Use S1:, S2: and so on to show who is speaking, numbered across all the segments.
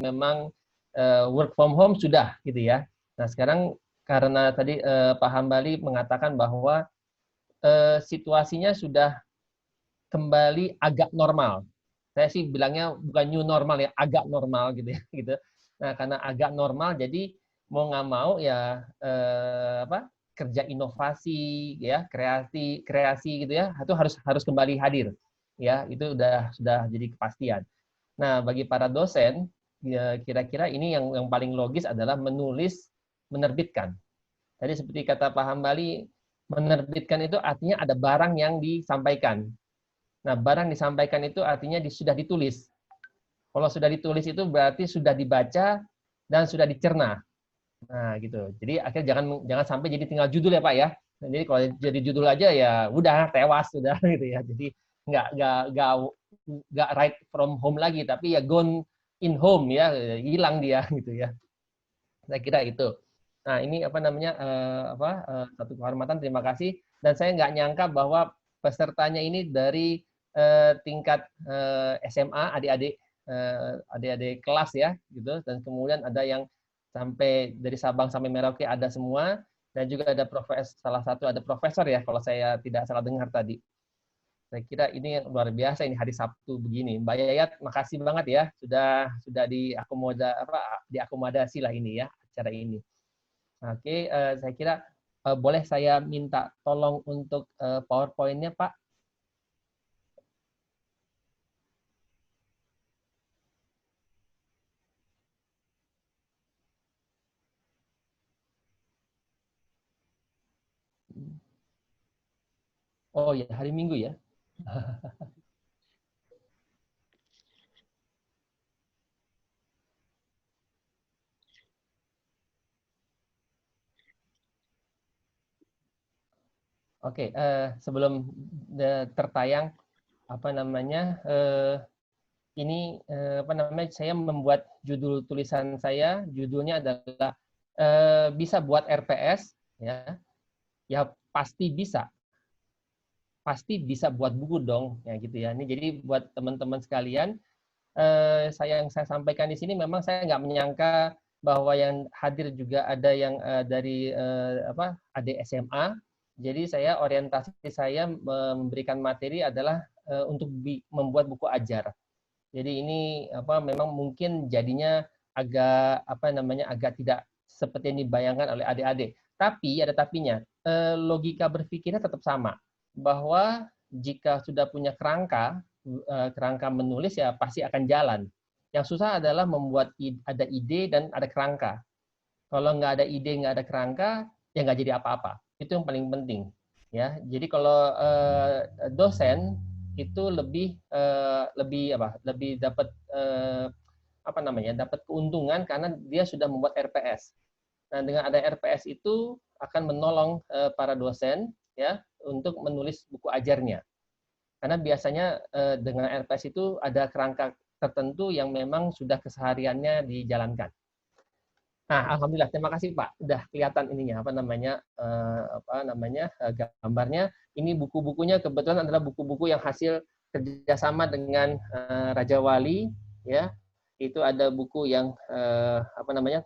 S1: memang work from home sudah gitu ya. Nah sekarang karena tadi Pak Hambali mengatakan bahwa situasinya sudah kembali agak normal. Saya sih bilangnya bukan new normal ya, agak normal gitu ya. Gitu. Nah karena agak normal, jadi mau nggak mau ya kerja inovasi ya, kreasi gitu ya, itu harus kembali hadir. Ya, itu sudah jadi kepastian. Nah, bagi para dosen, ya, kira-kira ini yang paling logis adalah menulis, menerbitkan. Tadi seperti kata Pak Hambali, menerbitkan itu artinya ada barang yang disampaikan. Nah, barang disampaikan itu artinya sudah ditulis. Kalau sudah ditulis itu berarti sudah dibaca dan sudah dicerna. Nah, gitu. Jadi akhirnya jangan sampai jadi tinggal judul ya Pak ya. Nah, jadi kalau jadi judul aja ya udah tewas sudah gitu ya. Jadi nggak right from home lagi, tapi ya gone in home ya, hilang dia gitu ya. Saya kira itu. Nah ini apa namanya satu kehormatan, terima kasih. Dan saya nggak nyangka bahwa pesertanya ini dari tingkat SMA, adik-adik kelas ya, gitu. Dan kemudian ada yang sampai dari Sabang sampai Merauke ada semua. Dan juga ada salah satu ada profesor ya, kalau saya tidak salah dengar tadi. Saya kira ini luar biasa ini hari Sabtu begini. Mbak Yayat, makasih banget ya sudah diakomodasi lah ini ya acara ini. Oke, saya kira boleh saya minta tolong untuk PowerPoint-nya Pak. Oh ya, hari Minggu ya. Oke, sebelum tertayang apa namanya ini apa namanya saya membuat judul tulisan saya, judulnya adalah bisa buat RPS ya. Ya pasti bisa buat buku dong ya gitu ya. Ini jadi buat teman-teman sekalian, yang saya sampaikan di sini memang saya nggak menyangka bahwa yang hadir juga ada yang dari adik SMA. Jadi saya orientasi saya memberikan materi adalah untuk membuat buku ajar. Jadi ini memang mungkin jadinya agak tidak seperti yang dibayangkan oleh adik-adik. Tapi ada tapinya. Logika berpikirnya tetap sama, bahwa jika sudah punya kerangka menulis ya pasti akan jalan. Yang susah adalah membuat ada ide dan ada kerangka. Kalau nggak ada ide, nggak ada kerangka, ya nggak jadi apa-apa. Itu yang paling penting. Ya, jadi kalau dosen itu lebih dapat dapat keuntungan karena dia sudah membuat RPS. Nah, dengan ada RPS itu akan menolong para dosen ya untuk menulis buku ajarnya. Karena biasanya dengan RPS itu ada kerangka tertentu yang memang sudah kesehariannya dijalankan. Nah, alhamdulillah, terima kasih Pak. Udah kelihatan ininya gambarnya. Ini buku-bukunya kebetulan adalah buku-buku yang hasil kerjasama dengan Raja Wali, ya. Itu ada buku yang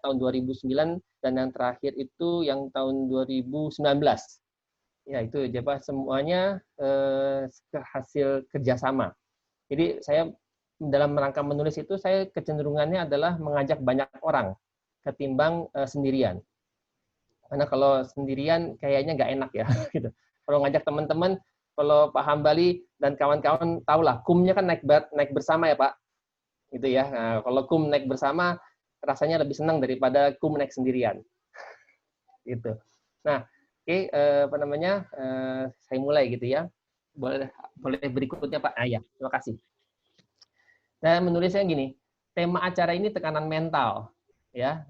S1: tahun 2009 dan yang terakhir itu yang tahun 2019. Ya, itu semuanya hasil kerjasama. Jadi saya dalam rangka menulis itu saya kecenderungannya adalah mengajak banyak orang ketimbang sendirian. Karena kalau sendirian kayaknya nggak enak ya. Gitu. Kalau ngajak teman-teman, kalau Pak Hambali dan kawan-kawan tahulah, kumnya kan naik bersama ya Pak. Gitu ya. Nah, kalau kum naik bersama, rasanya lebih senang daripada kum naik sendirian. Gitu. Nah, oke, saya mulai gitu ya. Boleh berikutnya Pak. Ya, terima kasih. Saya menulisnya gini, tema acara ini tekanan mental, ya,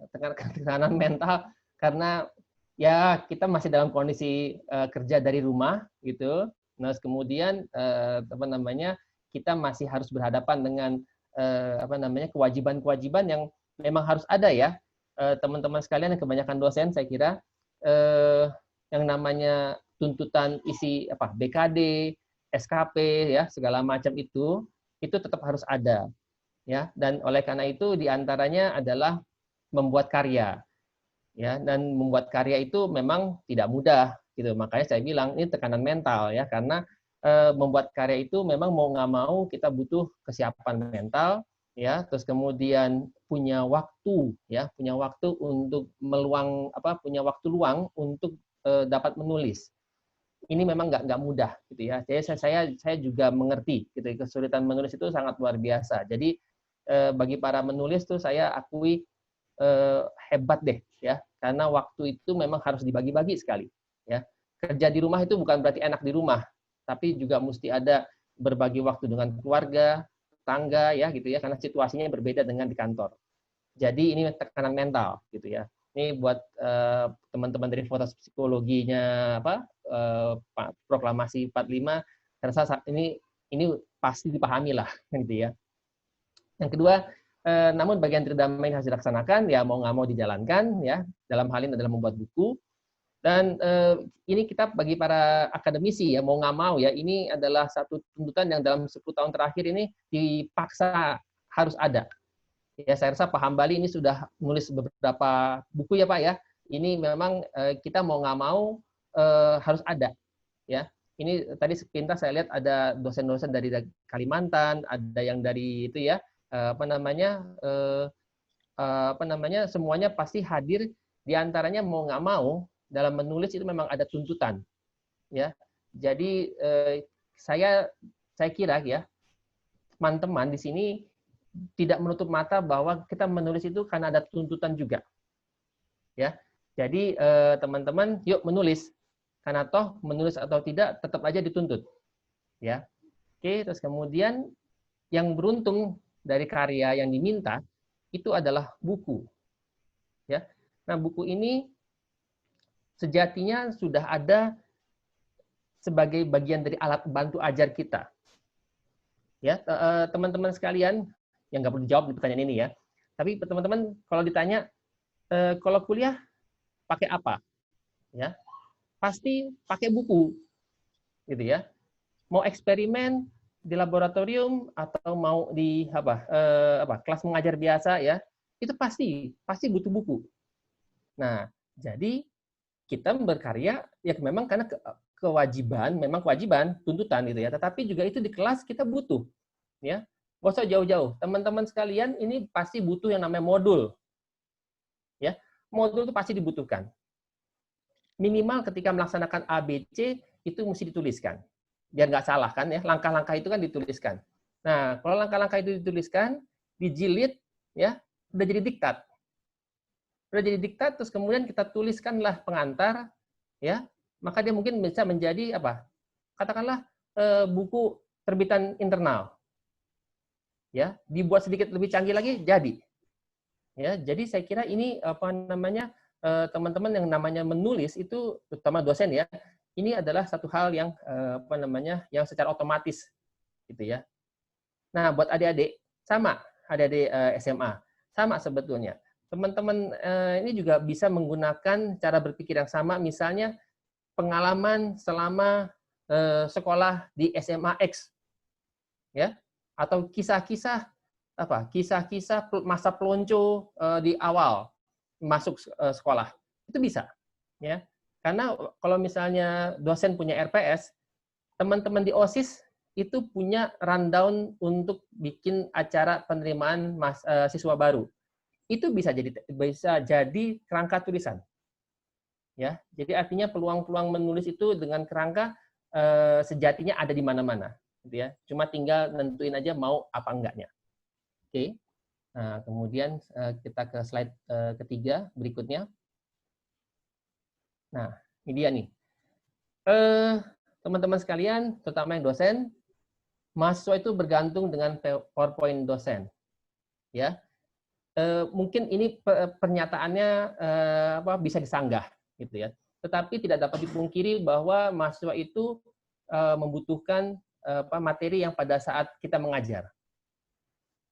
S1: tekanan mental karena ya kita masih dalam kondisi kerja dari rumah gitu. Nah, kemudian kita masih harus berhadapan dengan kewajiban-kewajiban yang memang harus ada ya. Teman-teman sekalian yang kebanyakan dosen saya kira yang namanya tuntutan isi BKD, SKP ya, segala macam itu tetap harus ada. ya. Dan oleh karena itu diantaranya adalah membuat karya, ya. Dan membuat karya itu memang tidak mudah, gitu. Makanya saya bilang ini tekanan mental, ya, karena membuat karya itu memang mau nggak mau kita butuh kesiapan mental, ya. Terus kemudian punya waktu, ya, punya waktu untuk punya waktu luang untuk dapat menulis. Ini memang nggak mudah, gitu ya. Jadi saya juga mengerti, gitu. Kesulitan menulis itu sangat luar biasa. Jadi bagi para menulis tuh saya akui hebat deh, ya, karena waktu itu memang harus dibagi-bagi sekali, ya. Kerja di rumah itu bukan berarti enak di rumah, tapi juga mesti ada berbagi waktu dengan keluarga, tetangga, ya, gitu ya, karena situasinya berbeda dengan di kantor. Jadi ini tekanan mental, gitu ya. Ini buat teman-teman dari fakultas psikologinya proklamasi 45, saya rasa ini pasti dipahami lah, gitu ya. Yang kedua, namun bagian terdamai harus dilaksanakan, ya mau nggak mau dijalankan, ya. Dalam hal ini adalah membuat buku. Dan ini kita bagi para akademisi, ya mau nggak mau, ya, ini adalah satu tuntutan yang dalam 10 tahun terakhir ini dipaksa harus ada. Ya, saya rasa Pak Hambali ini sudah nulis beberapa buku, ya Pak, ya. Ini memang kita mau nggak mau harus ada, ya. Ini tadi sepintas saya lihat ada dosen-dosen dari Kalimantan, ada yang dari itu, ya, semuanya pasti hadir. Diantaranya mau nggak mau dalam menulis itu memang ada tuntutan, ya. Jadi saya kira, ya, teman-teman di sini tidak menutup mata bahwa kita menulis itu karena ada tuntutan juga, ya. Jadi teman-teman yuk menulis, karena toh menulis atau tidak tetap aja dituntut, ya. Oke, terus kemudian yang beruntung dari karya yang diminta itu adalah buku, ya. Nah, buku ini sejatinya sudah ada sebagai bagian dari alat bantu ajar kita, ya. Teman-teman sekalian yang nggak perlu dijawab di pertanyaan ini, ya. Tapi teman-teman kalau ditanya kalau kuliah pakai apa, ya, pasti pakai buku, gitu ya. Mau eksperimen di laboratorium atau mau di kelas mengajar biasa, ya, itu pasti butuh buku. Nah, jadi kita berkarya ya memang karena memang kewajiban, tuntutan, gitu ya. Tetapi juga itu di kelas kita butuh, ya. Nggak usah jauh-jauh. Teman-teman sekalian ini pasti butuh yang namanya modul, ya. Modul itu pasti dibutuhkan. Minimal ketika melaksanakan ABC itu mesti dituliskan. Biar nggak salah kan, ya. Langkah-langkah itu kan dituliskan. Nah, kalau langkah-langkah itu dituliskan, dijilid, ya, udah jadi diktat. Udah jadi diktat, terus kemudian kita tuliskanlah pengantar, ya, maka dia mungkin bisa menjadi apa? Katakanlah buku terbitan internal, ya, dibuat sedikit lebih canggih lagi jadi, ya. Jadi saya kira ini teman-teman yang namanya menulis itu, terutama dosen, ya, ini adalah satu hal yang yang secara otomatis, gitu ya. Nah, buat adik-adik sama, adik-adik SMA sama sebetulnya. Teman-teman ini juga bisa menggunakan cara berpikir yang sama, misalnya pengalaman selama sekolah di SMA X, ya, atau kisah-kisah masa pelonco di awal masuk sekolah, itu bisa, ya. Karena kalau misalnya dosen punya RPS, teman-teman di OSIS itu punya rundown untuk bikin acara penerimaan siswa baru. Itu bisa jadi kerangka tulisan, ya. Jadi artinya peluang-peluang menulis itu dengan kerangka sejatinya ada di mana-mana, gitu ya. Cuma tinggal nentuin aja mau apa enggaknya. Oke. Nah, kemudian kita ke slide ketiga berikutnya. Nah, ini dia nih. Teman-teman sekalian, terutama yang dosen, mahasiswa itu bergantung dengan PowerPoint dosen, ya. Mungkin ini pernyataannya bisa disanggah, gitu ya. Tetapi tidak dapat dipungkiri bahwa mahasiswa itu membutuhkan materi yang pada saat kita mengajar.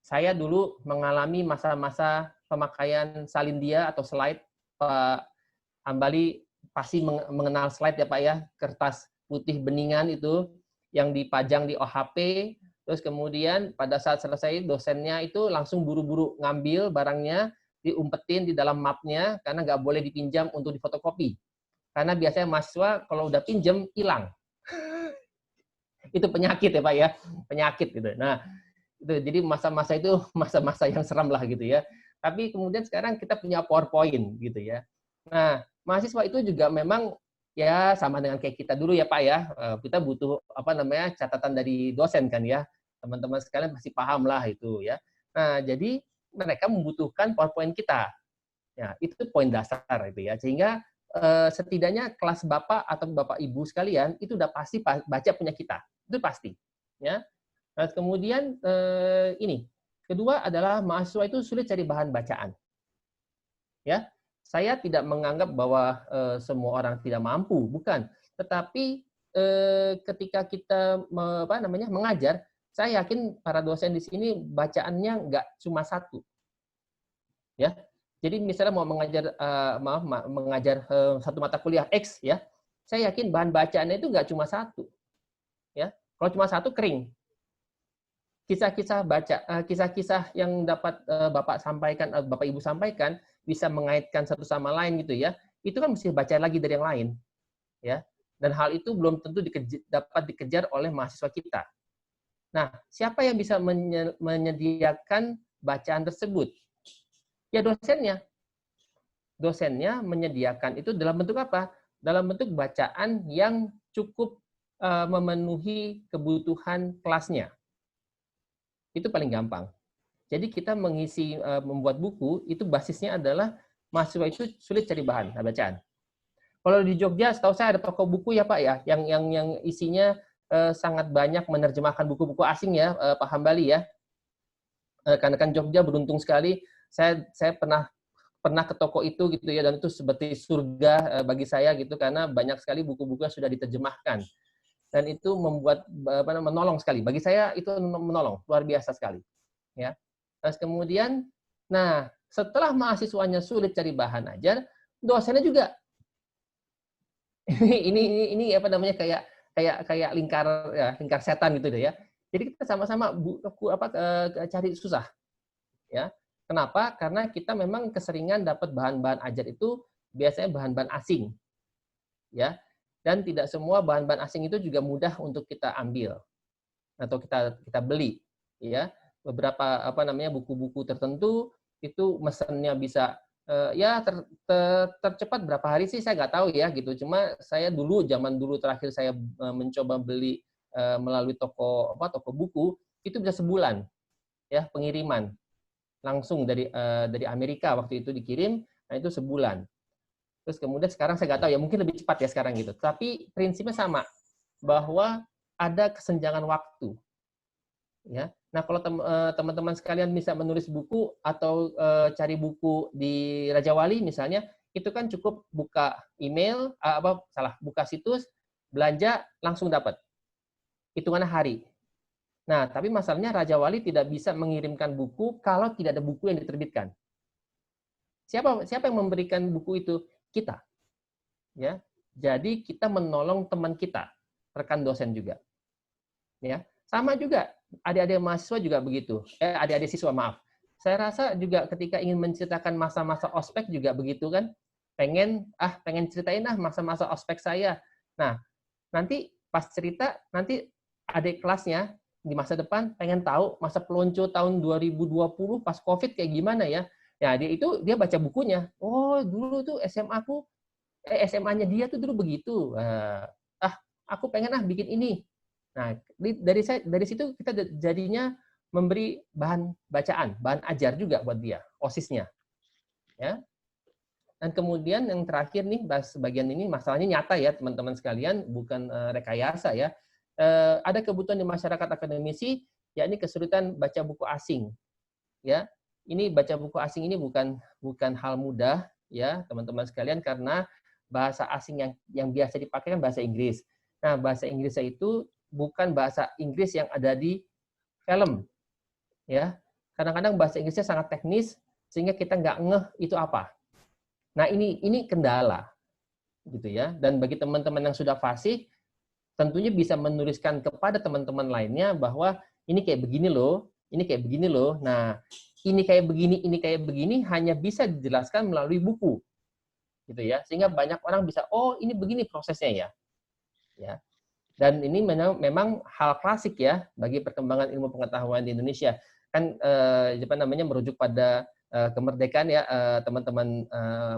S1: Saya dulu mengalami masa-masa pemakaian salindia atau slide. Pak Hambali pasti mengenal slide, ya Pak, ya. Kertas putih beningan itu yang dipajang di OHP, Terus kemudian pada saat selesai dosennya itu langsung buru-buru ngambil barangnya, diumpetin di dalam mapnya karena nggak boleh dipinjam untuk difotokopi. Karena biasanya mahasiswa kalau udah pinjam hilang. Itu penyakit ya Pak ya, penyakit gitu. Nah, itu jadi masa-masa itu masa-masa yang seram lah gitu ya. Tapi kemudian sekarang kita punya PowerPoint gitu ya. Nah, mahasiswa itu juga memang ya sama dengan kayak kita dulu ya Pak ya. Kita butuh apa namanya catatan dari dosen kan ya. Teman-teman sekalian pasti paham lah itu ya. Nah, jadi mereka membutuhkan PowerPoint kita. Ya, itu poin dasar itu ya. Sehingga setidaknya kelas Bapak atau Bapak Ibu sekalian itu udah pasti baca punya kita. Itu pasti. Ya. Nah, kemudian ini, kedua adalah mahasiswa itu sulit cari bahan bacaan. Ya, saya tidak menganggap bahwa semua orang tidak mampu, bukan. Tetapi ketika kita mengajar, saya yakin para dosen di sini bacaannya nggak cuma satu. Ya, jadi misalnya mau mengajar mengajar satu mata kuliah X ya, saya yakin bahan bacaannya itu nggak cuma satu. Ya, kalau cuma satu kering. Kisah-kisah yang dapat Bapak sampaikan, Bapak Ibu sampaikan bisa mengaitkan satu sama lain gitu ya. Itu kan mesti baca lagi dari yang lain, ya. Dan hal itu belum tentu dapat dikejar oleh mahasiswa kita. Nah, siapa yang bisa menyediakan bacaan tersebut? Ya dosennya. Dosennya menyediakan itu dalam bentuk apa? Dalam bentuk bacaan yang cukup memenuhi kebutuhan kelasnya. Itu paling gampang. Jadi kita membuat buku, itu basisnya adalah mahasiswa itu sulit cari bahan bacaan. Kalau di Jogja, setahu saya ada toko buku ya Pak ya, yang isinya sangat banyak menerjemahkan buku-buku asing ya, Pak Hambali ya. Karena kan Jogja beruntung sekali, saya pernah ke toko itu gitu ya, dan itu seperti surga bagi saya gitu, karena banyak sekali buku-buku yang sudah diterjemahkan. Dan itu membuat menolong sekali. Bagi saya itu menolong, luar biasa sekali. Ya. Terus kemudian, nah setelah mahasiswanya sulit cari bahan ajar, dosennya juga. Ini apa namanya kayak lingkar setan gitu deh ya. Jadi kita sama-sama cari susah. Ya. Kenapa? Karena kita memang keseringan dapat bahan-bahan ajar itu biasanya bahan-bahan asing. Ya. Dan tidak semua bahan-bahan asing itu juga mudah untuk kita ambil atau kita beli, ya. Beberapa buku-buku tertentu itu mesennya bisa tercepat berapa hari sih saya nggak tahu ya gitu. Cuma saya zaman dulu terakhir saya mencoba beli melalui toko buku itu bisa sebulan ya pengiriman langsung dari Amerika waktu itu dikirim, nah itu sebulan. Terus kemudian sekarang saya nggak tahu ya, mungkin lebih cepat ya sekarang gitu. Tapi prinsipnya sama, bahwa ada kesenjangan waktu. Ya. Nah kalau teman-teman sekalian bisa menulis buku atau cari buku di Raja Wali misalnya, itu kan cukup buka email, buka situs, belanja langsung dapat. Hitungannya hari. Nah tapi masalahnya Raja Wali tidak bisa mengirimkan buku kalau tidak ada buku yang diterbitkan. Siapa yang memberikan buku itu? Kita. Ya. Jadi kita menolong teman kita, rekan dosen juga. Ya. Sama juga adik-adik mahasiswa juga begitu. Adik-adik siswa, maaf. Saya rasa juga ketika ingin menceritakan masa-masa ospek juga begitu kan. Pengen ceritain masa-masa ospek saya. Nah, nanti pas cerita nanti adik kelasnya di masa depan pengen tahu masa pelonco tahun 2020 pas Covid kayak gimana ya. Ya, dia baca bukunya. Oh, dulu tuh SMA-nya dia tuh dulu begitu. Aku pengen bikin ini. Nah, dari situ kita jadinya memberi bahan bacaan, bahan ajar juga buat dia, OSIS-nya. Ya. Dan kemudian yang terakhir nih, bagian ini masalahnya nyata ya teman-teman sekalian, bukan rekayasa ya. Ada kebutuhan di masyarakat akademisi, yakni kesulitan baca buku asing. Ya, ini baca buku asing ini bukan hal mudah ya teman-teman sekalian, karena bahasa asing yang biasa dipakai kan bahasa Inggris. Nah, bahasa Inggrisnya itu bukan bahasa Inggris yang ada di film. Ya. Kadang-kadang bahasa Inggrisnya sangat teknis sehingga kita nggak ngeh itu apa. Nah, ini kendala gitu ya. Dan bagi teman-teman yang sudah fasih tentunya bisa menuliskan kepada teman-teman lainnya bahwa ini kayak begini loh, ini kayak begini loh. Nah, ini kayak begini hanya bisa dijelaskan melalui buku, gitu ya. Sehingga banyak orang bisa, oh ini begini prosesnya ya, ya. Dan ini memang hal klasik ya bagi perkembangan ilmu pengetahuan di Indonesia. Kan apa namanya merujuk pada kemerdekaan ya teman-teman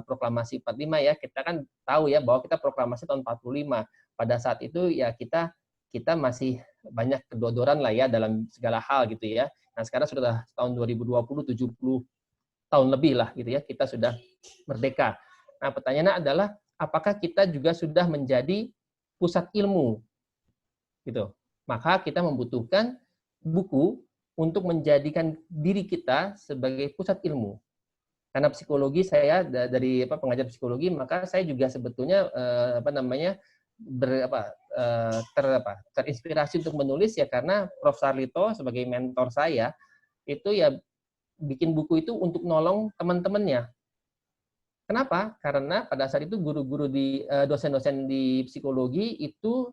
S1: proklamasi 45 ya. Kita kan tahu ya bahwa kita proklamasi tahun 45. Pada saat itu ya kita masih banyak kedodoran lah ya dalam segala hal gitu ya. Nah, sekarang sudah tahun 2020 70 tahun lebih lah gitu ya kita sudah merdeka. Nah, pertanyaannya adalah apakah kita juga sudah menjadi pusat ilmu gitu. Maka kita membutuhkan buku untuk menjadikan diri kita sebagai pusat ilmu. Karena psikologi saya dari pengajar psikologi, maka saya juga sebetulnya terinspirasi untuk menulis ya karena Prof. Sarlito sebagai mentor saya itu ya bikin buku itu untuk nolong teman-temannya. Kenapa? Karena pada saat itu guru-guru di dosen-dosen di psikologi itu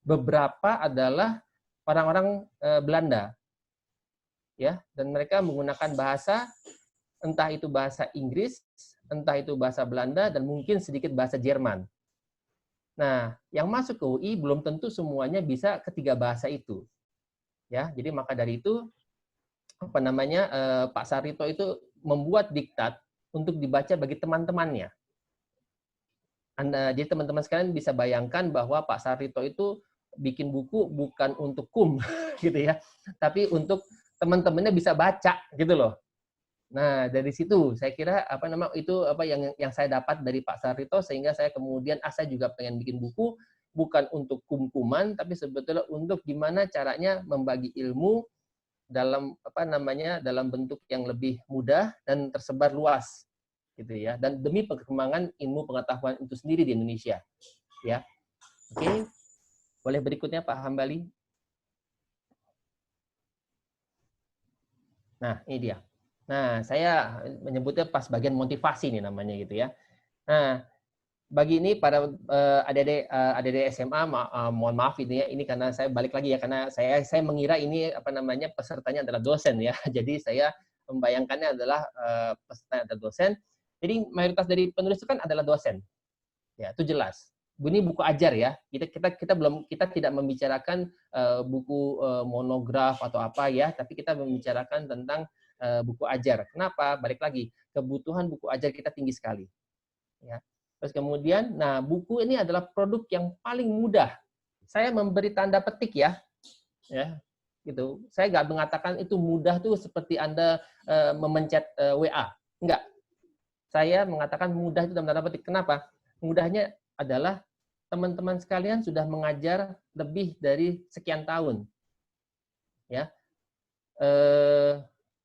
S1: beberapa adalah orang-orang Belanda, ya, dan mereka menggunakan bahasa entah itu bahasa Inggris, entah itu bahasa Belanda, dan mungkin sedikit bahasa Jerman. Nah, yang masuk ke UI belum tentu semuanya bisa ketiga bahasa itu, ya. Jadi maka dari itu Pak Sarito itu membuat diktat untuk dibaca bagi teman-temannya. Jadi teman-teman sekalian bisa bayangkan bahwa Pak Sarito itu bikin buku bukan untuk gitu ya, tapi untuk teman-temannya bisa baca gitu loh. Nah, dari situ saya kira itu yang saya dapat dari Pak Sarito sehingga saya kemudian saya juga pengen bikin buku bukan untuk kum-kuman tapi sebetulnya untuk gimana caranya membagi ilmu dalam dalam bentuk yang lebih mudah dan tersebar luas gitu ya, dan demi perkembangan ilmu pengetahuan itu sendiri di Indonesia ya. Oke, boleh berikutnya Pak Hambali. Nah, ini dia. Nah, saya menyebutnya pas bagian motivasi nih namanya gitu ya. Nah, bagi ini para adik-adik SMA, mohon maaf ini ya, ini karena saya balik lagi ya karena saya mengira ini pesertanya adalah dosen ya. Jadi saya membayangkannya adalah pesertanya adalah dosen. Jadi mayoritas dari penulis itu kan adalah dosen. Ya, itu jelas. Ini buku ajar ya. Kita tidak membicarakan buku monograf atau apa ya, tapi kita membicarakan tentang buku ajar. Kenapa? Balik lagi, kebutuhan buku ajar kita tinggi sekali. Ya. Terus kemudian, nah buku ini adalah produk yang paling mudah. Saya memberi tanda petik ya gitu. Saya nggak mengatakan itu mudah tuh seperti Anda memencet WA. Enggak. Saya mengatakan mudah itu dalam tanda petik. Kenapa? Mudahnya adalah teman-teman sekalian sudah mengajar lebih dari sekian tahun. Ya.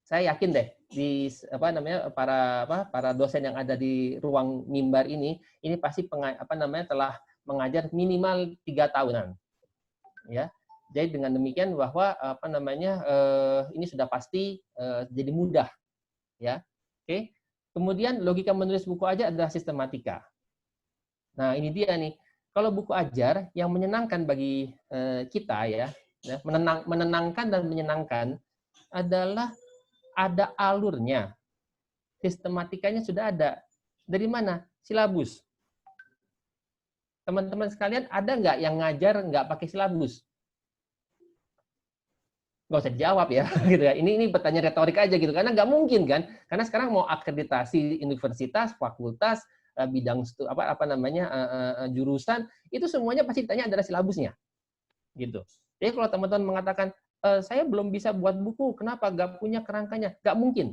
S1: Saya yakin deh di para dosen yang ada di ruang mimbar ini pasti telah mengajar minimal 3 tahunan. Ya. Jadi dengan demikian bahwa ini sudah pasti jadi mudah. Ya. Oke. Kemudian logika menulis buku ajar adalah sistematika. Nah, ini dia nih. Kalau buku ajar yang menyenangkan bagi kita ya, menenangkan dan menyenangkan adalah ada alurnya. Sistematikanya sudah ada. Dari mana? Silabus. Teman-teman sekalian, ada nggak yang ngajar nggak pakai silabus? Nggak usah dijawab ya, gitu ya. Ini pertanyaan retorik aja gitu, karena nggak mungkin kan? Karena sekarang mau akreditasi universitas, fakultas, bidang jurusan itu semuanya pasti ditanya adalah silabusnya gitu. Jadi kalau teman-teman mengatakan saya belum bisa buat buku, kenapa? Nggak punya kerangkanya? Nggak mungkin.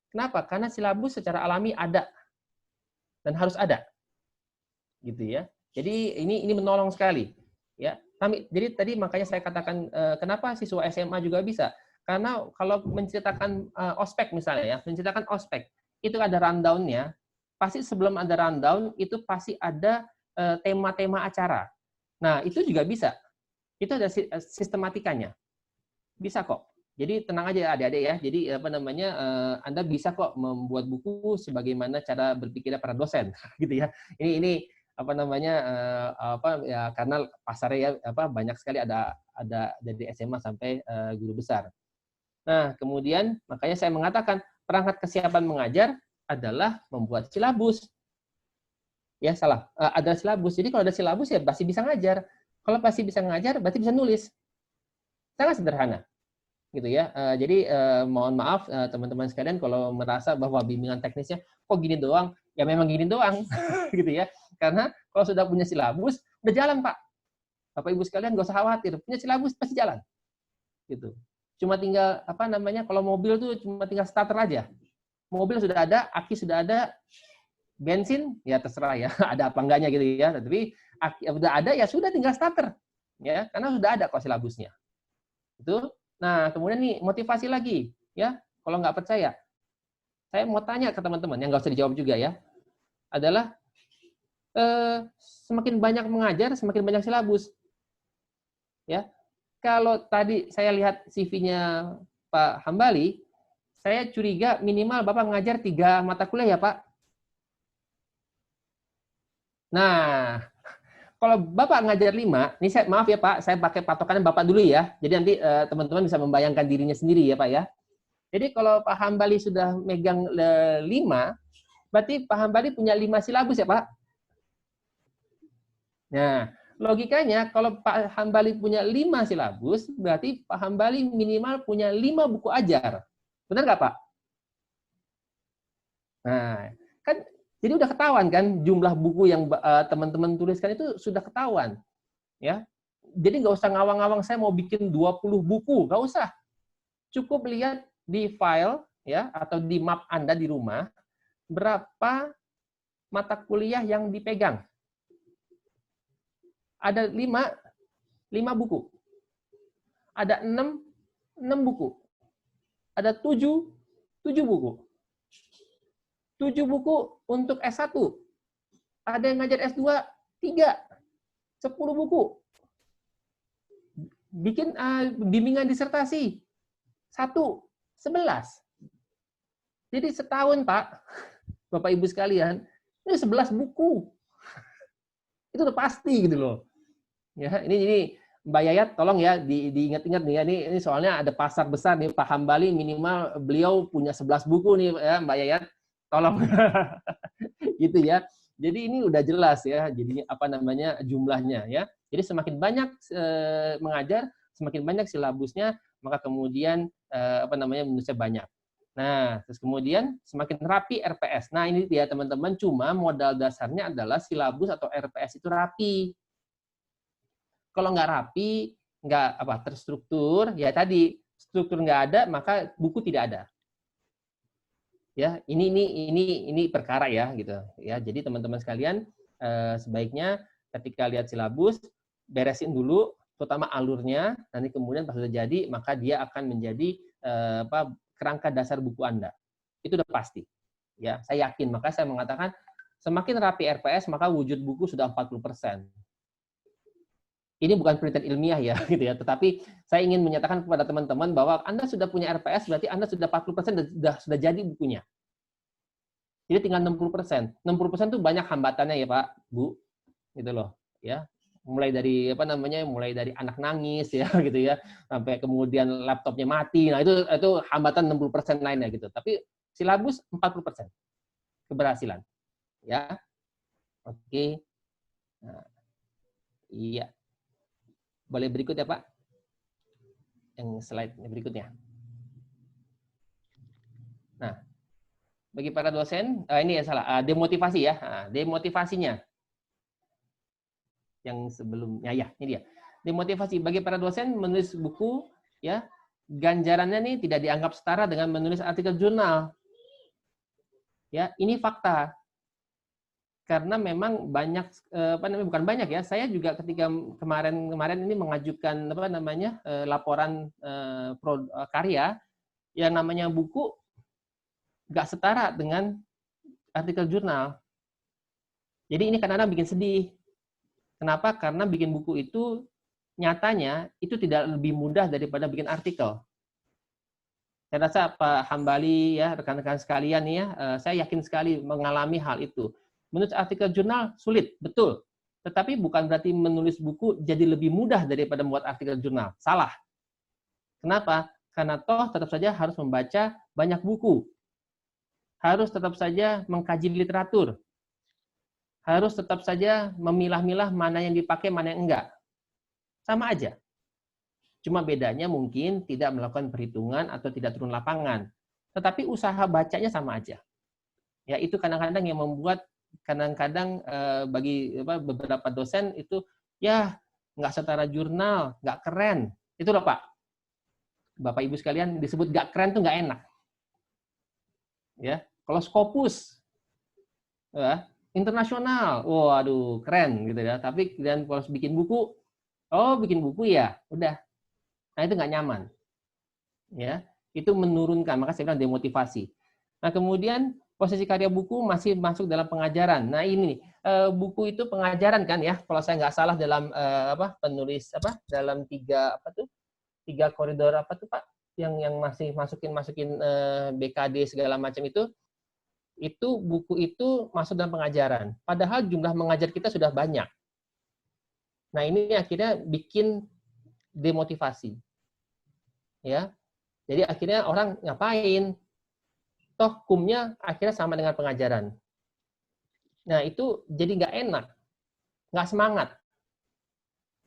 S1: Kenapa? Karena silabus secara alami ada dan harus ada gitu ya. Jadi ini menolong sekali ya. Jadi tadi makanya saya katakan kenapa siswa SMA juga bisa, karena kalau menceritakan ospek misalnya ya, menceritakan ospek itu ada rundown-nya. Pasti sebelum ada rundown, itu pasti ada tema-tema acara. Nah, itu juga bisa. Itu ada sistematikanya. Bisa kok. Jadi tenang aja adik-adik ya. Jadi Anda bisa kok membuat buku sebagaimana cara berpikirnya para dosen gitu ya. Ini apa namanya apa ya, karena pasarnya ya apa banyak sekali ada dari SMA sampai guru besar. Nah, kemudian makanya saya mengatakan perangkat kesiapan mengajar adalah membuat silabus. Ya, salah. Ada silabus. Jadi kalau ada silabus ya pasti bisa ngajar. Kalau pasti bisa ngajar, berarti bisa nulis. Sangat sederhana. Gitu ya. Jadi mohon maaf teman-teman sekalian kalau merasa bahwa bimbingan teknisnya kok gini doang, ya memang gini doang. Gitu ya. Karena kalau sudah punya silabus, udah jalan, Pak. Bapak Ibu sekalian nggak usah khawatir, punya silabus pasti jalan. Gitu. Cuma tinggal apa namanya, kalau mobil tuh cuma tinggal starter aja. Mobil sudah ada, aki sudah ada, bensin ya terserah ya, ada apa enggaknya gitu ya. Tapi udah ada ya sudah tinggal starter. Ya, karena sudah ada kok silabusnya. Itu. Nah, kemudian nih motivasi lagi ya. Kalau nggak percaya, saya mau tanya ke teman-teman yang nggak usah dijawab juga ya. Adalah semakin banyak mengajar, semakin banyak silabus. Ya. Kalau tadi saya lihat CV-nya Pak Hambali, saya curiga minimal Bapak ngajar 3 mata kuliah ya, Pak? Nah, kalau Bapak ngajar 5, ini saya maaf ya Pak, saya pakai patokan Bapak dulu ya. Jadi nanti teman-teman bisa membayangkan dirinya sendiri ya Pak ya. Jadi kalau Pak Hambali sudah megang 5, berarti Pak Hambali punya 5 silabus ya Pak? Nah, logikanya kalau Pak Hambali punya 5 silabus, berarti Pak Hambali minimal punya 5 buku ajar. Benar nggak Pak? Nah, kan jadi udah ketahuan kan jumlah buku yang teman-teman tuliskan itu sudah ketahuan. Ya. Jadi nggak usah ngawang-ngawang saya mau bikin 20 buku, nggak usah. Cukup lihat di file ya atau di map Anda di rumah berapa mata kuliah yang dipegang. Ada 5 buku. Ada 6 buku. Ada 7 buku. 7 buku untuk S1. Ada yang ngajar S2 3. 10 buku. Bikin bimbingan disertasi 11. Jadi setahun Pak, Bapak Ibu sekalian, ini 11 buku. Itu udah pasti gitu loh. Ya, ini Mbak Yayat tolong ya diingat-ingat nih ya, ini soalnya ada pasar besar nih Pak Hambali minimal beliau punya 11 buku nih ya Mbak Yayat. Tolong. Gitu ya. Jadi ini udah jelas ya, jadi apa namanya jumlahnya ya. Jadi semakin banyak mengajar, semakin banyak silabusnya, maka kemudian apa namanya menulisnya banyak. Nah, terus kemudian semakin rapi RPS. Nah, ini dia teman-teman, cuma modal dasarnya adalah silabus atau RPS itu rapi. Kalau nggak rapi, nggak apa terstruktur, ya tadi struktur nggak ada, maka buku tidak ada. Ya, ini perkara ya gitu ya. Jadi teman-teman sekalian sebaiknya ketika lihat silabus beresin dulu terutama alurnya, nanti kemudian pas sudah jadi maka dia akan menjadi kerangka dasar buku Anda. Itu udah pasti. Ya, saya yakin, maka saya mengatakan semakin rapi RPS maka wujud buku sudah 40%. Ini bukan penelitian ilmiah ya gitu ya, tetapi saya ingin menyatakan kepada teman-teman bahwa Anda sudah punya RPS berarti Anda sudah 40% dan sudah jadi bukunya. Jadi tinggal 60%. 60% itu banyak hambatannya ya Pak, Bu. Gitu loh, ya. Mulai dari apa namanya? Mulai dari anak nangis ya gitu ya, sampai kemudian laptopnya mati. Nah, itu hambatan 60% lainnya gitu. Tapi silabus 40% keberhasilan. Ya. Oke. Nah, iya. Boleh berikut ya, Pak? Yang slide berikutnya. Nah, bagi para dosen, ini ya salah, demotivasi ya. Nah, demotivasinya. Yang sebelumnya, ya, ini dia. Demotivasi bagi para dosen menulis buku, ya, ganjarannya nih tidak dianggap setara dengan menulis artikel jurnal. Ya, ini fakta. Karena memang banyak bukan banyak ya, saya juga ketika kemarin ini mengajukan laporan karya yang namanya buku nggak setara dengan artikel jurnal. Jadi ini kadang-kadang bikin sedih. Kenapa? Karena bikin buku itu nyatanya itu tidak lebih mudah daripada bikin artikel. Saya rasa Pak Hambali ya, rekan-rekan sekalian nih ya, saya yakin sekali mengalami hal itu. Menulis artikel jurnal sulit, betul. Tetapi bukan berarti menulis buku jadi lebih mudah daripada membuat artikel jurnal. Salah. Kenapa? Karena toh tetap saja harus membaca banyak buku. Harus tetap saja mengkaji literatur. Harus tetap saja memilah-milah mana yang dipakai, mana yang enggak. Sama aja. Cuma bedanya mungkin tidak melakukan perhitungan atau tidak turun lapangan. Tetapi usaha bacanya sama aja. Ya, itu kadang-kadang yang membuat kadang-kadang bagi beberapa dosen itu ya nggak setara jurnal, nggak keren. Itu loh Pak. Bapak Ibu sekalian, disebut nggak keren tuh nggak enak. Ya, kalau Scopus ya, internasional, waduh keren gitu ya. Tapi dan kalau bikin buku, oh bikin buku ya, udah. Nah itu nggak nyaman. Ya, itu menurunkan, maka saya bilang demotivasi. Nah kemudian posisi karya buku masih masuk dalam pengajaran. Nah ini buku itu pengajaran kan ya, kalau saya nggak salah dalam penulis dalam tiga koridor apa tuh Pak, yang masih masukin BKD segala macam itu buku itu masuk dalam pengajaran. Padahal jumlah mengajar kita sudah banyak. Nah ini akhirnya bikin demotivasi. Ya, jadi akhirnya orang ngapain? Toh kumnya akhirnya sama dengan pengajaran. Nah itu jadi nggak enak, nggak semangat.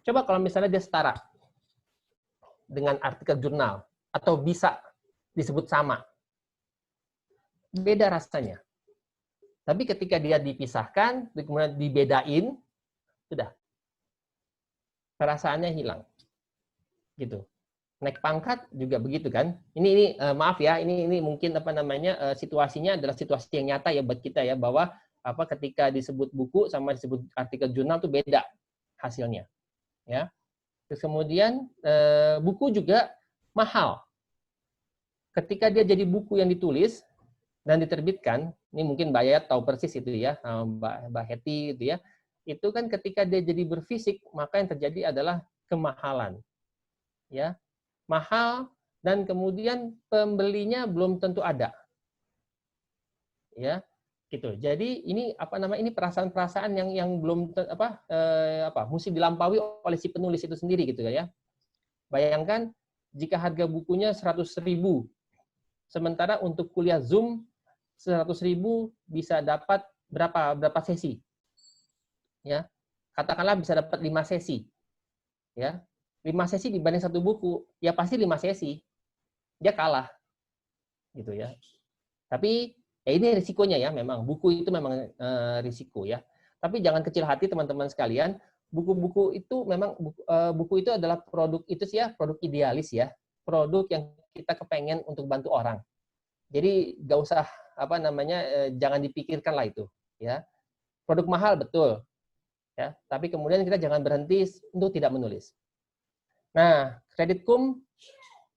S1: Coba kalau misalnya dia setara dengan artikel jurnal, atau bisa disebut sama. Beda rasanya. Tapi ketika dia dipisahkan, kemudian dibedain, sudah. Perasaannya hilang. Gitu. Naik pangkat juga begitu kan. Ini maaf ya, ini mungkin situasinya adalah situasi yang nyata ya buat kita ya, bahwa ketika disebut buku sama disebut artikel jurnal itu beda hasilnya. Ya. Terus kemudian buku juga mahal. Ketika dia jadi buku yang ditulis dan diterbitkan, ini mungkin Mbak Yayat tahu persis itu ya, Mbak Heti itu ya, itu kan ketika dia jadi berfisik, maka yang terjadi adalah kemahalan. Ya. Mahal dan kemudian pembelinya belum tentu ada. Ya. Gitu. Jadi ini ini perasaan-perasaan yang belum mesti dilampaui oleh si penulis itu sendiri gitu ya. Bayangkan jika harga bukunya 100.000, sementara untuk kuliah Zoom 100.000 bisa dapat berapa sesi? Ya. Katakanlah bisa dapat 5 sesi. Ya. 5 sesi dibanding satu buku, ya pasti 5 sesi. Dia kalah. Gitu ya. Tapi ya ini risikonya ya, memang buku itu memang risiko ya. Tapi jangan kecil hati teman-teman sekalian, buku-buku itu memang buku itu adalah produk itu sih ya, produk idealis ya. Produk yang kita kepengen untuk bantu orang. Jadi nggak usah jangan dipikirkan lah itu ya. Produk mahal betul. Ya, tapi kemudian kita jangan berhenti untuk tidak menulis. Nah, kredit kum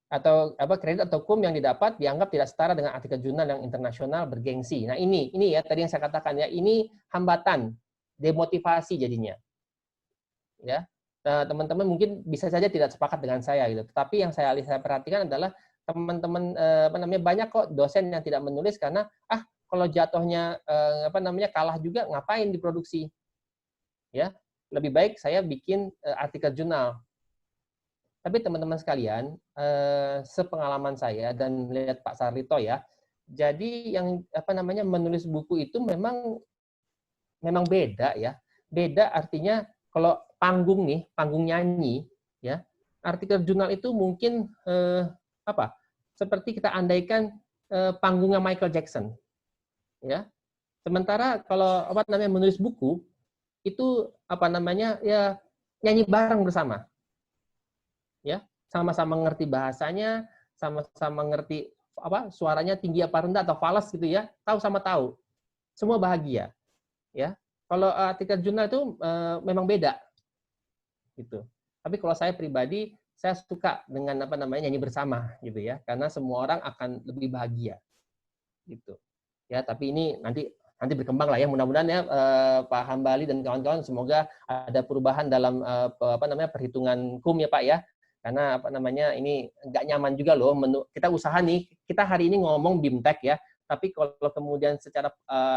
S1: atau kredit atau kum yang didapat dianggap tidak setara dengan artikel jurnal yang internasional bergengsi. Nah, ini ya tadi yang saya katakan ya, ini hambatan, demotivasi jadinya. Ya. Nah, teman-teman mungkin bisa saja tidak sepakat dengan saya gitu. Tetapi yang saya perhatikan adalah teman-teman banyak kok dosen yang tidak menulis karena kalau jatuhnya kalah juga ngapain diproduksi. Ya. Lebih baik saya bikin artikel jurnal. Tapi teman-teman sekalian, sepengalaman saya dan lihat Pak Sarlito ya, jadi yang menulis buku itu memang beda ya. Beda artinya kalau panggung nyanyi ya, artikel jurnal itu mungkin seperti kita andaikan panggungnya Michael Jackson. Ya. Sementara kalau menulis buku itu ya nyanyi bareng bersama. Ya, sama-sama ngerti bahasanya, sama-sama ngerti suaranya tinggi apa rendah atau falas gitu ya, tahu. Semua bahagia. Ya. Kalau artikel jurnal itu memang beda. Gitu. Tapi kalau saya pribadi, saya suka dengan nyanyi bersama gitu ya, karena semua orang akan lebih bahagia. Gitu. Ya, tapi ini nanti berkembang lah ya, mudah-mudahan ya Pak Hambali dan kawan-kawan semoga ada perubahan dalam perhitungan kum ya Pak ya. Karena ini nggak nyaman juga loh. Kita usaha nih, kita hari ini ngomong BIMTEK ya, Tapi kalau kemudian secara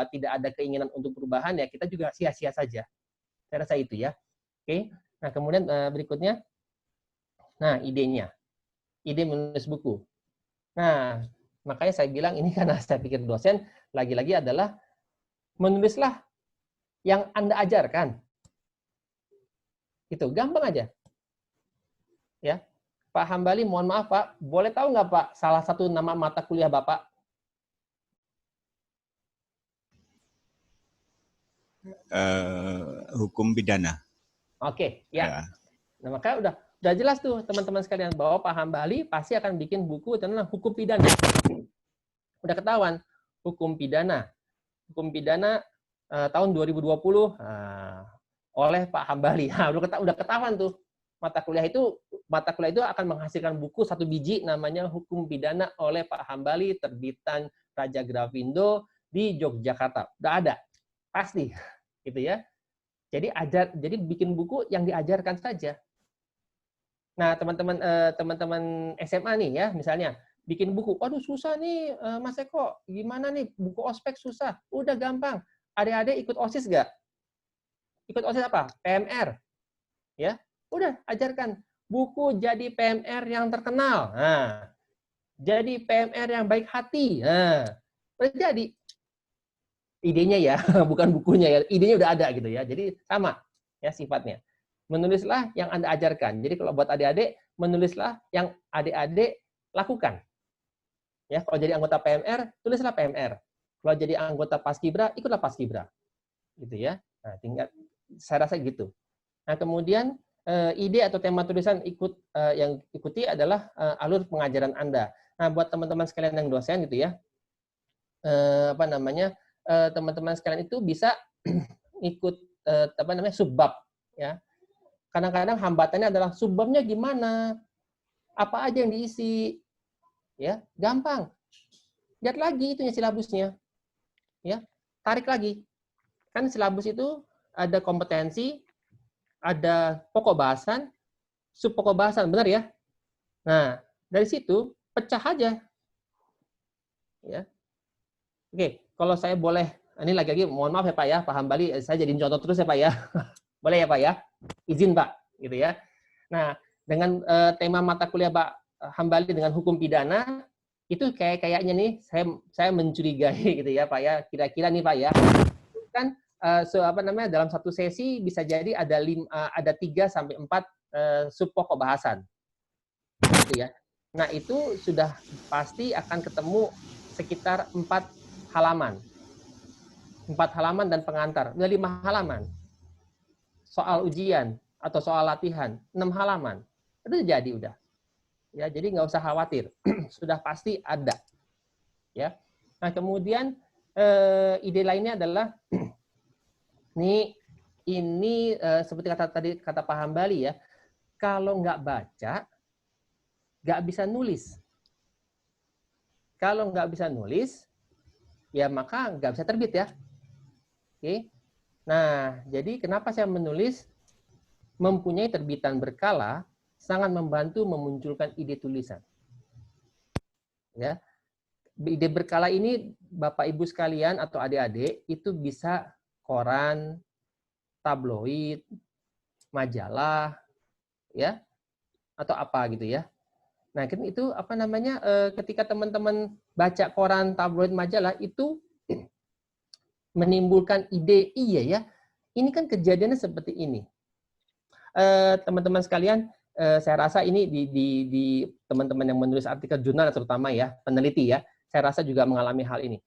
S1: tidak ada keinginan untuk perubahan, ya kita juga sia-sia saja. Saya rasa itu ya. Oke. Nah, kemudian berikutnya, nah idenya, ide menulis buku. Nah, makanya saya bilang ini karena saya pikir dosen, lagi-lagi adalah menulislah yang Anda ajarkan. Itu gampang aja. Ya, Pak Hambali, mohon maaf Pak, boleh tahu nggak Pak salah satu nama mata kuliah Bapak?
S2: Hukum pidana.
S1: Oke, ya. Nah, maka udah jelas tuh teman-teman sekalian bahwa Pak Hambali pasti akan bikin buku tentang hukum pidana. Udah ketahuan, hukum pidana. Hukum pidana tahun 2020 oleh Pak Hambali. Nah, udah ketahuan tuh. Mata kuliah itu akan menghasilkan buku 1 biji namanya Hukum Pidana oleh Pak Hambali, terbitan Raja Grafindo di Yogyakarta. Udah ada. Pasti. Gitu ya. Jadi bikin buku yang diajarkan saja. Nah, teman-teman SMA nih ya, misalnya bikin buku. Waduh, susah nih Mas Eko. Gimana nih buku ospek susah? Udah gampang. Adik-adik ikut OSIS nggak? Ikut OSIS apa? PMR. Ya. Udah ajarkan buku jadi PMR yang terkenal. Nah, jadi PMR yang baik hati. Nah, udah jadi. Idenya ya, bukan bukunya ya. Idenya udah ada gitu ya. Jadi sama ya sifatnya. Menulislah yang Anda ajarkan. Jadi kalau buat adik-adik, menulislah yang adik-adik lakukan. Ya, kalau jadi anggota PMR, tulislah PMR. Kalau jadi anggota Paskibra, ikutlah Paskibra. Gitu ya. Nah, tinggal saya rasa gitu. Nah, kemudian ide atau tema tulisan yang ikuti adalah alur pengajaran Anda. Nah, buat teman-teman sekalian yang dosen gitu ya, teman-teman sekalian itu bisa ikut subbab ya. Kadang-kadang hambatannya adalah subbabnya gimana, apa aja yang diisi, ya gampang. Lihat lagi itunya silabusnya, ya tarik lagi. Kan silabus itu ada kompetensi, ada pokok bahasan, sub pokok bahasan, benar ya? Nah, dari situ pecah aja. Ya. Oke, kalau saya boleh, ini lagi-lagi mohon maaf ya Pak ya, Pak Hambali, saya jadiin contoh terus ya Pak ya. Boleh ya Pak ya? Izin Pak, gitu ya. Nah, dengan tema mata kuliah Pak Hambali dengan hukum pidana, itu kayaknya nih saya mencurigai gitu ya Pak ya. Kira-kira nih Pak ya, kan dalam satu sesi bisa jadi ada 3 sampai 4 sub pokok bahasan. Gitu ya. Nah, itu sudah pasti akan ketemu sekitar 4 halaman. 4 halaman dan pengantar. Udah 5 halaman. Soal ujian atau soal latihan 6 halaman. Itu jadi udah. Ya, jadi nggak usah khawatir. Sudah pasti ada. Ya. Nah, kemudian ide lainnya adalah ini seperti kata Pak Hambali ya, kalau nggak baca, nggak bisa nulis. Kalau nggak bisa nulis, ya maka nggak bisa terbit ya. Oke. Nah, jadi kenapa saya menulis? Mempunyai terbitan berkala sangat membantu memunculkan ide tulisan. Ya. Ide berkala ini Bapak Ibu sekalian atau adik-adik itu bisa koran, tabloid, majalah, ya, atau apa gitu ya. Nah, itu ketika teman-teman baca koran, tabloid, majalah itu menimbulkan ide, iya ya, ini kan kejadiannya seperti ini. Teman-teman sekalian, saya rasa ini di teman-teman yang menulis artikel jurnal terutama ya, peneliti ya, saya rasa juga mengalami hal ini.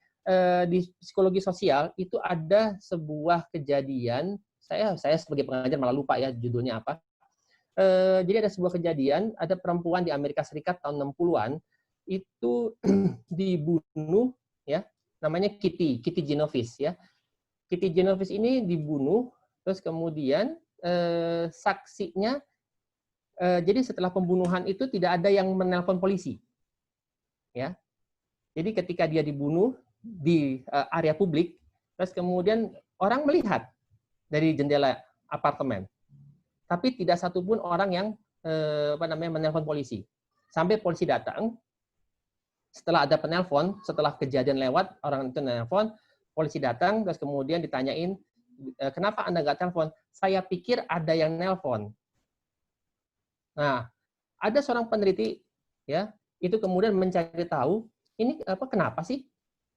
S1: Di psikologi sosial itu ada sebuah kejadian, saya sebagai pengajar malah lupa ya judulnya apa. Jadi ada sebuah kejadian, ada perempuan di Amerika Serikat tahun 60-an itu dibunuh ya, namanya Kitty Genovese ya. Kitty Genovese ini dibunuh, terus kemudian saksinya jadi setelah pembunuhan itu tidak ada yang menelpon polisi. Ya. Jadi ketika dia dibunuh di area publik, terus kemudian orang melihat dari jendela apartemen. Tapi tidak satupun orang yang menelpon polisi. Sampai polisi datang, Setelah ada penelpon, setelah kejadian lewat, orang itu nelpon, polisi datang, terus kemudian ditanyain, kenapa Anda nggak telepon? Saya pikir ada yang nelpon. Nah, ada seorang peneliti, ya, itu kemudian mencari tahu, ini kenapa sih?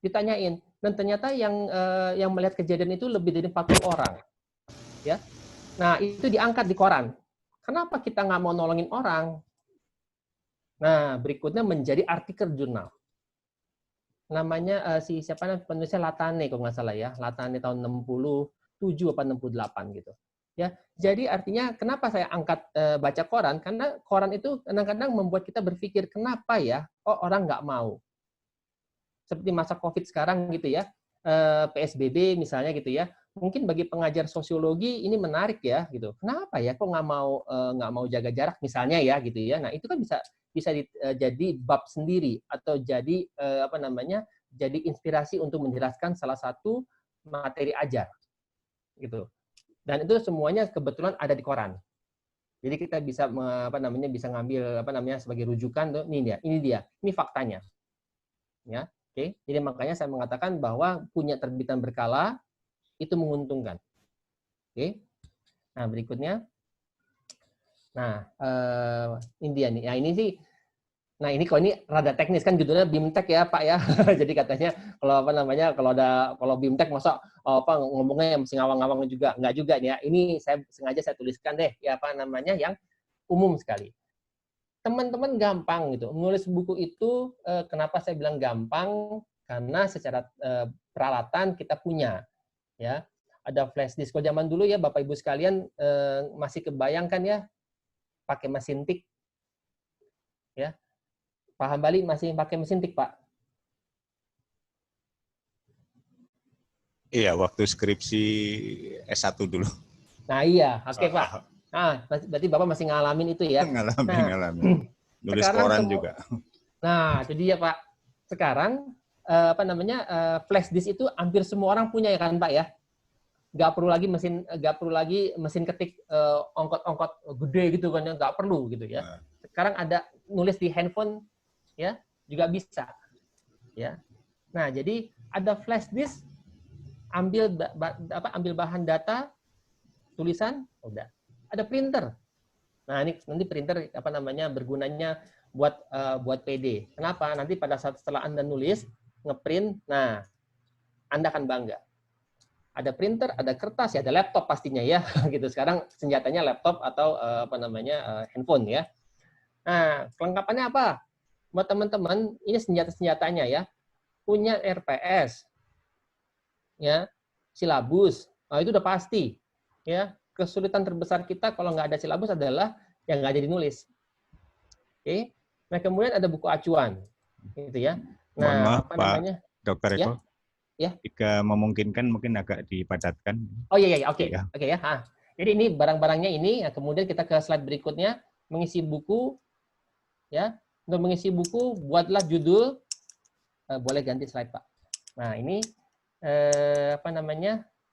S1: Ditanyain. Dan ternyata yang melihat kejadian itu lebih dari 40 orang. Ya. Nah, itu diangkat di koran. Kenapa kita nggak mau nolongin orang? Nah, berikutnya menjadi artikel jurnal. Namanya siapa namanya penulisnya Latane kalau nggak salah ya. Latane tahun 67 apa 68 gitu. Ya, jadi artinya kenapa saya angkat baca koran? Karena koran itu kadang-kadang membuat kita berpikir kenapa ya kok orang nggak mau. Seperti masa COVID sekarang gitu ya, PSBB misalnya gitu ya. Mungkin bagi pengajar sosiologi ini menarik ya gitu. Kenapa ya kok nggak mau jaga jarak misalnya ya gitu ya. Nah itu kan bisa jadi bab sendiri atau jadi jadi inspirasi untuk menjelaskan salah satu materi ajar gitu. Dan itu semuanya kebetulan ada di koran. Jadi kita bisa bisa ngambil sebagai rujukan tuh ini dia, ini faktanya. Ya. Oke, jadi makanya saya mengatakan bahwa punya terbitan berkala itu menguntungkan. Oke. Nah, berikutnya. Nah, ini dia nih. Ya, ini sih. Nah, ini rada teknis kan judulnya BIMTEK ya, Pak ya. Jadi katanya kalau BIMTEK masa ngomongnya yang mesti ngawang-ngawang juga. Enggak juga nih ya. Ini sengaja saya tuliskan deh ya yang umum sekali. Teman-teman gampang gitu. Menulis buku itu kenapa saya bilang gampang? Karena secara peralatan kita punya, ya. Ada flash disk. Kalau zaman dulu ya Bapak Ibu sekalian masih kebayangkan ya pakai mesin tik, ya. Pak Hambali masih pakai mesin tik, Pak?
S2: Iya, waktu skripsi S1 dulu.
S1: Nah iya, oke Pak. Nah, berarti Bapak masih ngalamin itu ya.
S2: Ngalamin. Nulis koran juga.
S1: Nah, itu dia Pak. Sekarang flash disk itu hampir semua orang punya ya kan Pak ya. Nggak perlu lagi mesin ketik ongkot gede gitu kan ya, nggak perlu gitu ya. Sekarang ada nulis di handphone ya juga bisa ya. Nah, jadi ada flash disk, ambil bahan data tulisan udah. Ada printer. Nah, ini nanti printer bergunanya buat PD. Kenapa? Nanti pada saat setelah Anda nulis, ngeprint, nah Anda akan bangga. Ada printer, ada kertas, ya ada laptop pastinya ya. Gitu. Sekarang senjatanya laptop atau handphone ya. Nah, kelengkapannya apa? Buat teman-teman, ini senjata-senjatanya ya. Punya RPS. Ya, silabus. Nah, itu udah pasti. Ya, kesulitan terbesar kita kalau nggak ada silabus adalah yang nggak jadi nulis. Oke. Nah, kemudian ada buku acuan. Gitu ya. Nah,
S2: mohon maaf, Pak Dr. Eko.
S1: Ya? Ya.
S2: Jika memungkinkan mungkin agak dipadatkan.
S1: Oh iya, oke. Ya. Oke ya. Jadi ini barang-barangnya ini, ya, kemudian kita ke slide berikutnya, mengisi buku ya. Untuk mengisi buku buatlah judul, boleh ganti slide, Pak. Nah, ini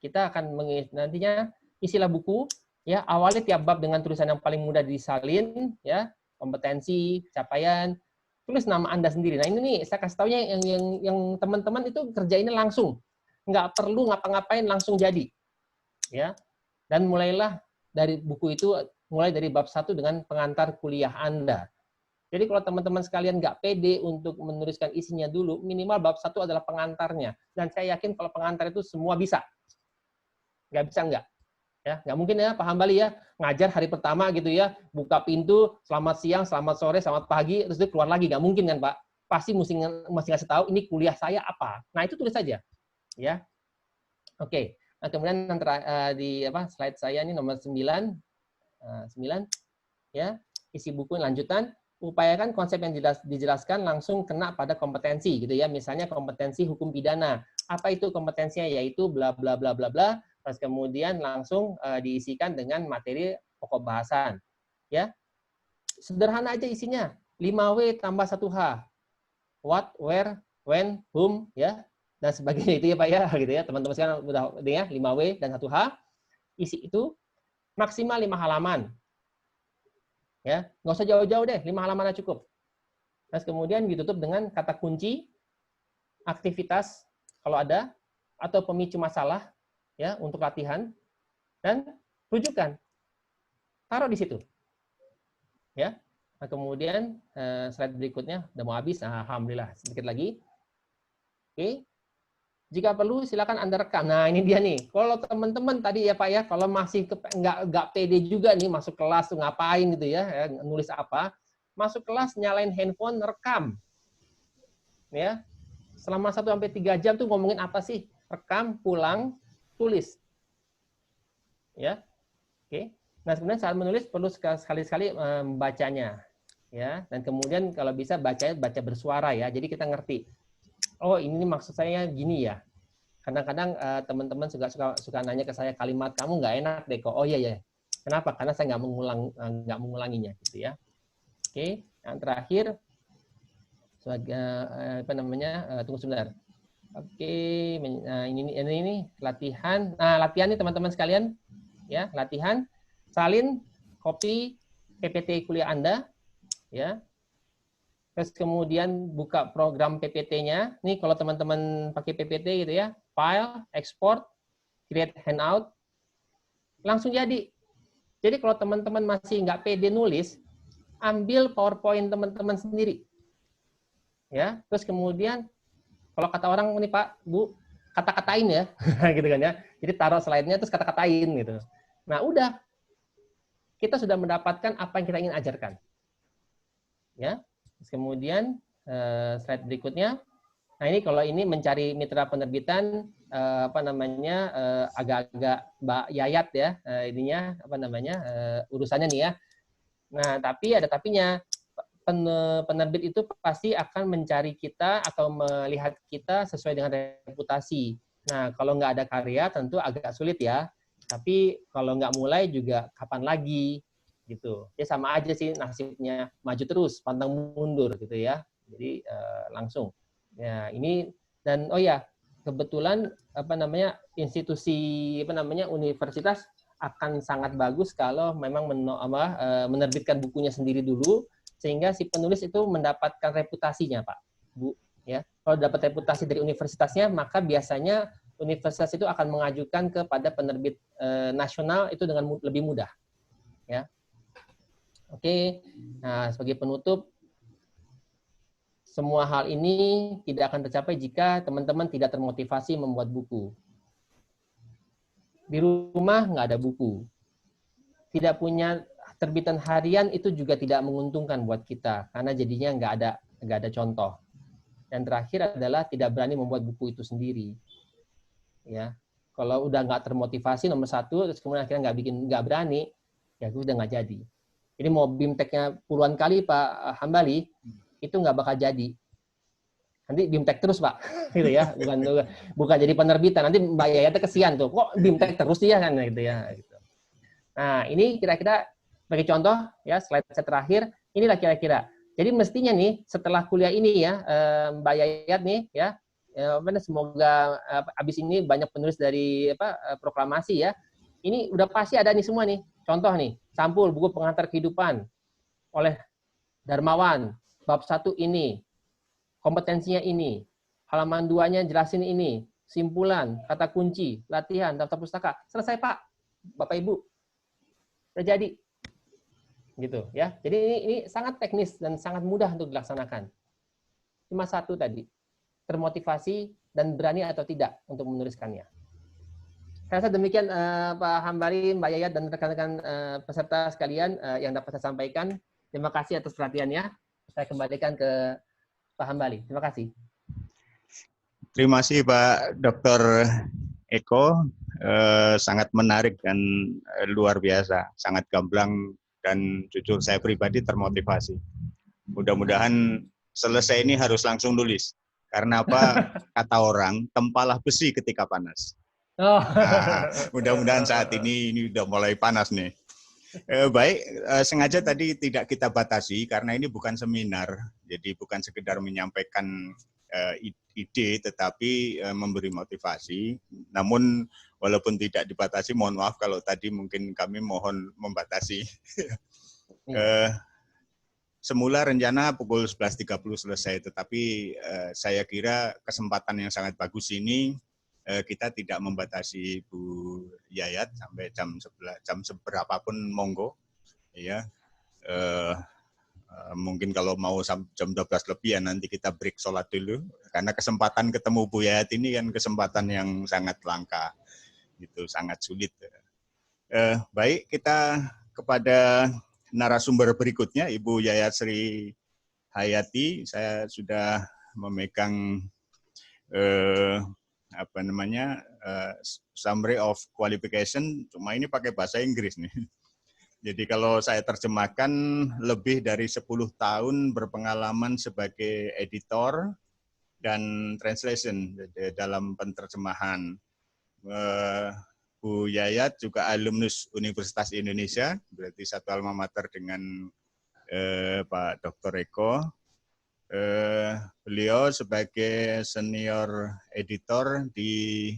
S1: kita akan nantinya isilah buku ya, awalnya tiap bab dengan tulisan yang paling mudah disalin ya, kompetensi, capaian, tulis nama Anda sendiri. Nah, ini nih saya kasih taunya yang teman-teman itu kerjainnya langsung. Nggak perlu ngapa-ngapain, langsung jadi. Ya. Dan mulailah dari buku itu, mulai dari bab 1 dengan pengantar kuliah Anda. Jadi kalau teman-teman sekalian nggak pede untuk menuliskan isinya dulu, minimal bab 1 adalah pengantarnya. Dan saya yakin kalau pengantar itu semua bisa. Nggak bisa nggak. Ya, nggak mungkin ya Pak Hambali ya, ngajar hari pertama gitu ya, buka pintu, selamat siang, selamat sore, selamat pagi, terus dia keluar lagi. Nggak mungkin kan Pak. Pasti mesti ngasih tahu, ini kuliah saya apa. Nah itu tulis saja. Ya. Oke. Nah, kemudian di slide saya ini nomor 9. 9. Ya, isi buku lanjutan. Upayakan konsep yang dijelaskan langsung kena pada kompetensi gitu ya. Misalnya kompetensi hukum pidana. Apa itu kompetensinya? Yaitu bla bla bla bla bla. Terus kemudian langsung diisikan dengan materi pokok bahasan. Ya. Sederhana aja isinya. 5W tambah 1H. What, where, when, whom, ya. Dan sebagainya itu ya Pak ya, gitu ya. Teman-teman sekarang udah ya, 5W dan 1H. Isi itu maksimal 5 halaman. Ya, nggak usah jauh-jauh deh, 5 halaman aja cukup. Terus kemudian ditutup dengan kata kunci, aktivitas kalau ada, atau pemicu masalah ya untuk latihan, dan rujukan. Taruh di situ. Ya. Nah, kemudian slide berikutnya udah mau habis. Alhamdulillah, sedikit lagi. Oke. Jika perlu silakan Anda rekam. Nah, ini dia nih. Kalau teman-teman tadi ya Pak ya, kalau masih nggak pede juga nih masuk kelas tuh ngapain gitu ya, nulis apa? Masuk kelas nyalain handphone, rekam. Ya. Selama 1 sampai 3 jam tuh ngomongin apa sih? Rekam, pulang, tulis. Ya. Oke. Nah, sebenarnya saat menulis perlu sekali-sekali membacanya. Ya, dan kemudian kalau bisa baca bersuara ya. Jadi kita ngerti. Oh, ini maksud saya gini ya. Kadang-kadang teman-teman suka nanya ke saya, kalimat kamu nggak enak deh kok. Oh iya ya. Kenapa? Karena saya nggak mengulanginya gitu ya. Oke. Yang terakhir sebagai apa namanya? Tunggu sebentar. Oke. Nah, ini latihan. Nah, latihan nih teman-teman sekalian ya, latihan salin copy PPT kuliah Anda ya. Terus kemudian buka program PPT-nya. Nih kalau teman-teman pakai PPT gitu ya, file, export, create handout, langsung jadi. Jadi kalau teman-teman masih nggak pede nulis, ambil PowerPoint teman-teman sendiri. Ya, terus kemudian kalau kata orang nih Pak, Bu, kata-katain ya, gitu kan ya. Jadi taruh slide-nya terus kata-katain gitu. Nah, udah kita sudah mendapatkan apa yang kita ingin ajarkan. Ya. Terus kemudian slide berikutnya. Nah, ini kalau ini mencari mitra penerbitan apa namanya agak-agak yayat ya ininya apa namanya urusannya nih ya. Nah, tapi ada tapinya. Penerbit itu pasti akan mencari kita atau melihat kita sesuai dengan reputasi. Nah, kalau nggak ada karya tentu agak sulit ya. Tapi kalau nggak mulai juga kapan lagi gitu. Ya sama aja sih nasibnya, maju terus, pantang mundur gitu ya. Jadi langsung. Ya, ini dan oh ya, kebetulan apa namanya institusi apa namanya universitas akan sangat bagus kalau memang menerbitkan bukunya sendiri dulu sehingga si penulis itu mendapatkan reputasinya, Pak, Bu. Ya, kalau dapat reputasi dari universitasnya, maka biasanya universitas itu akan mengajukan kepada penerbit nasional itu dengan lebih mudah. Ya, oke. Nah, sebagai penutup, semua hal ini tidak akan tercapai jika teman-teman tidak termotivasi membuat buku. Di rumah nggak ada buku. Tidak punya terbitan harian itu juga tidak menguntungkan buat kita karena jadinya nggak ada contoh. Dan terakhir adalah tidak berani membuat buku itu sendiri. Ya, kalau udah nggak termotivasi nomor 1, terus kemudian akhirnya nggak berani, ya udah nggak jadi. Jadi mau BIMTEK-nya puluhan kali Pak Hambali itu nggak bakal jadi. Nanti BIMTEK terus Pak, gitu ya, bukan jadi penerbitan. Nanti Mbak Yayatnya kesian tuh, kok BIMTEK terus dia kan, gitu ya. Gitu. Nah, ini kira-kira sebagai contoh ya slide terakhir inilah kira-kira. Jadi mestinya nih setelah kuliah ini ya Mbak Yayat nih ya semoga abis ini banyak penulis dari proklamasi ya. Ini udah pasti ada nih semua nih. Contoh nih, sampul buku pengantar kehidupan oleh Darmawan bab 1 ini. Kompetensinya ini. Halaman 2-nya jelasin ini. Simpulan, kata kunci, latihan, daftar pustaka. Selesai Pak. Bapak Ibu. Terjadi gitu ya. Jadi ini sangat teknis dan sangat mudah untuk dilaksanakan. Cuma satu tadi, termotivasi dan berani atau tidak untuk menuliskannya. Saya rasa demikian Pak Hambali, Mbak Yayat dan rekan-rekan peserta sekalian yang dapat saya sampaikan. Terima kasih atas perhatiannya. Saya kembalikan ke Pak Hambali. Terima kasih.
S2: Terima kasih Pak Dr. Eko. Sangat menarik dan luar biasa, sangat gamblang dan jujur saya pribadi termotivasi. Mudah-mudahan selesai ini harus langsung nulis. Karena apa? Kata orang, tempalah besi ketika panas.
S1: Oh.
S2: Nah, mudah-mudahan saat ini udah mulai panas nih. Baik, sengaja tadi tidak kita batasi karena ini bukan seminar, jadi bukan sekedar menyampaikan ide, tetapi memberi motivasi. Namun walaupun tidak dibatasi, mohon maaf kalau tadi mungkin kami mohon membatasi. semula rencana pukul 11.30 selesai, tetapi saya kira kesempatan yang sangat bagus ini kita tidak membatasi Bu Yayat sampai jam 11, jam seberapapun monggo, ya. Mungkin kalau mau jam 12 lebih ya nanti kita break sholat dulu, karena kesempatan ketemu Bu Yayat ini kan kesempatan yang sangat langka, gitu, sangat sulit. Baik, kita kepada narasumber berikutnya, Ibu Yayat Sri Hayati. Saya sudah memegang summary of qualification, cuma ini pakai bahasa Inggris nih. Jadi kalau saya terjemahkan, lebih dari 10 tahun berpengalaman sebagai editor dan translation dalam penerjemahan. Bu Yayat juga alumnus Universitas Indonesia, berarti satu alma mater dengan Pak Dr. Eko. Beliau sebagai senior editor di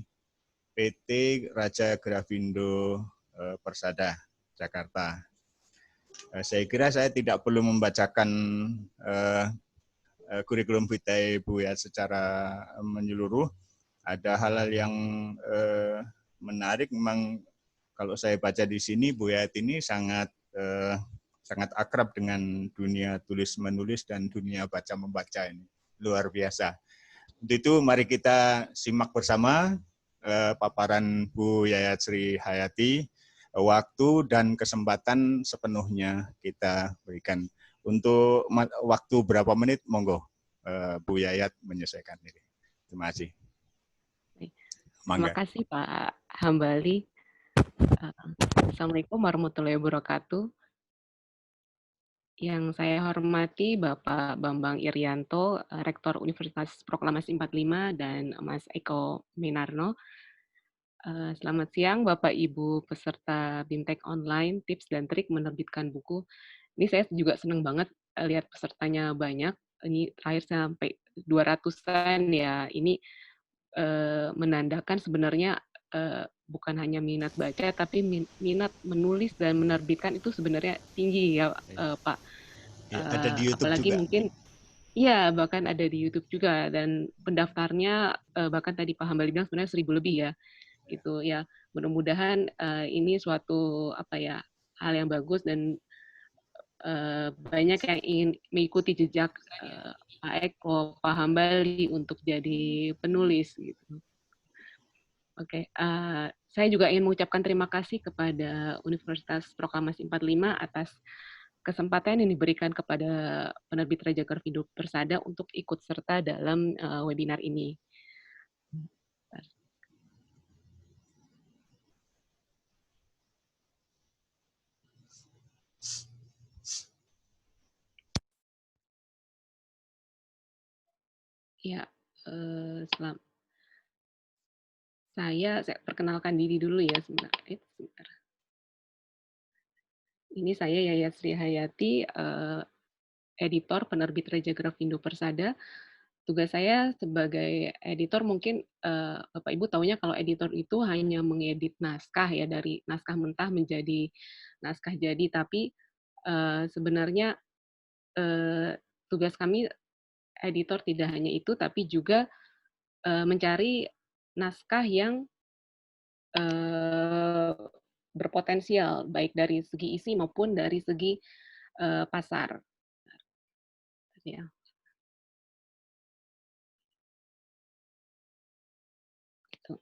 S2: PT Raja Grafindo Persada, Jakarta. Saya kira saya tidak perlu membacakan kurikulum vitae Bu ya secara menyeluruh. Ada hal-hal yang menarik. Memang kalau saya baca di sini, Bu Yayat ini sangat akrab dengan dunia tulis menulis dan dunia baca membaca ini, luar biasa. Untuk itu mari kita simak bersama paparan Bu Yayat Sri Hayati. Waktu dan kesempatan sepenuhnya kita berikan. Untuk waktu berapa menit, monggo Bu Yayat menyelesaikan ini. Terima kasih.
S3: Terima kasih Pak Hambali. Assalamualaikum warahmatullahi wabarakatuh. Yang saya hormati Bapak Bambang Irianto, Rektor Universitas Proklamasi 45, dan Mas Eko Minarno. Selamat siang Bapak Ibu peserta BIMTEK Online, tips dan trik menerbitkan buku. Ini saya juga senang banget lihat pesertanya banyak. Ini terakhir sampai 200-an ya. Ini menandakan sebenarnya bukan hanya minat baca, tapi minat menulis dan menerbitkan itu sebenarnya tinggi ya Pak.
S2: Ada di YouTube
S3: apalagi
S2: juga.
S3: Mungkin iya, bahkan ada di YouTube juga, dan pendaftarnya bahkan tadi Pak Hambali bilang sebenarnya 1000 lebih ya. Gitu ya. Mudah-mudahan ini suatu hal yang bagus dan banyak yang ingin mengikuti jejak Pak Eko, Pak Hambali untuk jadi penulis gitu. Oke, saya juga ingin mengucapkan terima kasih kepada Universitas Proklamasi 45 atas kesempatan yang diberikan kepada penerbit Raja Garvindo Persada untuk ikut serta dalam webinar ini. Ya, saya perkenalkan diri dulu ya sebentar. Ini saya Yayat Sri Hayati, editor penerbit Raja Grafindo Persada. Tugas saya sebagai editor mungkin Bapak Ibu taunya kalau editor itu hanya mengedit naskah ya, dari naskah mentah menjadi naskah jadi, tapi sebenarnya tugas kami editor tidak hanya itu, tapi juga mencari naskah yang berpotensial, baik dari segi isi maupun dari segi pasar. Ya. Gitu.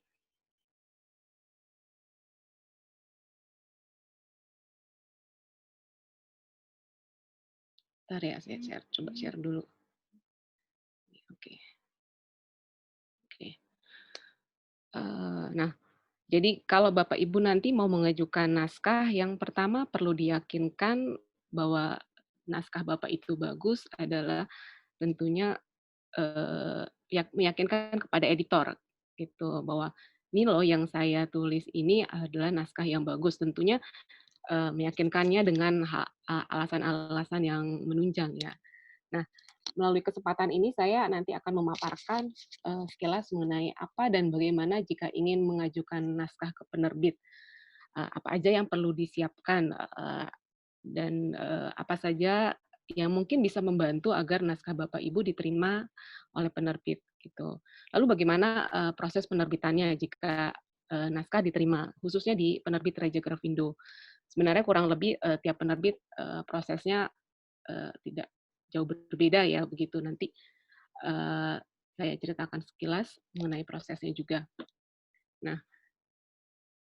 S3: Bentar ya, saya coba share dulu. Oke. Nah, jadi kalau Bapak Ibu nanti mau mengajukan naskah, yang pertama perlu diyakinkan bahwa naskah Bapak itu bagus adalah tentunya meyakinkan kepada editor gitu, bahwa ini loh yang saya tulis ini adalah naskah yang bagus. Tentunya meyakinkannya dengan alasan-alasan yang menunjang ya. Nah, melalui kesempatan ini saya nanti akan memaparkan sekilas mengenai apa dan bagaimana jika ingin mengajukan naskah ke penerbit. Apa aja yang perlu disiapkan dan apa saja yang mungkin bisa membantu agar naskah Bapak Ibu diterima oleh penerbit gitu. Lalu bagaimana proses penerbitannya jika naskah diterima, khususnya di penerbit Raja Grafindo? Sebenarnya kurang lebih tiap penerbit prosesnya tidak jauh berbeda ya begitu. Nanti saya ceritakan sekilas mengenai prosesnya juga. Nah,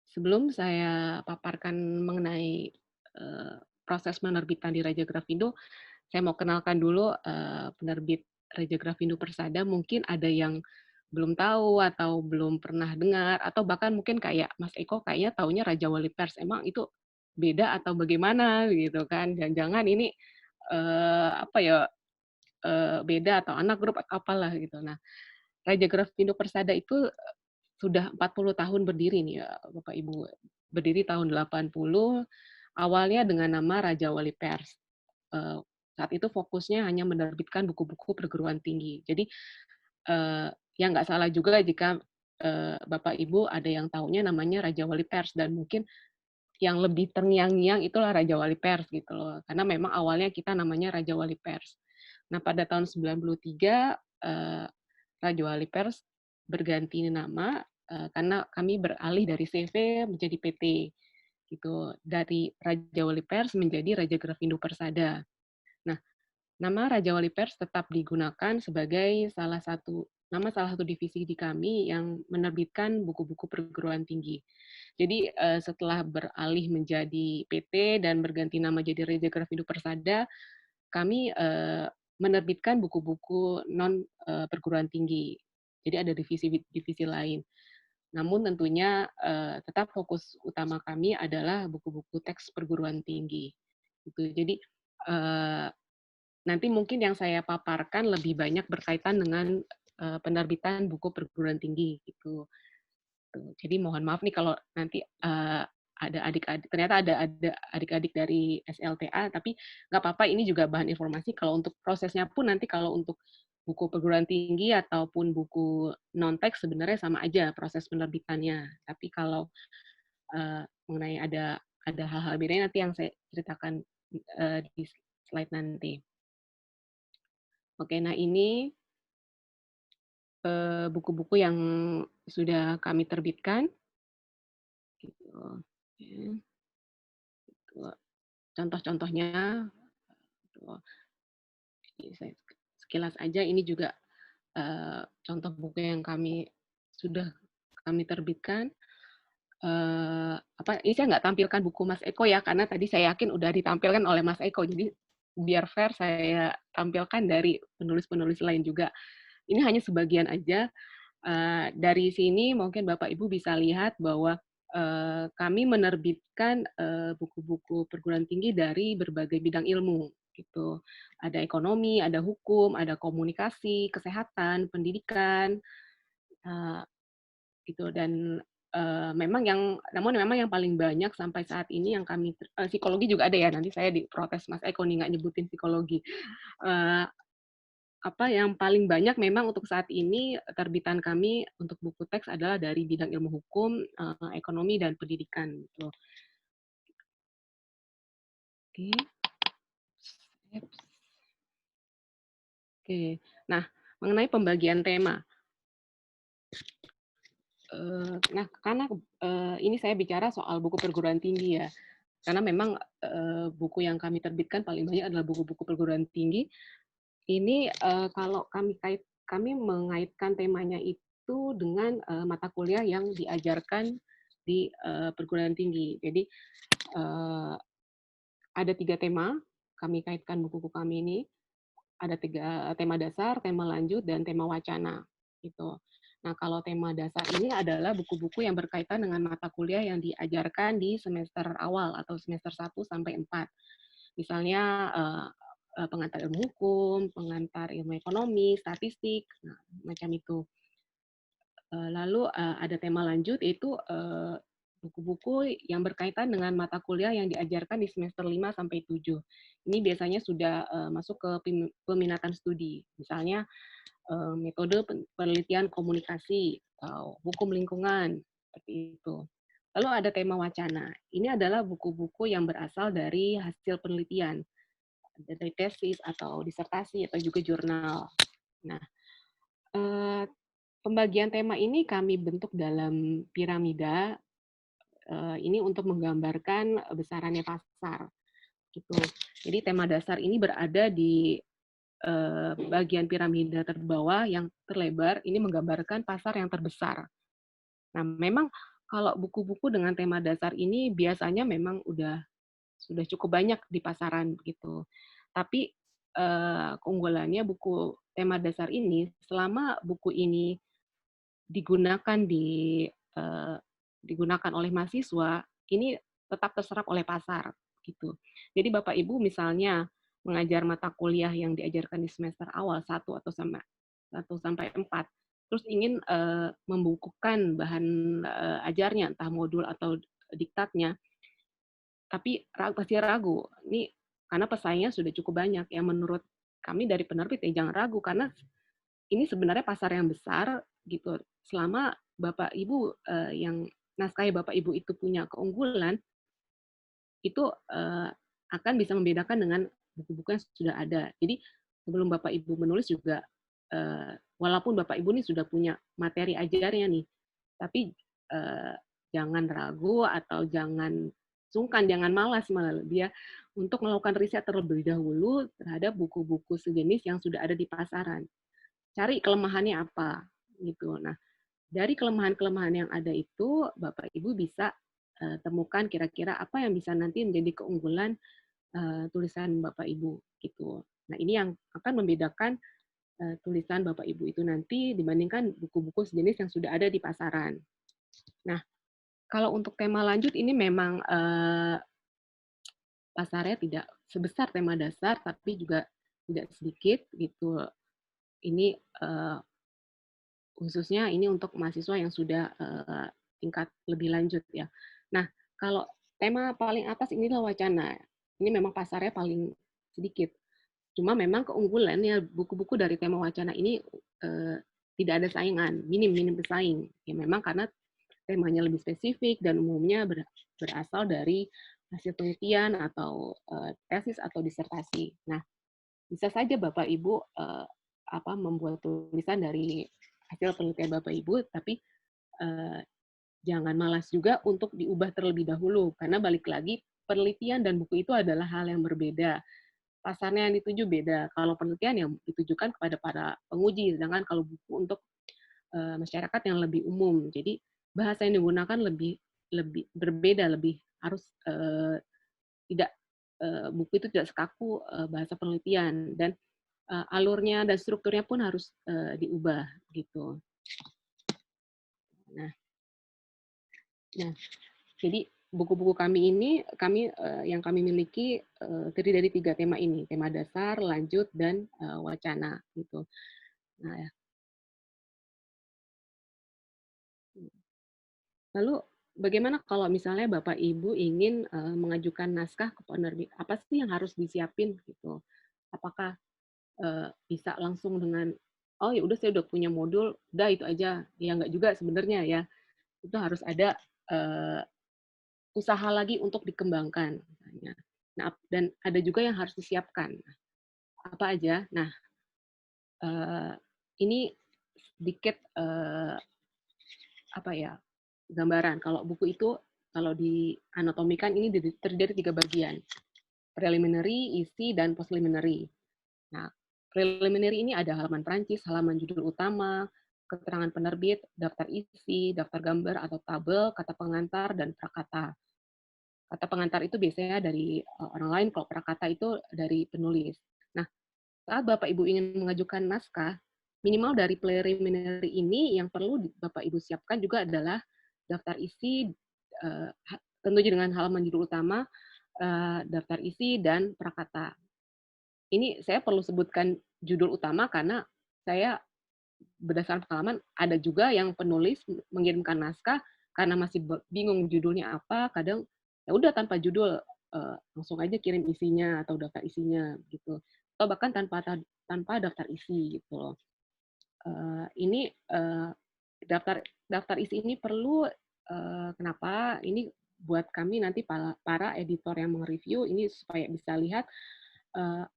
S3: sebelum saya paparkan mengenai proses penerbitan di Raja Grafindo, saya mau kenalkan dulu penerbit Raja Grafindo Persada. Mungkin ada yang belum tahu atau belum pernah dengar, atau bahkan mungkin kayak Mas Eko kayaknya taunya Raja Wali Pers. Emang itu beda atau bagaimana gitu kan? Jangan-jangan ini apa ya beda atau anak grup atau apalah gitu. Nah, Raja Grafindo Persada itu sudah 40 tahun berdiri nih ya, Bapak Ibu. Berdiri tahun 80, awalnya dengan nama Raja Wali Pers. Saat itu fokusnya hanya menerbitkan buku-buku perguruan tinggi. Jadi ya nggak salah juga jika Bapak Ibu ada yang taunya namanya Raja Wali Pers, dan mungkin yang lebih terngiang-ngiang itulah Raja Wali Pers gitu loh. Karena memang awalnya kita namanya Raja Wali Pers. Nah, pada tahun 93 Raja Wali Pers berganti nama karena kami beralih dari CV menjadi PT gitu. Dari Raja Wali Pers menjadi Raja Grafindo Persada. Nah, nama Raja Wali Pers tetap digunakan sebagai salah satu divisi di kami yang menerbitkan buku-buku perguruan tinggi. Jadi setelah beralih menjadi PT dan berganti nama jadi Raja Grafindo Persada, kami menerbitkan buku-buku non perguruan tinggi. Jadi ada divisi-divisi lain. Namun tentunya tetap fokus utama kami adalah buku-buku teks perguruan tinggi. Gitu. Jadi nanti mungkin yang saya paparkan lebih banyak berkaitan dengan penerbitan buku perguruan tinggi gitu. Jadi mohon maaf nih kalau nanti ada adik-adik, ternyata ada adik-adik dari SLTA, tapi nggak apa-apa, ini juga bahan informasi. Kalau untuk prosesnya pun nanti kalau untuk buku perguruan tinggi ataupun buku non-teks sebenarnya sama aja proses penerbitannya. Tapi kalau mengenai ada hal-hal bedanya nanti yang saya ceritakan di slide nanti. Oke, nah ini buku-buku yang sudah kami terbitkan. Gitu. Contoh-contohnya, sekilas aja ini juga contoh buku yang sudah kami terbitkan. Ini saya nggak tampilkan buku Mas Eko ya, karena tadi saya yakin udah ditampilkan oleh Mas Eko, jadi biar fair saya tampilkan dari penulis-penulis lain juga. Ini hanya sebagian aja. Dari sini mungkin Bapak Ibu bisa lihat bahwa kami menerbitkan buku-buku perguruan tinggi dari berbagai bidang ilmu gitu. Ada ekonomi, ada hukum, ada komunikasi, kesehatan, pendidikan, gitu. Dan memang yang paling banyak sampai saat ini yang kami psikologi juga ada ya. Nanti saya diprotes Mas Eko nih nggak nyebutin psikologi. Yang paling banyak memang untuk saat ini terbitan kami untuk buku teks adalah dari bidang ilmu hukum, ekonomi, dan pendidikan. Gitu. Oke. Oke. Nah, mengenai pembagian tema. Nah, karena ini saya bicara soal buku perguruan tinggi ya. Karena memang buku yang kami terbitkan paling banyak adalah buku-buku perguruan tinggi. Ini kalau kami mengaitkan temanya itu dengan mata kuliah yang diajarkan di perguruan tinggi. Jadi ada 3 tema, kami kaitkan buku-buku kami ini. Ada 3 tema dasar, tema lanjut, dan tema wacana. Gitu. Nah, kalau tema dasar ini adalah buku-buku yang berkaitan dengan mata kuliah yang diajarkan di semester awal atau semester 1 sampai 4. Misalnya pengantar ilmu hukum, pengantar ilmu ekonomi, statistik, nah, macam itu. Lalu ada tema lanjut, yaitu buku-buku yang berkaitan dengan mata kuliah yang diajarkan di semester 5 sampai 7. Ini biasanya sudah masuk ke peminatan studi. Misalnya metode penelitian komunikasi atau hukum lingkungan, seperti itu. Lalu ada tema wacana. Ini adalah buku-buku yang berasal dari hasil penelitian. dari tesis atau disertasi atau juga jurnal. Nah, pembagian tema ini kami bentuk dalam piramida, ini untuk menggambarkan besarannya pasar, gitu. Jadi tema dasar ini berada di bagian piramida terbawah yang terlebar, ini menggambarkan pasar yang terbesar. Nah, memang kalau buku-buku dengan tema dasar ini biasanya memang sudah cukup banyak di pasaran gitu. Tapi keunggulannya buku tema dasar ini, selama buku ini digunakan digunakan oleh mahasiswa, ini tetap terserap oleh pasar gitu. Jadi Bapak Ibu misalnya mengajar mata kuliah yang diajarkan di semester awal 1 sampai 4, terus ingin membukukan bahan ajarnya entah modul atau diktatnya, tapi masih ragu. Ini karena pesaingnya sudah cukup banyak. Ya menurut kami dari penerbit ya jangan ragu karena ini sebenarnya pasar yang besar gitu. Selama Bapak Ibu yang naskah Bapak Ibu itu punya keunggulan, itu akan bisa membedakan dengan buku-buku yang sudah ada. Jadi sebelum Bapak Ibu menulis juga, walaupun Bapak Ibu ini sudah punya materi ajarnya nih, tapi jangan ragu atau jangan sungkan, jangan malas malah dia untuk melakukan riset terlebih dahulu terhadap buku-buku sejenis yang sudah ada di pasaran. Cari kelemahannya apa gitu. Nah, dari kelemahan-kelemahan yang ada itu Bapak Ibu bisa temukan kira-kira apa yang bisa nanti menjadi keunggulan tulisan Bapak Ibu gitu. Nah, ini yang akan membedakan tulisan Bapak Ibu itu nanti dibandingkan buku-buku sejenis yang sudah ada di pasaran. Nah, kalau untuk tema lanjut ini memang pasarnya tidak sebesar tema dasar, tapi juga tidak sedikit gitu. Ini khususnya ini untuk mahasiswa yang sudah tingkat lebih lanjut ya. Nah, kalau tema paling atas inilah wacana. Ini memang pasarnya paling sedikit. Cuma memang keunggulannya buku-buku dari tema wacana ini tidak ada saingan, minim bersaing. Ya memang karena temanya lebih spesifik dan umumnya berasal dari hasil penelitian atau tesis atau disertasi. Nah, bisa saja Bapak Ibu membuat tulisan dari hasil penelitian Bapak Ibu, tapi jangan malas juga untuk diubah terlebih dahulu, karena balik lagi penelitian dan buku itu adalah hal yang berbeda. Pasarnya yang dituju beda. Kalau penelitian yang ditujukan kepada para penguji, sedangkan kalau buku untuk masyarakat yang lebih umum. Jadi bahasa yang digunakan lebih berbeda, lebih harus tidak buku itu tidak sekaku bahasa penelitian dan alurnya dan strukturnya pun harus diubah gitu. Nah, jadi buku-buku kami ini yang kami miliki terdiri dari 3 tema ini, tema dasar, lanjut, dan wacana gitu. Nah, ya. Lalu bagaimana kalau misalnya Bapak Ibu ingin mengajukan naskah ke penerbit, apa sih yang harus disiapin gitu? Apakah bisa langsung dengan oh ya udah saya udah punya modul, udah itu aja. Ya nggak juga sebenarnya ya. Itu harus ada usaha lagi untuk dikembangkan misalnya. Nah, dan ada juga yang harus disiapkan. Apa aja? Nah, ini sedikit gambaran. Kalau buku itu kalau dianatomikan ini terdiri dari 3 bagian. Preliminary, isi, dan postliminary. Nah, preliminary ini ada halaman Prancis, halaman judul utama, keterangan penerbit, daftar isi, daftar gambar atau tabel, kata pengantar, dan prakata. Kata pengantar itu biasanya dari orang lain, kalau prakata itu dari penulis. Nah, saat Bapak Ibu ingin mengajukan naskah, minimal dari preliminary ini yang perlu Bapak Ibu siapkan juga adalah daftar isi, tentunya dengan halaman judul utama, daftar isi, dan prakata. Ini saya perlu sebutkan judul utama karena saya berdasarkan pengalaman ada juga yang penulis mengirimkan naskah karena masih bingung judulnya apa, kadang ya udah tanpa judul langsung aja kirim isinya atau daftar isinya gitu, atau bahkan tanpa daftar isi gitu loh. Ini daftar isi ini perlu kenapa? Ini buat kami nanti para editor yang mereview ini supaya bisa lihat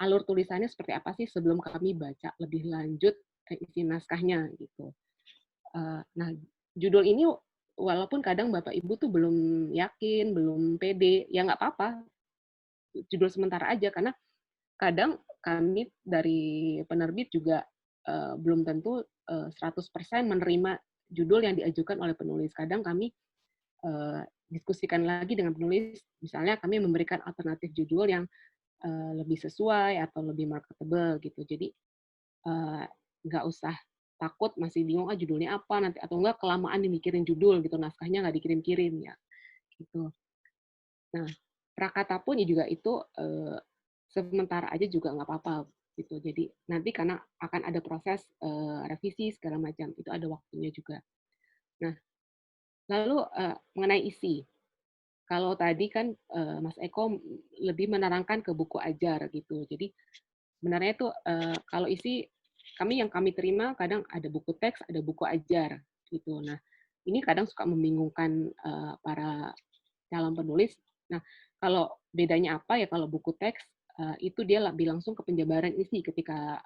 S3: alur tulisannya seperti apa sih sebelum kami baca lebih lanjut isi naskahnya gitu. Nah, judul ini walaupun kadang Bapak Ibu tuh belum yakin, belum pede, ya nggak apa-apa, judul sementara aja, karena kadang kami dari penerbit juga belum tentu 100% menerima judul yang diajukan oleh penulis. Kadang kami diskusikan lagi dengan penulis, misalnya kami memberikan alternatif judul yang lebih sesuai atau lebih marketable gitu. Jadi nggak usah takut masih bingung judulnya apa nanti, atau enggak kelamaan dimikirin judul gitu, naskahnya nggak dikirim-kirim ya gitu. Nah, Prakata pun juga itu sementara aja juga nggak apa-apa gitu. Jadi nanti karena akan ada proses revisi segala macam, itu ada waktunya juga. Nah, lalu mengenai isi, kalau tadi kan Mas Eko lebih menerangkan ke buku ajar gitu. Jadi sebenarnya itu kalau isi yang kami terima kadang ada buku teks, ada buku ajar gitu. Nah, ini kadang suka membingungkan para calon penulis. Nah, kalau bedanya apa ya, kalau buku teks itu dia lebih langsung ke penjabaran isi ketika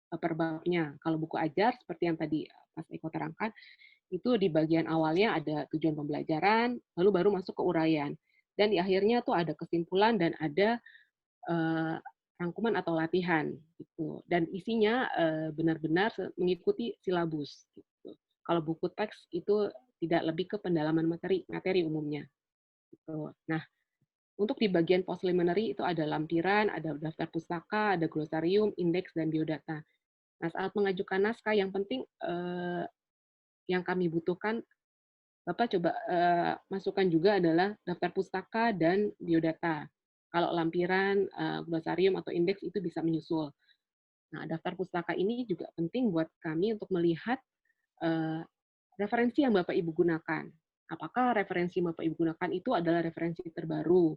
S3: per babnya. Kalau buku ajar seperti yang tadi Mas Eko terangkan, itu di bagian awalnya ada tujuan pembelajaran, lalu baru masuk ke uraian. Dan di akhirnya tuh ada kesimpulan dan ada rangkuman atau latihan gitu. Dan isinya benar-benar mengikuti silabus gitu. Kalau buku teks itu tidak lebih ke pendalaman materi umumnya. Gitu. Nah, untuk di bagian post preliminary itu ada lampiran, ada daftar pustaka, ada glosarium, indeks, dan biodata. Nah, saat mengajukan naskah yang penting yang kami butuhkan, Bapak coba masukkan juga adalah daftar pustaka dan biodata. Kalau lampiran, glosarium, atau indeks itu bisa menyusul. Nah, daftar pustaka ini juga penting buat kami untuk melihat referensi yang Bapak Ibu gunakan. Apakah referensi yang Bapak Ibu gunakan itu adalah referensi terbaru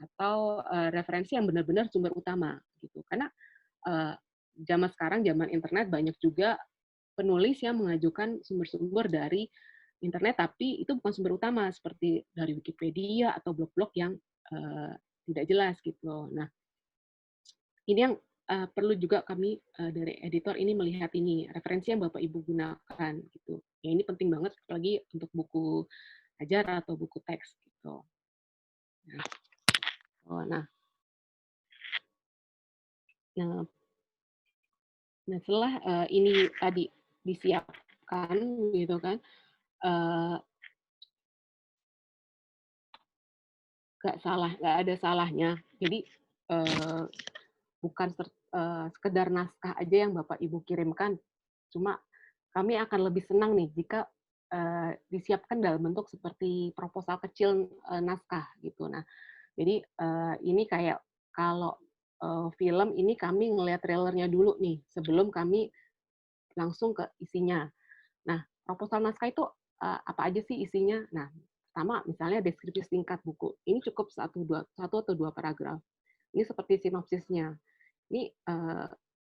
S3: atau referensi yang benar-benar sumber utama gitu. Karena zaman sekarang, zaman internet, banyak juga penulis yang mengajukan sumber-sumber dari internet, tapi itu bukan sumber utama seperti dari Wikipedia atau blog-blog yang tidak jelas gitu. Nah, ini yang perlu juga kami dari editor ini melihat ini referensi yang Bapak Ibu gunakan gitu. Ya, ini penting banget apalagi untuk buku ajar atau buku teks gitu. Nah, setelah ini tadi disiapkan gitu kan, nggak ada salahnya. Jadi bukan sekedar naskah aja yang Bapak Ibu kirimkan, cuma kami akan lebih senang nih jika disiapkan dalam bentuk seperti proposal kecil naskah gitu. Nah, jadi ini kayak kalau film ini kami ngelihat trailernya dulu nih sebelum kami langsung ke isinya. Nah, proposal naskah itu apa aja sih isinya? Nah, pertama misalnya deskripsi singkat buku. Ini cukup satu atau dua paragraf. Ini seperti sinopsisnya. Ini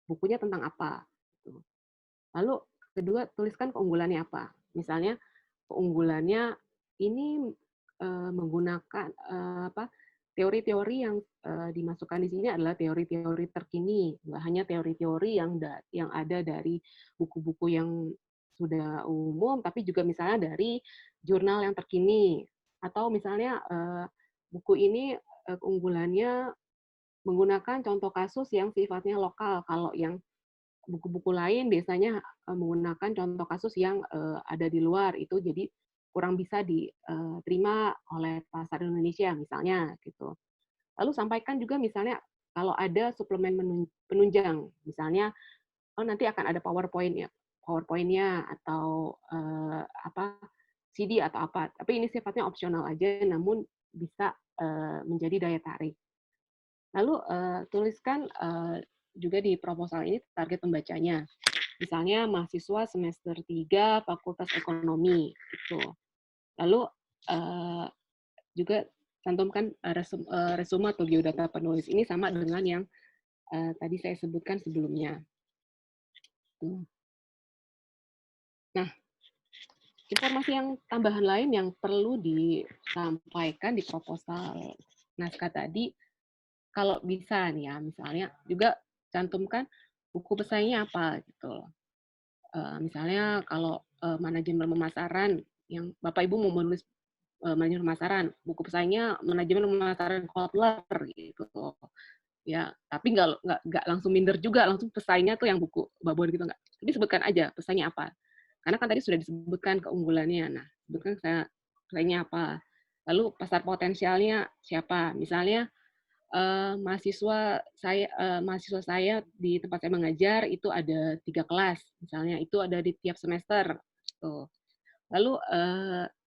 S3: bukunya tentang apa? Lalu kedua, tuliskan keunggulannya apa. Misalnya keunggulannya ini menggunakan teori-teori yang dimasukkan di sini adalah teori-teori terkini, nggak hanya teori-teori yang ada dari buku-buku yang sudah umum, tapi juga misalnya dari jurnal yang terkini, atau misalnya buku ini keunggulannya menggunakan contoh kasus yang sifatnya lokal. Kalau yang buku-buku lain biasanya menggunakan contoh kasus yang ada di luar, itu jadi kurang bisa diterima oleh pasar Indonesia misalnya gitu. Lalu sampaikan juga misalnya kalau ada suplemen penunjang, misalnya nanti akan ada PowerPoint-nya atau CD atau apa. Tapi ini sifatnya opsional aja, namun bisa menjadi daya tarik. Lalu tuliskan juga di proposal ini target pembacanya. Misalnya mahasiswa semester 3 Fakultas Ekonomi gitu. Lalu juga cantumkan resume atau biodata penulis. Ini sama dengan yang tadi saya sebutkan sebelumnya. Nah, informasi yang tambahan lain yang perlu disampaikan di proposal naskah tadi kalau bisa nih ya, misalnya juga cantumkan buku pesaingnya apa gitu loh. Misalnya kalau manajemen pemasaran yang Bapak Ibu mau menulis manajemen pemasaran, buku pesaingnya manajemen pemasaran Kotler gitu. Ya, tapi nggak langsung minder juga, langsung pesaingnya tuh yang buku babon gitu nggak. Tapi sebutkan aja pesaingnya apa. Karena kan tadi sudah disebutkan keunggulannya. Nah, sebutkan pesaingnya apa. Lalu pasar potensialnya siapa? Misalnya mahasiswa saya di tempat saya mengajar itu ada 3 kelas, misalnya itu ada di tiap semester. Tuh. Lalu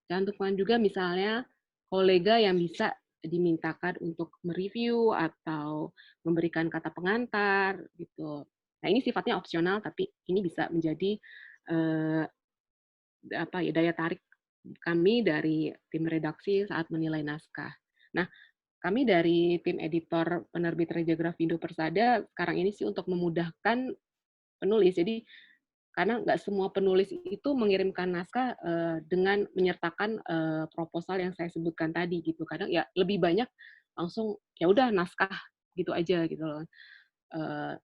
S3: cantumkan juga misalnya kolega yang bisa dimintakan untuk mereview atau memberikan kata pengantar gitu. Nah ini sifatnya opsional tapi ini bisa menjadi eh, daya tarik kami dari tim redaksi saat menilai naskah. Nah kami dari tim editor penerbit Reja Grafindo Persada sekarang ini sih untuk memudahkan penulis. Jadi karena nggak semua penulis itu mengirimkan naskah dengan menyertakan proposal yang saya sebutkan tadi gitu. Kadang ya lebih banyak langsung ya udah naskah gitu aja gitu loh.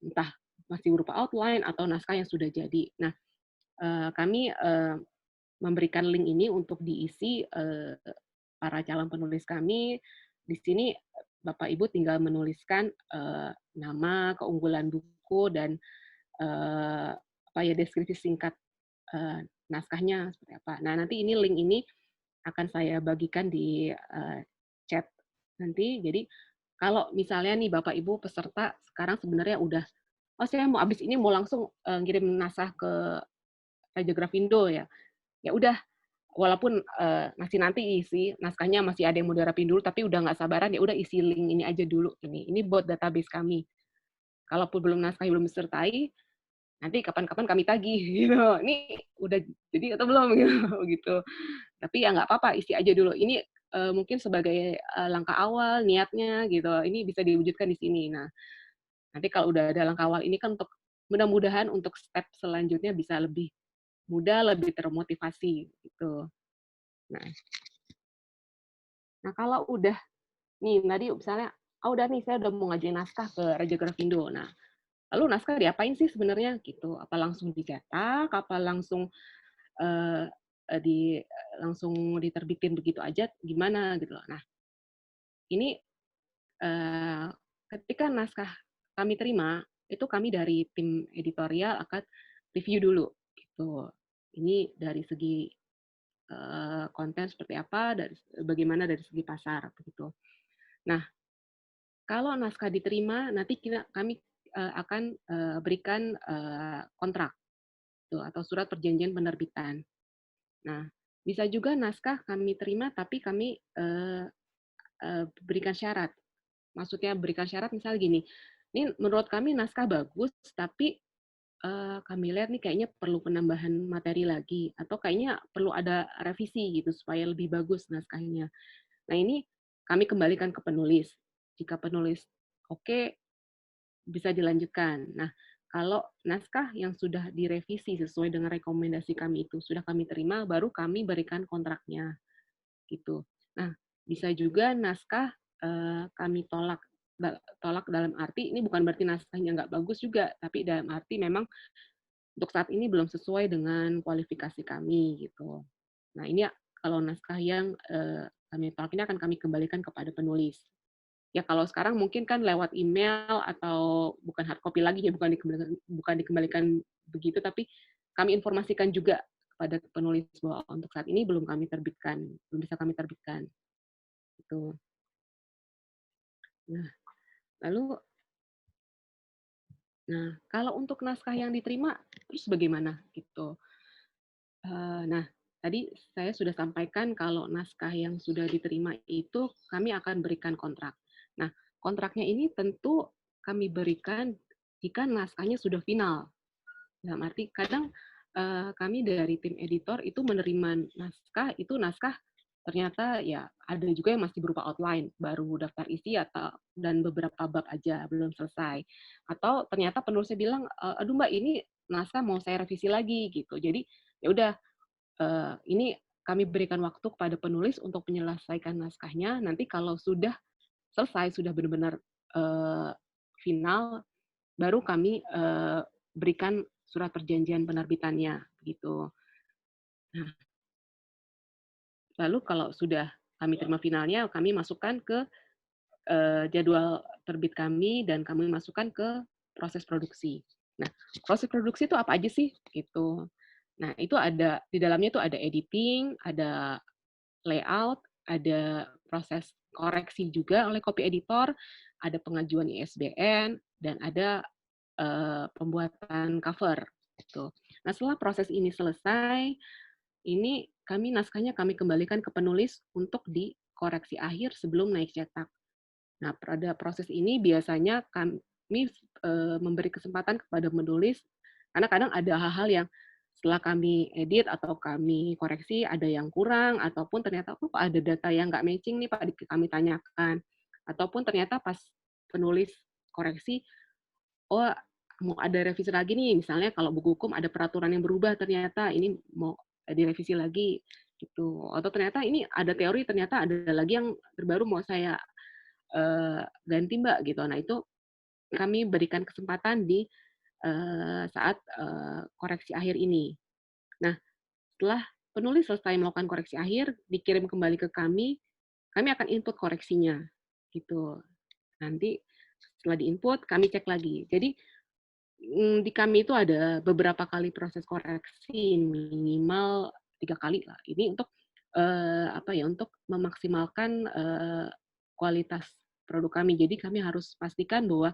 S3: Entah masih berupa outline atau naskah yang sudah jadi. Nah, kami memberikan link ini untuk diisi para calon penulis kami. Di sini Bapak Ibu tinggal menuliskan nama, keunggulan buku dan deskripsi singkat naskahnya seperti apa. Nah, nanti ini link ini akan saya bagikan di chat nanti. Jadi kalau misalnya nih Bapak Ibu peserta sekarang sebenarnya udah, oh saya mau abis ini mau langsung ngirim naskah ke Raja Grafindo ya. Ya udah, walaupun masih nanti isi naskahnya masih ada yang mau dirapin dulu, tapi udah nggak sabaran ya udah isi link ini aja dulu ini. Ini buat database kami. Kalaupun belum naskahnya belum disertai, nanti kapan-kapan kami tagih gitu. Ini udah jadi atau belum gitu. Tapi ya nggak apa-apa, isi aja dulu. Ini mungkin sebagai langkah awal niatnya gitu. Ini bisa diwujudkan di sini. Nah, nanti kalau udah ada langkah awal ini kan untuk mudah-mudahan untuk step selanjutnya bisa lebih mudah, lebih termotivasi gitu. Nah, kalau udah nih tadi misalnya, udah nih saya udah mau ngajuin naskah ke Raja Grafindo. Nah, lalu naskah diapain sih sebenarnya gitu? Apa langsung dicetak? Apa langsung eh, langsung diterbitin begitu aja? Gimana gitu loh. Nah, ini eh, ketika naskah kami terima, itu kami dari tim editorial akan review dulu gitu. Ini dari segi konten seperti apa, dari bagaimana dari segi pasar begitu. Nah, kalau naskah diterima, nanti kami akan berikan kontrak atau surat perjanjian penerbitan. Nah, bisa juga naskah kami terima, tapi kami berikan syarat. Maksudnya berikan syarat misal gini, ini menurut kami naskah bagus, tapi kami lihat nih kayaknya perlu penambahan materi lagi, atau kayaknya perlu ada revisi gitu supaya lebih bagus naskahnya. Nah ini kami kembalikan ke penulis. Jika penulis oke, bisa dilanjutkan. Nah, kalau naskah yang sudah direvisi sesuai dengan rekomendasi kami itu sudah kami terima, baru kami berikan kontraknya, gitu. Nah, bisa juga naskah kami tolak dalam arti ini bukan berarti naskahnya nggak bagus juga, tapi dalam arti memang untuk saat ini belum sesuai dengan kualifikasi kami, gitu. Nah, ini kalau naskah yang kami tolak ini akan kami kembalikan kepada penulis. Ya kalau sekarang mungkin kan lewat email atau bukan hard copy lagi ya, bukan dikembalikan begitu, tapi kami informasikan juga kepada penulis bahwa untuk saat ini belum bisa kami terbitkan. Gitu. Nah, lalu kalau untuk naskah yang diterima terus bagaimana gitu. Nah, tadi saya sudah sampaikan kalau naskah yang sudah diterima itu kami akan berikan kontrak. Nah, kontraknya ini tentu kami berikan jika naskahnya sudah final. Dalam arti kadang kami dari tim editor itu menerima naskah ternyata ya ada juga yang masih berupa outline, baru daftar isi dan beberapa bab aja belum selesai. Atau ternyata penulisnya bilang, aduh Mbak ini naskah mau saya revisi lagi gitu. Jadi ya udah ini kami berikan waktu kepada penulis untuk menyelesaikan naskahnya. Nanti kalau sudah selesai, sudah benar-benar final, baru kami berikan surat perjanjian penerbitannya, gitu. Nah, lalu kalau sudah kami terima finalnya, kami masukkan ke jadwal terbit kami dan kami masukkan ke proses produksi. Nah, proses produksi itu apa aja sih? Gitu. Nah, itu ada di dalamnya itu ada editing, ada layout, ada proses koreksi juga oleh copy editor, ada pengajuan ISBN, dan ada pembuatan cover. Gitu. Nah, setelah proses ini selesai, ini naskahnya kami kembalikan ke penulis untuk dikoreksi akhir sebelum naik cetak. Nah, pada proses ini biasanya kami memberi kesempatan kepada penulis, karena kadang ada hal-hal yang setelah kami edit atau kami koreksi, ada yang kurang, ataupun ternyata kok ada data yang nggak matching nih Pak, kami tanyakan. Ataupun ternyata pas penulis koreksi, oh mau ada revisi lagi nih, misalnya kalau buku hukum ada peraturan yang berubah, ternyata ini mau direvisi lagi, gitu. Atau ternyata ini ada teori, ternyata ada lagi yang terbaru mau saya ganti Mbak gitu. Nah itu kami berikan kesempatan di saat koreksi akhir ini. Nah setelah penulis selesai melakukan koreksi akhir, dikirim kembali ke kami akan input koreksinya gitu. Nanti setelah diinput kami cek lagi. Jadi di kami itu ada beberapa kali proses koreksi, minimal 3 kali lah. Ini untuk untuk memaksimalkan kualitas produk kami. Jadi kami harus pastikan bahwa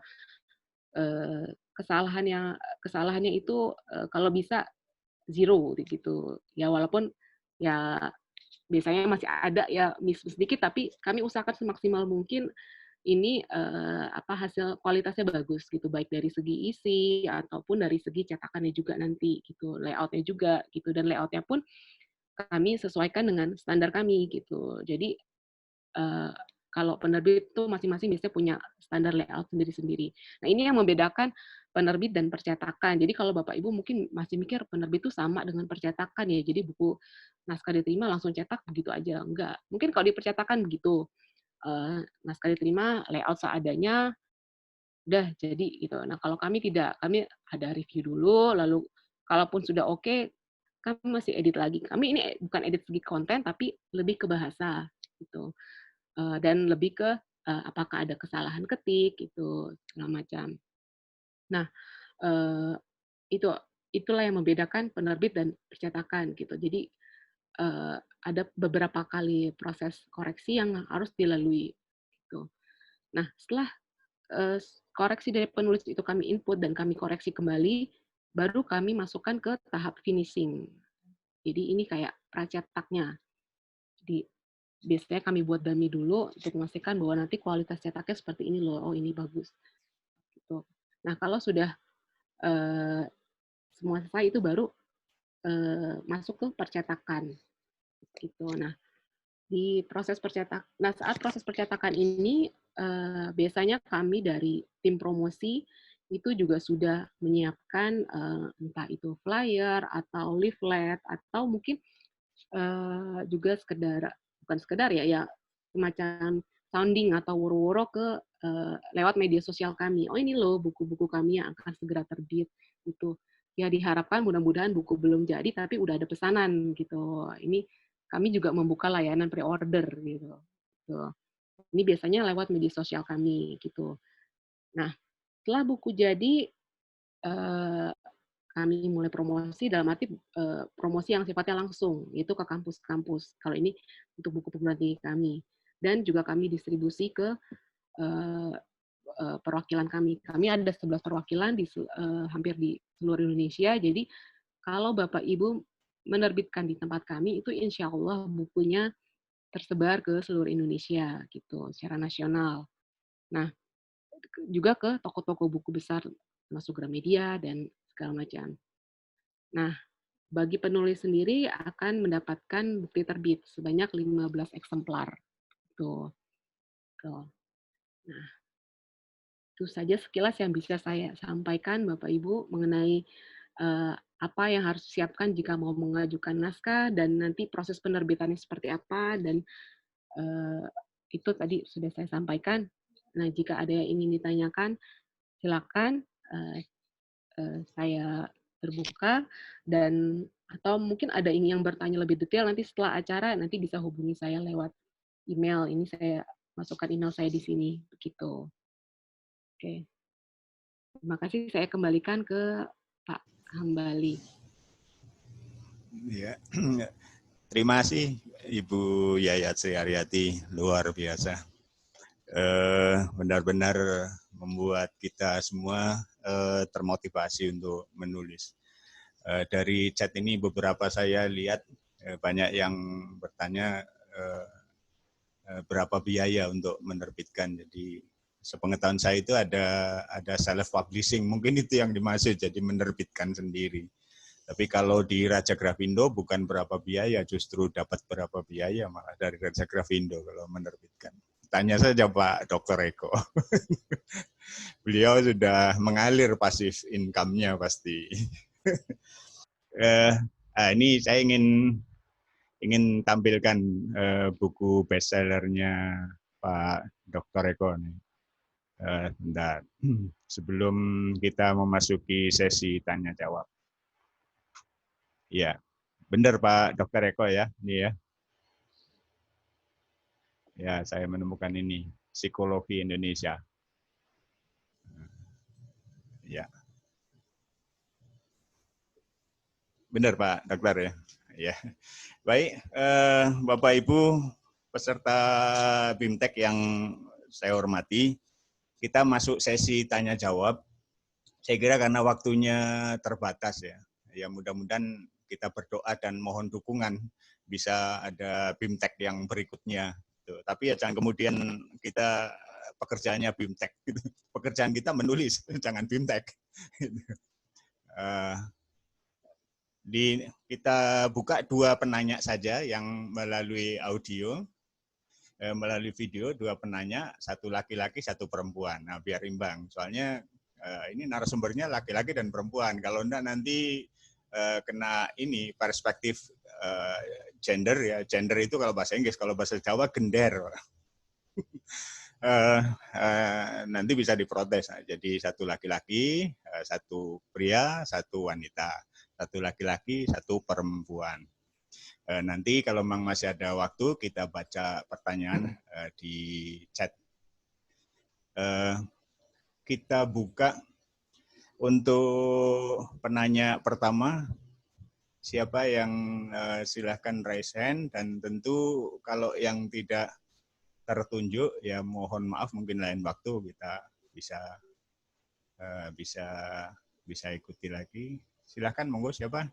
S3: kesalahannya itu kalau bisa zero gitu. Ya walaupun ya biasanya masih ada ya miss sedikit, tapi kami usahakan semaksimal mungkin ini hasil kualitasnya bagus gitu, baik dari segi isi ataupun dari segi cetakannya juga nanti gitu, layoutnya juga gitu, dan layoutnya pun kami sesuaikan dengan standar kami gitu. Jadi kalau penerbit itu masing-masing biasanya punya standar layout sendiri-sendiri. Nah ini yang membedakan penerbit dan percetakan. Jadi kalau Bapak Ibu mungkin masih mikir penerbit itu sama dengan percetakan ya, jadi buku naskah diterima langsung cetak begitu aja. Enggak. Mungkin kalau di percetakan begitu, naskah diterima, layout seadanya, udah jadi gitu. Nah kalau kami tidak, kami ada review dulu, lalu kalaupun sudah oke, kami masih edit lagi. Kami ini bukan edit segi konten, tapi lebih ke bahasa gitu. Dan lebih ke apakah ada kesalahan ketik gitu segala macam. Nah itu itulah yang membedakan penerbit dan percetakan gitu. Jadi ada beberapa kali proses koreksi yang harus dilalui gitu. Nah setelah koreksi dari penulis itu kami input dan kami koreksi kembali, baru kami masukkan ke tahap finishing. Jadi ini kayak pracetaknya. Jadi biasanya kami buat dummy dulu untuk memastikan bahwa nanti kualitas cetaknya seperti ini loh, oh ini bagus. Gitu. Nah kalau sudah semua selesai itu baru masuk ke percetakan. Gitu. Nah di proses saat proses percetakan ini biasanya kami dari tim promosi itu juga sudah menyiapkan entah itu flyer atau leaflet atau mungkin juga bukan sekedar ya semacam sounding atau woro-woro ke lewat media sosial kami. Oh ini loh buku-buku kami yang akan segera terbit gitu. Ya diharapkan mudah-mudahan buku belum jadi tapi udah ada pesanan gitu. Ini kami juga membuka layanan pre-order gitu. Ini biasanya lewat media sosial kami gitu. Nah, setelah buku jadi kami mulai promosi dalam arti promosi yang sifatnya langsung, yaitu ke kampus-kampus. Kalau ini untuk buku perguruan tinggi kami. Dan juga kami distribusi ke perwakilan kami. Kami ada 11 perwakilan hampir di seluruh Indonesia. Jadi kalau Bapak Ibu menerbitkan di tempat kami, itu insya Allah bukunya tersebar ke seluruh Indonesia gitu, secara nasional. Nah, juga ke toko-toko buku besar, masuk Gramedia dan segala macam. Nah, bagi penulis sendiri akan mendapatkan bukti terbit sebanyak 15 eksemplar. Tuh. Nah, itu saja sekilas yang bisa saya sampaikan Bapak Ibu mengenai apa yang harus disiapkan jika mau mengajukan naskah dan nanti proses penerbitannya seperti apa dan itu tadi sudah saya sampaikan. Nah, jika ada yang ingin ditanyakan, silakan. Saya terbuka, dan atau mungkin ada yang bertanya lebih detail nanti setelah acara, nanti bisa hubungi saya lewat email. Ini saya masukkan email saya di sini, begitu. Oke. Terima kasih, saya kembalikan ke Pak Hambali.
S2: Ya. Terima kasih Ibu Yayat Sri Aryati, luar biasa. Benar-benar membuat kita semua termotivasi untuk menulis. Dari chat ini beberapa saya lihat banyak yang bertanya berapa biaya untuk menerbitkan. Jadi sepengetahuan saya itu ada self publishing, mungkin itu yang dimaksud, jadi menerbitkan sendiri. Tapi kalau di Raja Grafindo bukan berapa biaya, justru dapat berapa biaya malah dari Raja Grafindo kalau menerbitkan. Tanya saja Pak Dr. Eko. Beliau sudah mengalir pasif income-nya pasti. Ini saya ingin tampilkan buku bestsellernya Pak Dr. Eko nih. Bentar. Sebelum kita memasuki sesi tanya jawab. Ya, benar Pak Dr. Eko ya, ini ya. Ya, saya menemukan ini, Psikologi Indonesia. Ya. Benar Pak Dokter ya. Ya. Baik, Bapak Ibu peserta BIMTEK yang saya hormati, kita masuk sesi tanya jawab. Saya kira karena waktunya terbatas ya. Ya mudah-mudahan kita berdoa dan mohon dukungan bisa ada BIMTEK yang berikutnya. Tapi ya jangan kemudian kita pekerjaannya BIMTEK. Pekerjaan kita menulis, jangan BIMTEK. Kita buka 2 penanya saja yang melalui audio, melalui video 2 penanya, 1 laki-laki, 1 perempuan. Nah biar imbang, soalnya ini narasumbernya laki-laki dan perempuan. Kalau enggak nanti kena ini perspektif gender ya. Gender itu kalau bahasa Inggris, kalau bahasa Jawa gender. Nanti bisa diprotes. Nah, jadi 1 laki-laki, 1 pria, 1 wanita. 1 laki-laki, 1 perempuan. Nanti kalau memang masih ada waktu, kita baca pertanyaan di chat. Kita buka untuk penanya pertama. Siapa yang silahkan raise hand, dan tentu kalau yang tidak tertunjuk ya mohon maaf, mungkin lain waktu kita bisa ikuti lagi. Silahkan, monggo siapa?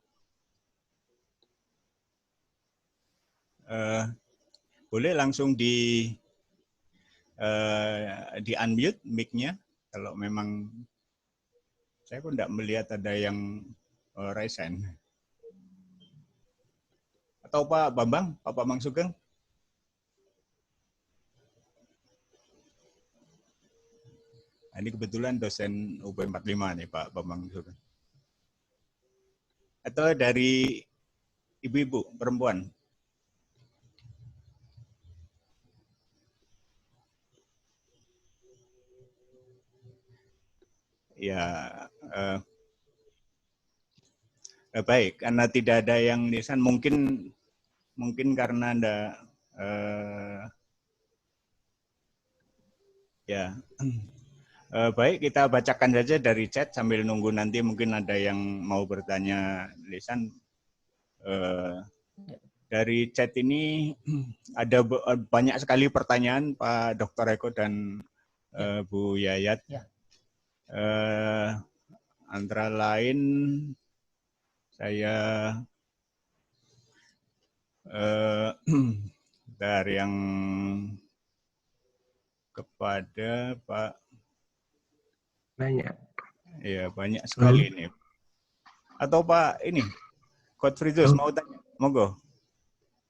S2: Boleh langsung di unmute mic-nya kalau memang saya pun tidak melihat ada yang raise hand. Atau Pak Bambang, Pak Bambang Sugeng? Nah, ini kebetulan dosen UB45 nih Pak Bambang Sugeng. Atau dari ibu-ibu perempuan? Ya, baik, karena tidak ada yang lisan, mungkin karena Anda ya. Baik, kita bacakan saja dari chat sambil nunggu nanti mungkin ada yang mau bertanya lisan. Dari chat ini ada banyak sekali pertanyaan Pak Dr. Eko dan Bu Yayat. Ya. Antara lain saya dari yang kepada Pak
S4: banyak.
S2: Ya, banyak sekali ini. Atau Pak ini, Coach Frizus mau tanya, monggo.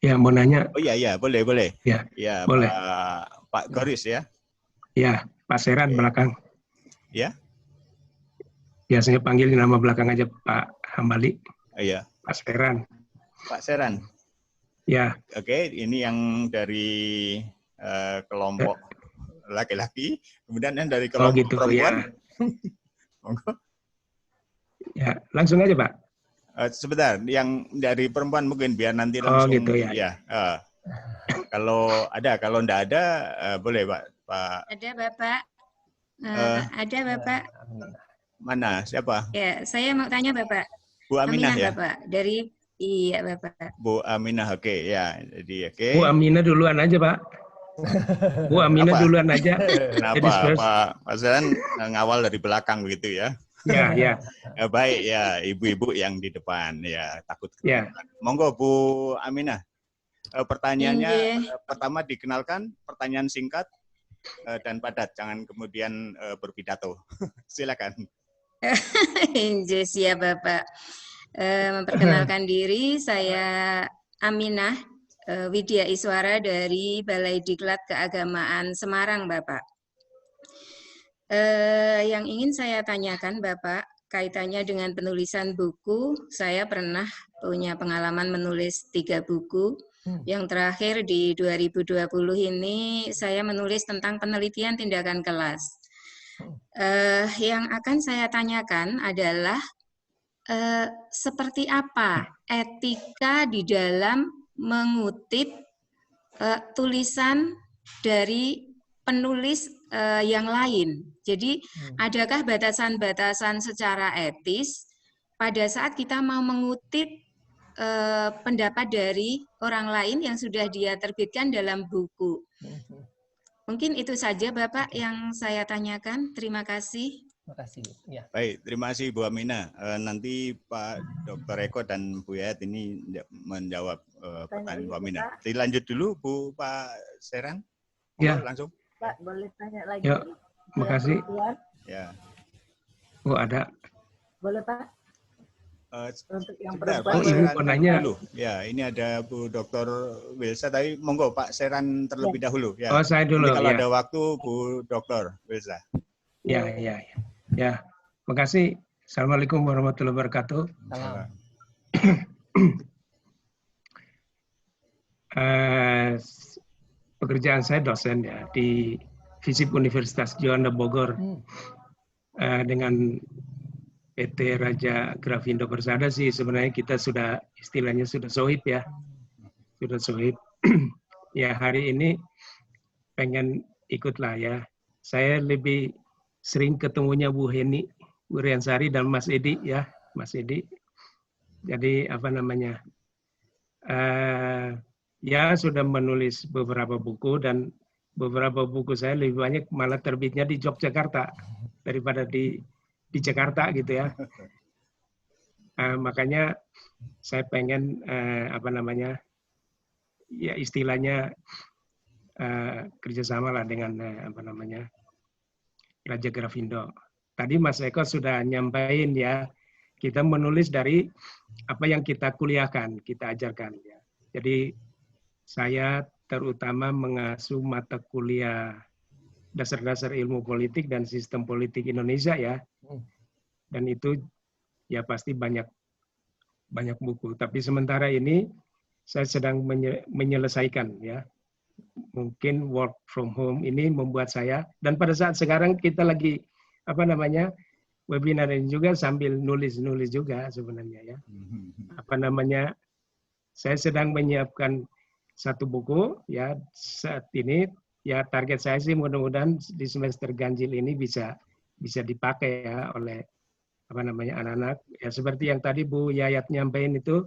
S4: Ya, mau nanya.
S2: Oh iya, boleh.
S4: Ya,
S2: ya
S4: boleh.
S2: Pak Goris ya.
S4: Ya, Pak Seran belakang.
S2: Ya.
S4: Biasanya panggil nama belakang aja Pak Hambali.
S2: Iya.
S4: Pak Seran.
S2: Pak Seran.
S4: Ya.
S2: Oke, ini yang dari kelompok laki-laki, kemudian yang dari
S4: Oh
S2: kelompok
S4: gitu
S2: perempuan.
S4: ya.
S2: Monggo.
S4: Ya, langsung aja Pak.
S2: Sebentar, yang dari perempuan mungkin biar nanti
S4: Oh
S2: langsung
S4: gitu ya.
S2: ya. Kalau enggak ada, boleh Pak.
S5: Ada Bapak.
S2: Eh,
S5: Ada Bapak.
S2: Mana? Siapa?
S5: Ya, saya mau tanya Bapak.
S2: Bu Aminah ya?
S5: Bapak. Dari iya Bapak.
S2: Bu Aminah, oke ya. Jadi oke.
S4: Bu Aminah duluan aja Pak. Bu Aminah
S2: Kenapa?
S4: duluan aja.
S2: Kenapa
S4: Ladies first.
S2: Pak Seran ngawal dari belakang begitu ya?
S4: Ya, ya.
S2: Baik ya, ibu-ibu yang di depan ya takut.
S4: Ya.
S2: Monggo Bu Aminah. Pertanyaannya
S5: Inge.
S2: pertama dikenalkan, pertanyaan singkat dan padat, jangan kemudian berpidato. Silakan.
S5: Inje, siap Bapak. Memperkenalkan diri, saya Aminah Widya Iswara dari Balai Diklat Keagamaan Semarang, Bapak. Yang ingin saya tanyakan, Bapak, kaitannya dengan penulisan buku. Saya pernah punya pengalaman menulis 3 buku. Yang terakhir di 2020 ini saya menulis tentang penelitian tindakan kelas. Yang akan saya tanyakan adalah seperti apa etika di dalam mengutip tulisan dari penulis yang lain. Jadi adakah batasan-batasan secara etis pada saat kita mau mengutip pendapat dari orang lain yang sudah dia terbitkan dalam buku? Mungkin itu saja Bapak yang saya tanyakan. Terima kasih.
S1: Terima kasih. Ya.
S2: Baik, terima kasih Bu Aminah. Nanti Pak Dr. Eko dan Bu Yayat ini menjawab pertanyaan Bu Aminah. Dilanjut dulu Pak Seran.
S4: Ya.
S2: Langsung.
S6: Pak, boleh tanya lagi?
S4: Yuk, makasih.
S2: Ya.
S4: Oh, ada.
S6: Boleh Pak? Untuk yang
S2: Sebentar,
S6: perempuan.
S4: Oh, Ibu mau nanya.
S2: dulu. Ya, ini ada Bu Dr. Wilsa. Tapi monggo Pak Seran terlebih dahulu. Ya.
S4: Oh, saya dulu.
S2: Nanti kalau
S4: Ya.
S2: ada waktu Bu Dr. Wilsa.
S4: Ya, ya, ya. Ya, makasih. Assalamualaikum warahmatullahi wabarakatuh.
S1: Salam.
S4: Pekerjaan saya dosen ya di FISIP Universitas Juanda Bogor dengan PT Raja Grafindo Persada sih sebenarnya kita sudah istilahnya sudah sohib ya, sudah sohib. Ya hari ini pengen ikutlah ya. Saya lebih sering ketemunya Bu Heni, Bu Riansari dan Mas Edi ya, Mas Edi. Jadi apa namanya? Ya sudah menulis beberapa buku dan beberapa buku saya lebih banyak malah terbitnya di Yogyakarta daripada di Jakarta gitu ya. Makanya saya pengen apa namanya? Ya istilahnya kerjasama lah dengan apa namanya? Raja Grafindo. Tadi Mas Eko sudah nyampaikan ya, kita menulis dari apa yang kita kuliahkan, kita ajarkan ya. Jadi saya terutama mengasuh mata kuliah dasar-dasar ilmu politik dan sistem politik Indonesia ya. Dan itu ya pasti banyak buku. Tapi sementara ini saya sedang menyelesaikan ya. Mungkin work from home ini membuat saya, dan pada saat sekarang kita lagi apa namanya webinar ini juga sambil nulis juga sebenarnya ya. Apa namanya, saya sedang menyiapkan satu buku ya saat ini ya, target saya sih mudah-mudahan di semester ganjil ini bisa dipakai ya oleh apa namanya anak-anak ya, seperti yang tadi Bu Yayat nyampaikan itu.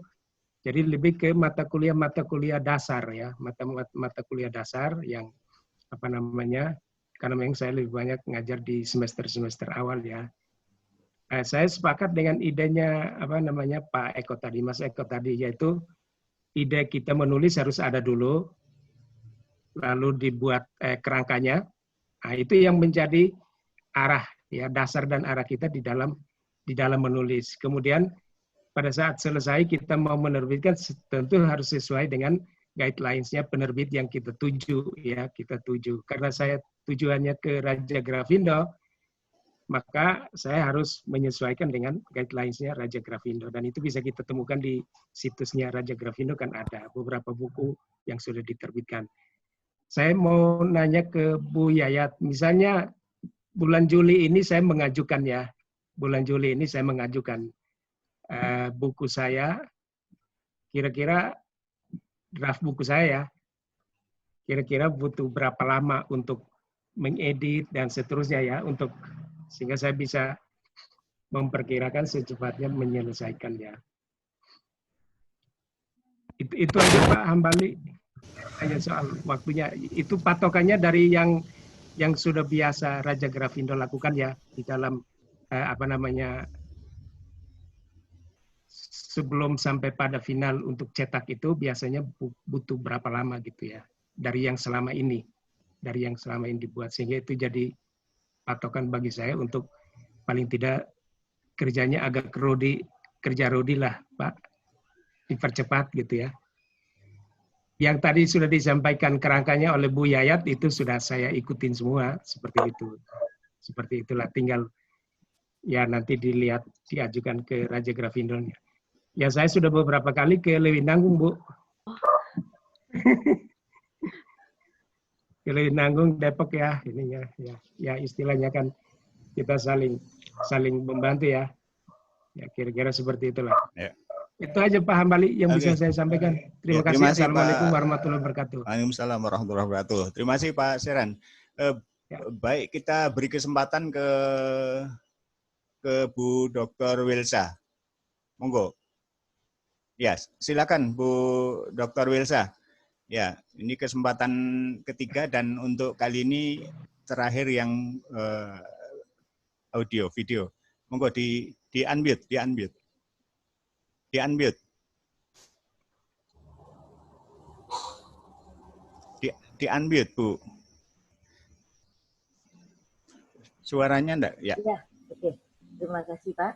S4: Jadi lebih ke mata kuliah dasar ya, mata kuliah dasar yang apa namanya, karena memang saya lebih banyak ngajar di semester awal ya. Saya sepakat dengan idenya apa namanya Pak Eko tadi, Mas Eko tadi, yaitu ide kita menulis harus ada dulu, lalu dibuat kerangkanya. Nah, itu yang menjadi arah ya, dasar dan arah kita di dalam menulis. Kemudian pada saat selesai kita mau menerbitkan tentu harus sesuai dengan guidelines-nya penerbit yang kita tuju ya, karena saya tujuannya ke Raja Grafindo, maka saya harus menyesuaikan dengan guidelines-nya Raja Grafindo, dan itu bisa kita temukan di situsnya Raja Grafindo, kan ada beberapa buku yang sudah diterbitkan. Saya mau nanya ke Bu Yayat, misalnya bulan Juli ini saya mengajukan ya, bulan Juli ini saya mengajukan buku saya, kira-kira draft buku saya, kira-kira butuh berapa lama untuk mengedit dan seterusnya ya, untuk sehingga saya bisa memperkirakan secepatnya menyelesaikannya. Itu aja Pak Hambali, hanya soal waktunya. Itu patokannya dari yang sudah biasa Raja Grafindo lakukan ya di dalam sebelum sampai pada final untuk cetak itu biasanya butuh berapa lama gitu ya dari yang selama ini dibuat, sehingga itu jadi patokan bagi saya untuk paling tidak kerjanya agak kerja Rodi lah Pak, dipercepat gitu ya. Yang tadi sudah disampaikan kerangkanya oleh Bu Yayat itu sudah saya ikutin semua seperti itu. Seperti itulah, tinggal ya nanti dilihat diajukan ke Raja Grafindonya. Ya saya sudah beberapa kali ke Lewinanggung Bu. Ke Lewinanggung Depok ya ininya ya istilahnya kan kita saling membantu ya. Ya kira-kira seperti itulah. Ya. Itu aja Pak Hambali yang bisa saya sampaikan. Terima kasih. Assalamualaikum warahmatullahi wabarakatuh.
S2: Waalaikumsalam warahmatullahi wabarakatuh. Terima kasih Pak Seran. Baik, kita beri kesempatan ke Bu Dr. Wilsa. Monggo. Ya, silakan Bu Dr. Wilsa. Ya, ini kesempatan ketiga dan untuk kali ini terakhir yang audio video. Monggo di unmute. Di unmute. Di unmute, Bu. Suaranya enggak? Ya.
S6: Ya, oke. Terima kasih, Pak.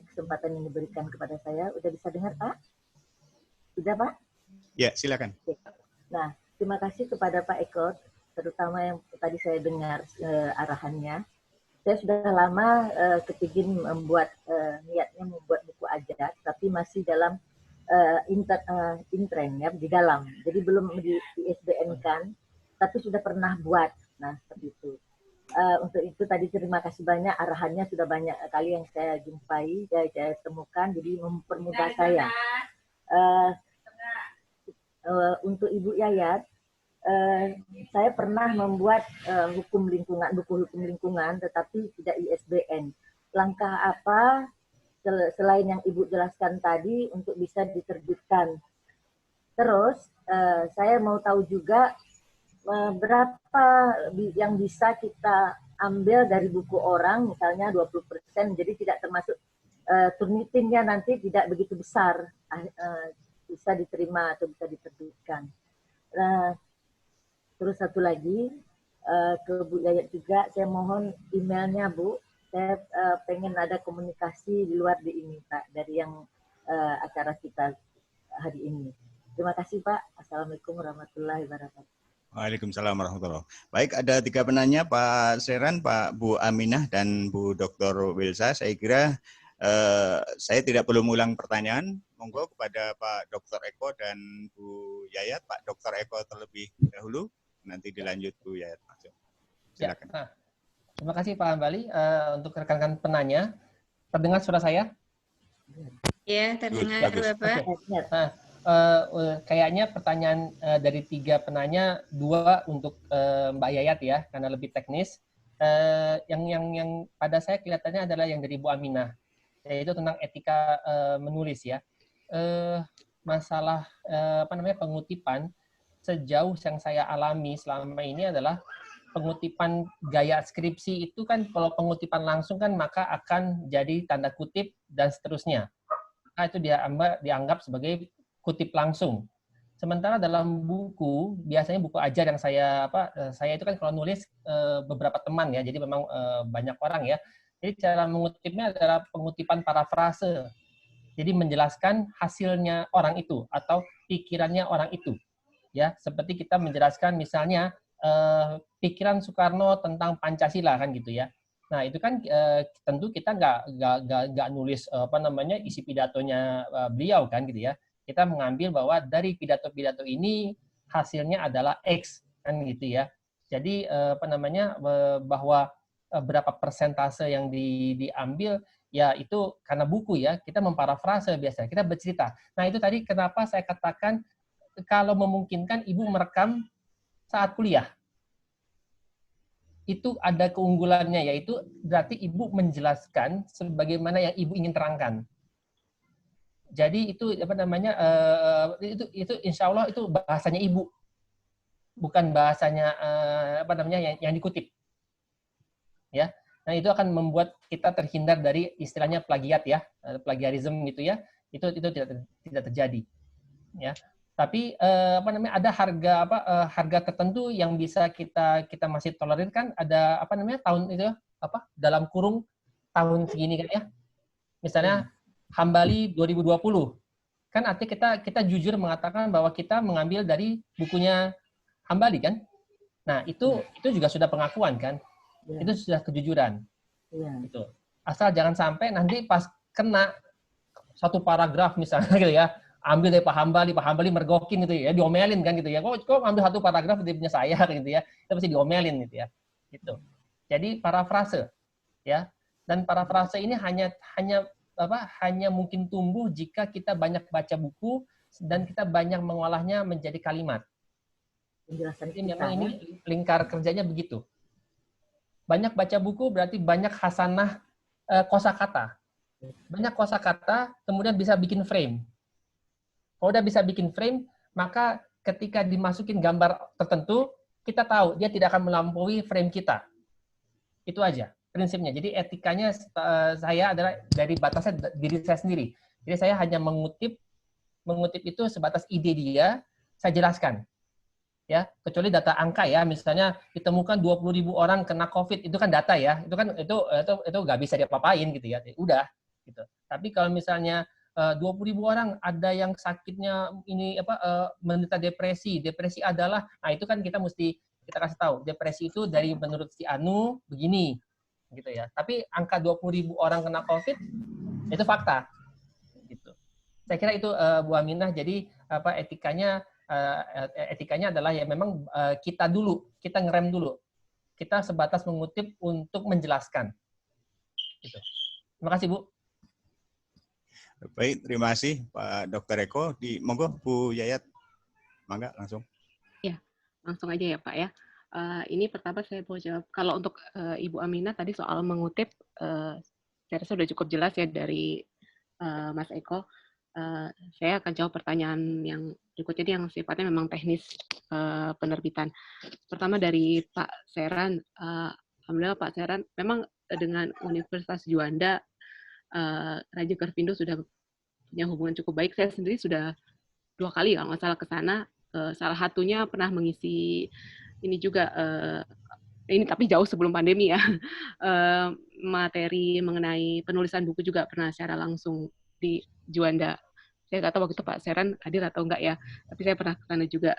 S6: Kesempatan yang diberikan kepada saya. Udah bisa dengar, Pak? Sudah, Pak?
S2: Ya, silakan.
S6: Oke. Nah, terima kasih kepada Pak Eko, terutama yang tadi saya dengar arahannya. Saya sudah lama kepingin niatnya membuat buku aja, tapi masih dalam intren ya, di dalam. Jadi belum di ISBN-kan, tapi sudah pernah buat. Nah, seperti itu. Untuk itu tadi terima kasih banyak, arahannya sudah banyak kali yang saya jumpai, saya temukan, jadi mempermudah saya. Untuk Ibu Yayat, saya pernah membuat buku hukum lingkungan, tetapi tidak ISBN. Langkah apa selain yang Ibu jelaskan tadi untuk bisa diterbitkan? Terus saya mau tahu juga berapa yang bisa kita ambil dari buku orang, misalnya 20%, jadi tidak termasuk turnitinnya nanti tidak begitu besar, bisa diterima atau bisa diterbitkan. Terus satu lagi, ke Bu Yayat juga, saya mohon emailnya Bu, saya pengen ada komunikasi di luar di ini Pak, dari yang acara kita hari ini. Terima kasih Pak. Assalamualaikum warahmatullahi wabarakatuh.
S2: Waalaikumsalam warahmatullahi wabarakatuh. Baik, ada 3 penanya, Pak Seran, Pak Bu Aminah, dan Bu Dr. Wilsa. Saya kira saya tidak perlu mengulang pertanyaan. Monggo kepada Pak Dr. Eko dan Bu Yayat. Pak Dr. Eko terlebih dahulu, nanti dilanjut Bu Yayat. Silakan.
S1: Ya, terima kasih Pak Hambali. Untuk rekan-rekan penanya, terdengar suara saya?
S5: Ya, terdengar Bapak.
S1: Okay. Nah, kayaknya pertanyaan dari 3 penanya, 2 untuk Mbak Yayat ya, karena lebih teknis. Yang pada saya kelihatannya adalah yang dari Bu Aminah, yaitu tentang etika menulis ya. Masalah pengutipan, sejauh yang saya alami selama ini adalah pengutipan gaya skripsi itu kan, kalau pengutipan langsung kan maka akan jadi tanda kutip dan seterusnya. Maka itu dianggap sebagai kutip langsung. Sementara dalam buku, biasanya buku ajar yang saya itu kan kalau nulis beberapa teman ya, jadi memang banyak orang ya. Jadi cara mengutipnya adalah pengutipan parafrase. Jadi menjelaskan hasilnya orang itu atau pikirannya orang itu. Ya, seperti kita menjelaskan misalnya pikiran Soekarno tentang Pancasila kan gitu ya. Nah, itu kan tentu kita nggak nulis isi pidatonya beliau kan gitu ya. Kita mengambil bahwa dari pidato-pidato ini hasilnya adalah X. kan gitu ya. Jadi bahwa berapa persentase yang diambil ya itu karena buku ya, kita memparafrase biasanya, kita bercerita. Nah itu tadi kenapa saya katakan kalau memungkinkan ibu merekam saat kuliah. Itu ada keunggulannya, yaitu berarti ibu menjelaskan sebagaimana yang ibu ingin terangkan. Jadi itu itu insya Allah itu bahasanya ibu, bukan bahasanya yang dikutip. Ya, nah itu akan membuat kita terhindar dari istilahnya plagiat ya, plagiarisme gitu ya. Itu tidak terjadi. Ya. Tapi ada harga tertentu yang bisa kita masih tolerirkan, ada tahun itu dalam kurung tahun segini kan ya. Misalnya Hambali 2020. Kan artinya kita jujur mengatakan bahwa kita mengambil dari bukunya Hambali kan. Nah, itu juga sudah pengakuan kan. Itu sudah kejujuran. Gitu. Asal jangan sampai nanti pas kena satu paragraf misalnya gitu ya, ambil dari Pak Hambali mergokin gitu ya, diomelin kan gitu ya. Kok ambil satu paragraf dari punya saya gitu ya. Itu pasti diomelin gitu ya. Gitu. Jadi parafrase ya. Dan parafrase ini hanya mungkin tumbuh jika kita banyak baca buku dan kita banyak mengolahnya menjadi kalimat. Jadi memang ini lingkar kerjanya begitu. Banyak baca buku berarti banyak hasanah kosakata. Banyak kosakata, kemudian bisa bikin frame. Kalau udah bisa bikin frame, maka ketika dimasukin gambar tertentu, kita tahu dia tidak akan melampaui frame kita. Itu aja prinsipnya. Jadi etikanya saya adalah dari batasnya diri saya sendiri. Jadi saya hanya mengutip itu sebatas ide dia, saya jelaskan. Ya, kecuali data angka ya, misalnya ditemukan 20.000 orang kena COVID, itu kan data ya, itu nggak bisa diapa-apain gitu ya, udah gitu. Tapi kalau misalnya 20.000 orang ada yang sakitnya ini menderita depresi adalah, nah itu kan kita kasih tahu, depresi itu dari menurut si Anu begini, gitu ya. Tapi angka 20.000 orang kena COVID itu fakta, gitu. Saya kira itu Bu Aminah. Jadi etikanya adalah ya memang kita ngerem dulu. Kita sebatas mengutip untuk menjelaskan. Gitu. Terima kasih, Bu.
S2: Baik, terima kasih Pak Dr. Eko. Monggo Bu Yayat, mangga langsung.
S3: Ya, langsung aja ya Pak ya. Ini pertama saya mau jawab. Kalau untuk Ibu Aminah tadi soal mengutip, saya rasa sudah cukup jelas ya dari Mas Eko. Saya akan jawab pertanyaan yang berikutnya yang sifatnya memang teknis penerbitan. Pertama dari Pak Seran, alhamdulillah Pak Seran, memang dengan Universitas Juanda, Raja Gervindo sudah punya hubungan cukup baik. Saya sendiri sudah 2 kali kalau nggak salah ke sana. Salah satunya pernah mengisi ini juga, ini tapi jauh sebelum pandemi ya, materi mengenai penulisan buku juga pernah secara langsung di Juanda. Saya nggak tahu waktu itu Pak Seran hadir atau enggak ya, tapi saya pernah ke sana juga.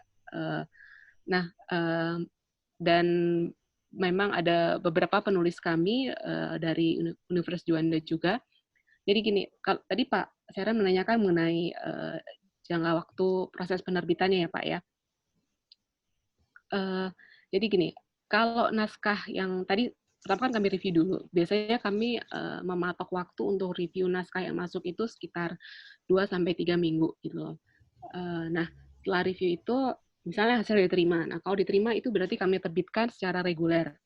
S3: Dan memang ada beberapa penulis kami dari Universitas Juanda juga. Jadi gini, tadi Pak Seran menanyakan mengenai jangka waktu proses penerbitannya ya Pak ya. Jadi gini, kalau naskah yang tadi pertama kan kami review dulu. Biasanya kami mematok waktu untuk review naskah yang masuk itu sekitar 2-3 minggu gitu loh. Nah, setelah review itu misalnya hasil diterima. Nah, kalau diterima itu berarti kami terbitkan secara reguler.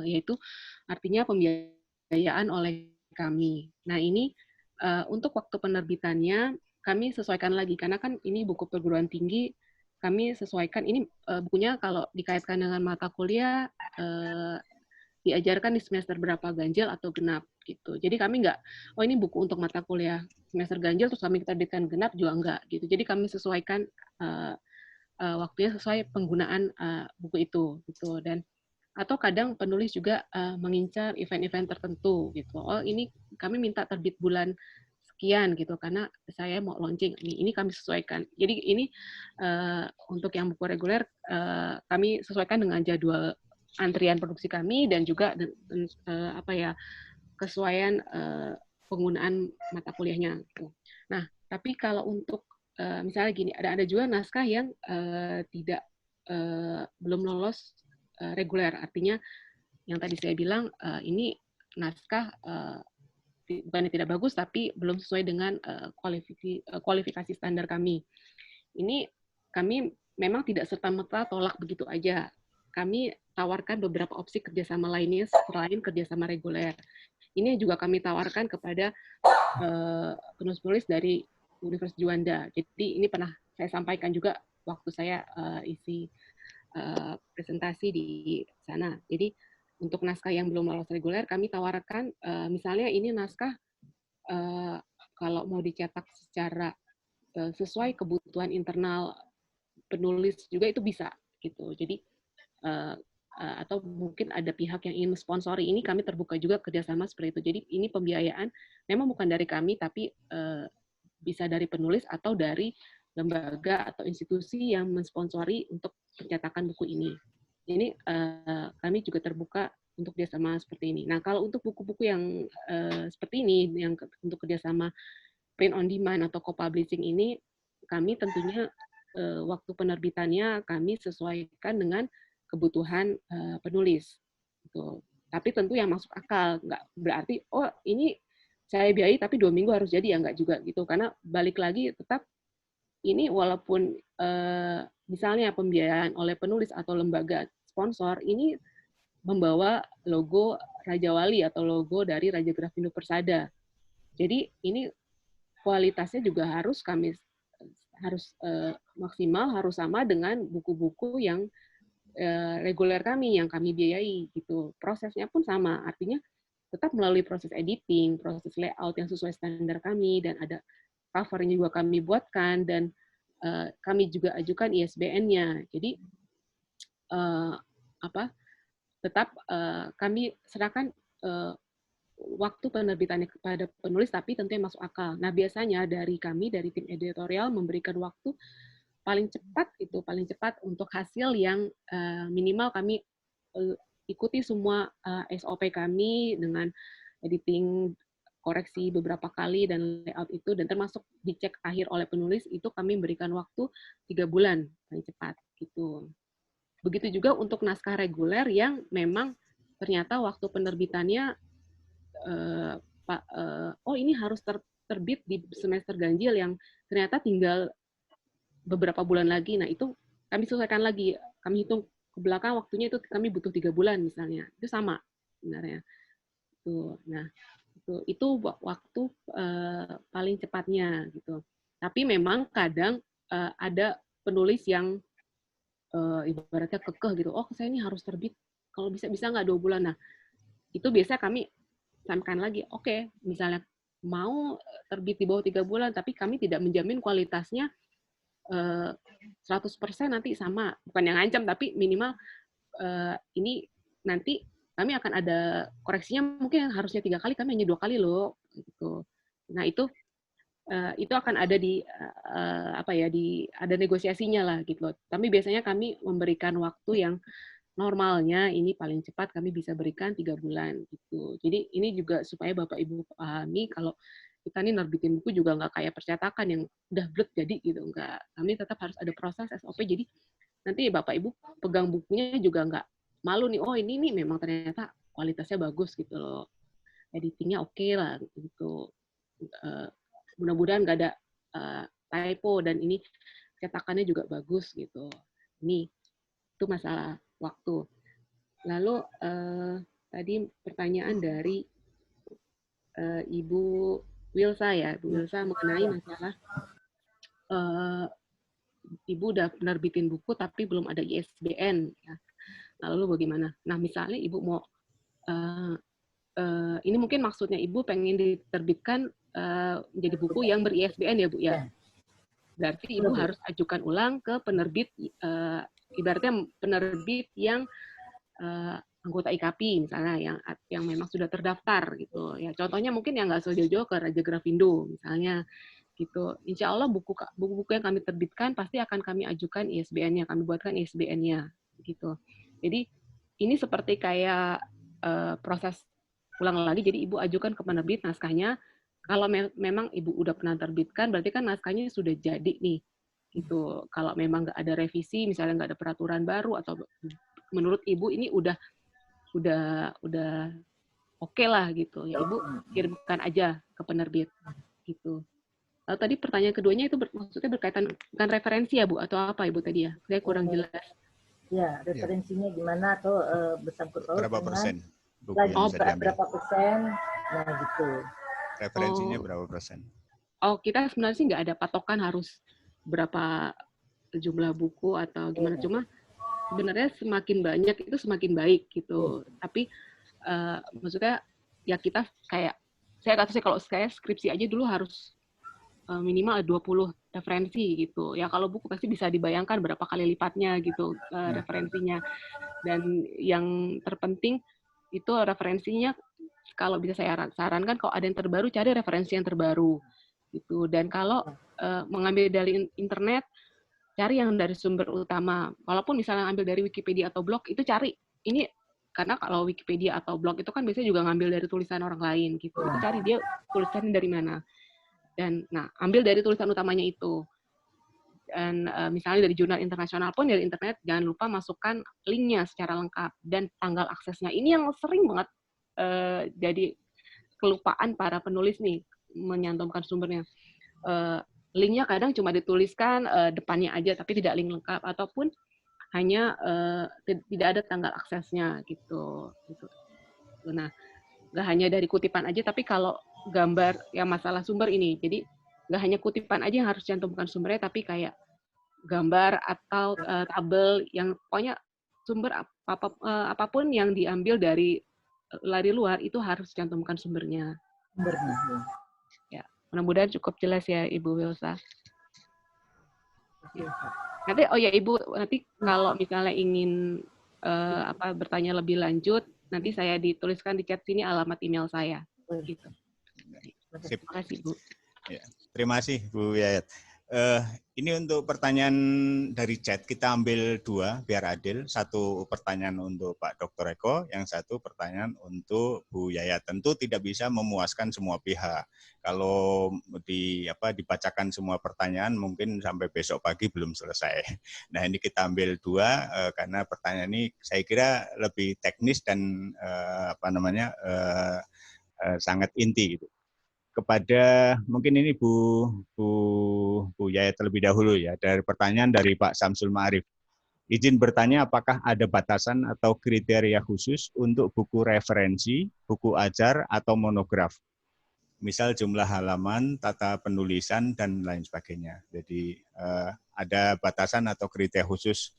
S3: Yaitu artinya pembiayaan oleh kami. Nah, ini untuk waktu penerbitannya kami sesuaikan lagi karena kan ini buku perguruan tinggi, kami sesuaikan ini bukunya kalau dikaitkan dengan mata kuliah diajarkan di semester berapa ganjil atau genap gitu. Jadi kami nggak, oh ini buku untuk mata kuliah semester ganjil terus kami terbitkan genap juga enggak gitu. Jadi kami sesuaikan waktunya sesuai penggunaan buku itu gitu. Dan atau kadang penulis juga mengincar event-event tertentu gitu. Oh ini kami minta terbit bulan sekian gitu karena saya mau launching ini kami sesuaikan. Jadi ini untuk yang buku reguler kami sesuaikan dengan jadwal antrian produksi kami dan juga kesesuaian penggunaan mata kuliahnya. Nah, tapi kalau untuk misalnya gini, ada juga naskah yang tidak belum lolos reguler. Artinya yang tadi saya bilang ini naskah bukannya tidak bagus, tapi belum sesuai dengan kualifikasi standar kami. Ini kami memang tidak serta-merta tolak begitu aja. Kami tawarkan beberapa opsi kerjasama lainnya selain kerjasama reguler. Ini juga kami tawarkan kepada penulis-penulis dari Universitas Juanda. Jadi ini pernah saya sampaikan juga waktu saya isi presentasi di sana. Jadi untuk naskah yang belum lolos reguler, kami tawarkan misalnya ini naskah kalau mau dicetak secara sesuai kebutuhan internal penulis juga itu bisa gitu. Jadi atau mungkin ada pihak yang ingin sponsori, ini kami terbuka juga kerjasama seperti itu. Jadi ini pembiayaan memang bukan dari kami, tapi bisa dari penulis atau dari lembaga atau institusi yang mensponsori untuk pencetakan buku ini. Ini kami juga terbuka untuk kerjasama seperti ini. Nah, kalau untuk buku-buku yang seperti ini, yang untuk kerjasama print on demand atau co-publishing ini, kami tentunya waktu penerbitannya kami sesuaikan dengan kebutuhan penulis. Gitu. Tapi tentu yang masuk akal, nggak berarti, oh ini saya biayai tapi 2 minggu harus jadi, ya nggak juga gitu. Karena balik lagi tetap ini walaupun misalnya pembiayaan oleh penulis atau lembaga sponsor, ini membawa logo Raja Wali atau logo dari Raja Grafindo Persada. Jadi ini kualitasnya juga harus kami maksimal, harus sama dengan buku-buku yang reguler kami yang kami biayai gitu. Prosesnya pun sama, artinya tetap melalui proses editing, proses layout yang sesuai standar kami, dan ada covernya juga kami buatkan, dan kami juga ajukan ISBN-nya. Jadi tetap kami serahkan waktu penerbitannya kepada penulis, tapi tentunya masuk akal. Nah, biasanya dari kami, dari tim editorial memberikan waktu paling cepat untuk hasil yang minimal kami ikuti semua SOP kami dengan editing, koreksi beberapa kali dan layout itu, dan termasuk dicek akhir oleh penulis, itu kami berikan waktu 3 bulan paling cepat gitu. Begitu juga untuk naskah reguler yang memang ternyata waktu penerbitannya oh ini harus terbit di semester ganjil yang ternyata tinggal beberapa bulan lagi. Nah, itu kami selesaikan lagi. Kami hitung ke belakang waktunya, itu kami butuh 3 bulan misalnya. Itu sama sebenarnya. Nah, itu waktu paling cepatnya gitu. Tapi memang kadang ada penulis yang ibaratnya kekeh gitu. Oh, saya ini harus terbit. Kalau bisa nggak 2 bulan. Nah, itu biasa kami sampaikan lagi. Oke, misalnya mau terbit di bawah 3 bulan, tapi kami tidak menjamin kualitasnya 100% nanti sama, bukan yang ngancam, tapi minimal ini nanti kami akan ada koreksinya, mungkin yang harusnya 3 kali kami hanya 2 kali loh gitu. Nah, itu akan ada ada negosiasinya lah gitu loh. Tapi biasanya kami memberikan waktu yang normalnya ini paling cepat kami bisa berikan 3 bulan gitu. Jadi ini juga supaya Bapak Ibu pahami kalau kita nih nerbitin buku juga nggak kayak percetakan yang udah blek jadi gitu, nggak. Kami tetap harus ada proses SOP, jadi nanti Bapak Ibu pegang bukunya juga nggak malu nih, oh ini nih memang ternyata kualitasnya bagus gitu loh, editingnya oke lah gitu. Mudah-mudahan nggak ada typo, dan ini cetakannya juga bagus gitu. Ini itu masalah waktu. Lalu tadi pertanyaan dari Ibu Wilsa ya, Bu Wilsa mengenai masalah Ibu udah penerbitin buku tapi belum ada ISBN. Ya. Lalu bagaimana? Nah, misalnya Ibu mau, ini mungkin maksudnya Ibu pengen diterbitkan menjadi buku yang ber-ISBN ya, Bu ya? Berarti Ibu harus ajukan ulang ke penerbit, ibaratnya penerbit yang anggota IKAPI misalnya, yang memang sudah terdaftar gitu ya. Contohnya mungkin yang nggak jauh-jauh ke Raja Grafindo misalnya gitu. Insya Allah buku-buku yang kami terbitkan pasti akan kami ajukan ISBN-nya, kami buatkan ISBN-nya gitu. Jadi ini seperti kayak proses ulang lagi. Jadi Ibu ajukan ke penerbit naskahnya. Kalau memang Ibu udah pernah terbitkan, berarti kan naskahnya sudah jadi nih. gitu. Kalau memang nggak ada revisi, misalnya nggak ada peraturan baru atau menurut Ibu ini udah oke lah gitu. Ya Ibu kirimkan aja ke penerbit gitu. Lalu tadi pertanyaan keduanya itu maksudnya berkaitan dengan referensi ya Bu atau apa Ibu tadi ya? Saya kurang jelas.
S6: Ya, referensinya gimana atau bersangkut paut
S2: Berapa
S6: dengan
S2: persen buku
S6: lagi
S2: yang bisa diambil?
S6: berapa persen, nah gitu.
S2: Referensinya berapa persen?
S3: Oh, kita sebenarnya sih nggak ada patokan harus berapa jumlah buku atau gimana. Cuma sebenarnya semakin banyak itu semakin baik gitu. Tapi maksudnya ya kita kayak, saya kata sih kalau saya skripsi aja dulu harus minimal 20 referensi gitu. Ya kalau buku pasti bisa dibayangkan berapa kali lipatnya gitu referensinya. Dan yang terpenting itu referensinya kalau bisa saya sarankan kalau ada yang terbaru cari referensi yang terbaru gitu. Dan kalau mengambil dari internet cari yang dari sumber utama. Walaupun misalnya ambil dari Wikipedia atau blog itu cari ini karena kalau Wikipedia atau blog itu kan biasanya juga ngambil dari tulisan orang lain gitu. Itu cari dia tulisannya dari mana. Dan nah, ambil dari tulisan utamanya itu. Dan misalnya dari jurnal internasional pun dari internet jangan lupa masukkan linknya secara lengkap dan tanggal aksesnya. Ini yang sering banget jadi kelupaan para penulis nih menyantumkan sumbernya. Linknya kadang cuma dituliskan depannya aja tapi tidak link lengkap ataupun hanya tidak ada tanggal aksesnya gitu. Nah, nggak hanya dari kutipan aja tapi kalau gambar yang masalah sumber ini. Jadi nggak hanya kutipan aja yang harus cantumkan sumbernya, tapi kayak gambar atau tabel yang pokoknya sumber apapun yang diambil dari luar itu harus cantumkan sumbernya. Ya, mudah-mudahan cukup jelas ya Ibu Wilsa. Ya. Nanti Ibu nanti kalau misalnya ingin bertanya lebih lanjut, nanti saya dituliskan di chat sini alamat email saya. Gitu. Terima kasih Bu.
S2: Ya, terima kasih Bu Yayat. Ini untuk pertanyaan dari chat kita ambil dua biar adil. Satu pertanyaan untuk Pak Dr. Eko, yang satu pertanyaan untuk Bu Yayat. Tentu tidak bisa memuaskan semua pihak. Kalau dibacakan semua pertanyaan mungkin sampai besok pagi belum selesai. Nah ini kita ambil dua karena pertanyaan ini saya kira lebih teknis dan sangat inti gitu. Kepada mungkin ini Bu Yayat terlebih dahulu ya, dari pertanyaan dari Pak Samsul Ma'arif. Izin bertanya apakah ada batasan atau kriteria khusus untuk buku referensi, buku ajar atau monograf? Misal jumlah halaman, tata penulisan dan lain sebagainya. Jadi ada batasan atau kriteria khusus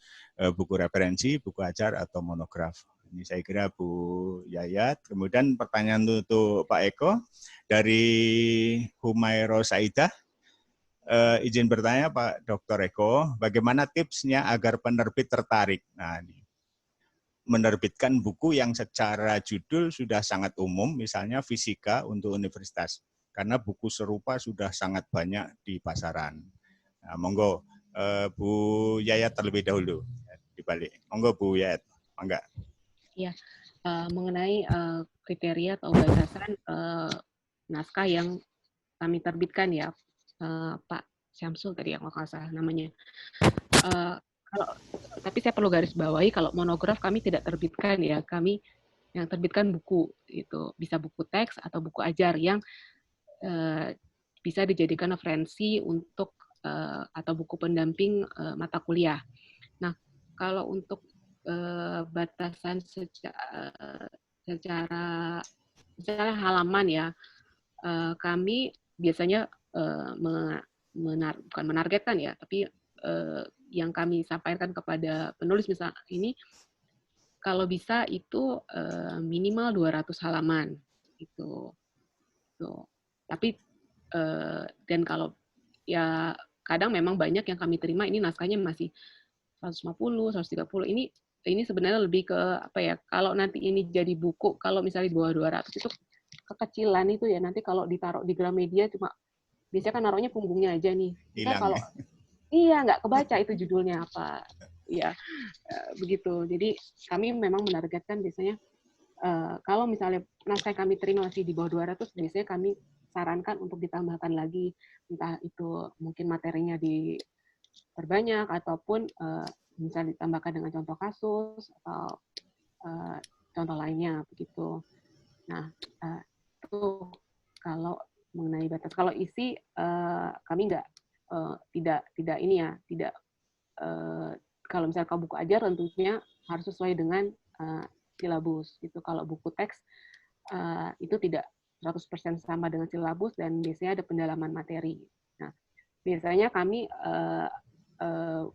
S2: buku referensi, buku ajar atau monograf. Ini saya kira Bu Yayat. Kemudian pertanyaan untuk Pak Eko dari Humairo Saidah. Izin bertanya Pak Dr. Eko, bagaimana tipsnya agar penerbit tertarik? Nah, ini menerbitkan buku yang secara judul sudah sangat umum, misalnya fisika untuk universitas, karena buku serupa sudah sangat banyak di pasaran. Nah, monggo Bu Yayat terlebih dahulu dibalik. Monggo Bu Yayat, mangga.
S3: Ya, mengenai kriteria atau batasan naskah yang kami terbitkan ya, Pak Syamsul tadi yang nggak salah namanya. Tapi saya perlu garis bawahi kalau monograf kami tidak terbitkan ya, kami yang terbitkan buku itu bisa buku teks atau buku ajar yang bisa dijadikan referensi untuk atau buku pendamping mata kuliah. Nah, kalau untuk batasan secara halaman ya, kami biasanya bukan menargetkan ya, tapi yang kami sampaikan kepada penulis misalnya ini kalau bisa itu minimal 200 halaman gitu. Tapi dan kalau ya kadang memang banyak yang kami terima ini naskahnya masih 150, 130. Ini sebenarnya lebih ke apa ya? Kalau nanti ini jadi buku, kalau misalnya di bawah 200 itu kekecilan itu ya nanti kalau ditaruh di Gramedia cuma biasanya kan naruhnya punggungnya aja nih. Kita kalau nggak kebaca itu judulnya apa. Ya, begitu. Jadi kami memang menargetkan biasanya kalau misalnya naskah kami terima masih di bawah 200, biasanya kami sarankan untuk ditambahkan lagi, entah itu mungkin materinya perbanyak ataupun bisa ditambahkan dengan contoh kasus atau contoh lainnya begitu. Nah, itu kalau mengenai batas. Kalau isi kami tidak ini ya, tidak kalau misalnya kalau buku ajar tentunya harus sesuai dengan silabus gitu. Kalau buku teks itu tidak 100% sama dengan silabus dan biasanya ada pendalaman materi. Nah, biasanya kami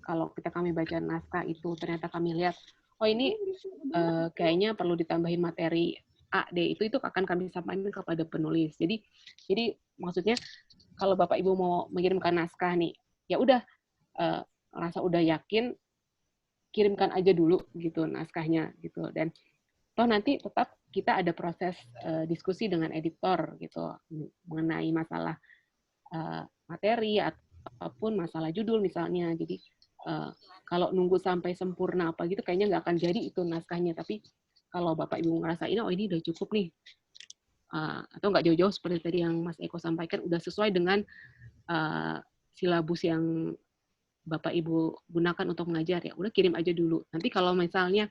S3: kalau kami baca naskah itu ternyata kami lihat, oh ini kayaknya perlu ditambahin materi A, D, itu akan kami sampaikan kepada penulis. Jadi maksudnya kalau Bapak Ibu mau mengirimkan naskah nih, ya udah rasa udah yakin, kirimkan aja dulu gitu naskahnya gitu. Dan toh nanti tetap kita ada proses diskusi dengan editor gitu mengenai masalah materi ataupun masalah judul misalnya. Jadi kalau nunggu sampai sempurna apa gitu kayaknya nggak akan jadi itu naskahnya. Tapi kalau Bapak Ibu ngerasain, oh ini udah cukup nih, atau nggak jauh-jauh seperti tadi yang Mas Eko sampaikan, udah sesuai dengan silabus yang Bapak Ibu gunakan untuk mengajar, ya udah kirim aja dulu. Nanti kalau misalnya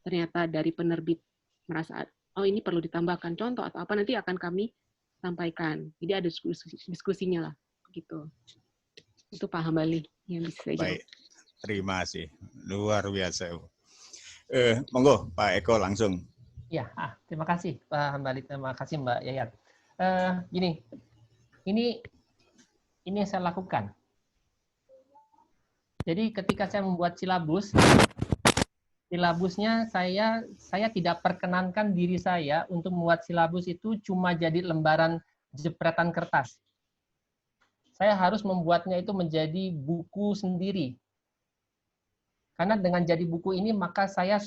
S3: ternyata dari penerbit merasa, oh ini perlu ditambahkan contoh atau apa, nanti akan kami sampaikan. Jadi ada diskusinya lah, gitu. Itu Pak Hambali yang bisa saya jawab.
S2: Baik, terima kasih. Luar biasa. Monggo Pak Eko langsung.
S1: Ya, terima kasih Pak Hambali, terima kasih Mbak Yayat. Gini, ini yang saya lakukan. Jadi ketika saya membuat silabusnya saya tidak perkenankan diri saya untuk membuat silabus itu cuma jadi lembaran jepretan kertas. Saya harus membuatnya itu menjadi buku sendiri. Karena dengan jadi buku ini maka saya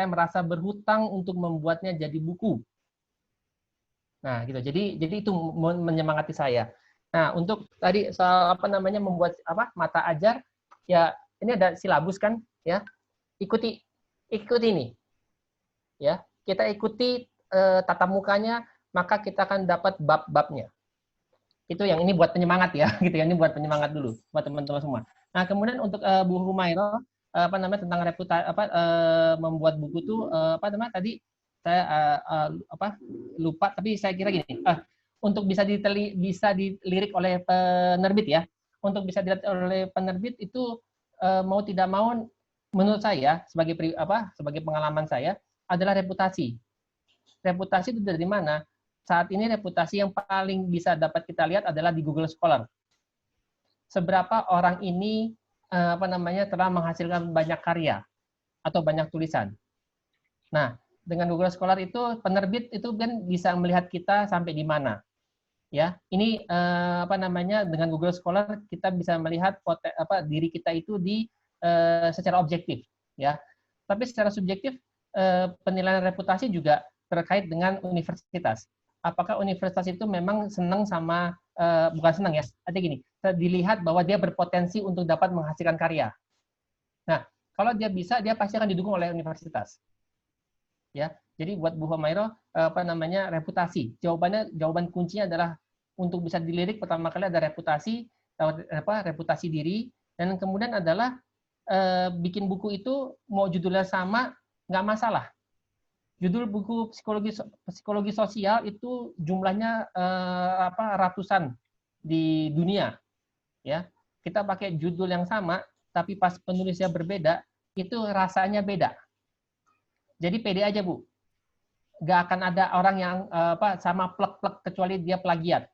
S1: merasa berhutang untuk membuatnya jadi buku. Nah, gitu. Jadi itu menyemangati saya. Nah, untuk tadi soal membuat mata ajar, ya ini ada silabus kan, ya. Ikuti ini. Ya, kita ikuti tatap mukanya, maka kita akan dapat bab-babnya. Itu yang ini buat penyemangat ya, gitu ya. Ini buat penyemangat dulu buat teman-teman semua. Nah, kemudian untuk Bu Humairah tentang reputasi membuat buku itu tadi saya lupa, tapi saya kira gini, untuk bisa dilirik oleh penerbit ya, untuk bisa dilihat oleh penerbit itu mau tidak mau menurut saya sebagai pengalaman saya adalah reputasi. Reputasi itu dari mana? Saat ini reputasi yang paling bisa dapat kita lihat adalah di Google Scholar. Seberapa orang ini telah menghasilkan banyak karya atau banyak tulisan. Nah, dengan Google Scholar itu penerbit itu kan bisa melihat kita sampai di mana. Ya, ini dengan Google Scholar kita bisa melihat diri kita itu secara objektif, ya. Tapi secara subjektif penilaian reputasi juga terkait dengan universitas. Apakah universitas itu memang senang sama bukan senang ya, artinya gini, dilihat bahwa dia berpotensi untuk dapat menghasilkan karya. Nah, kalau dia bisa, dia pasti akan didukung oleh universitas. Ya, jadi buat Bu Humairah reputasi. Jawaban kuncinya adalah untuk bisa dilirik pertama kali ada reputasi diri, dan kemudian adalah bikin buku itu mau judulnya sama nggak masalah. Judul buku psikologi sosial itu jumlahnya ratusan di dunia, ya. Kita pakai judul yang sama, tapi pas penulisnya berbeda, itu rasanya beda. Jadi pede aja Bu, nggak akan ada orang yang sama plek-plek kecuali dia plagiat.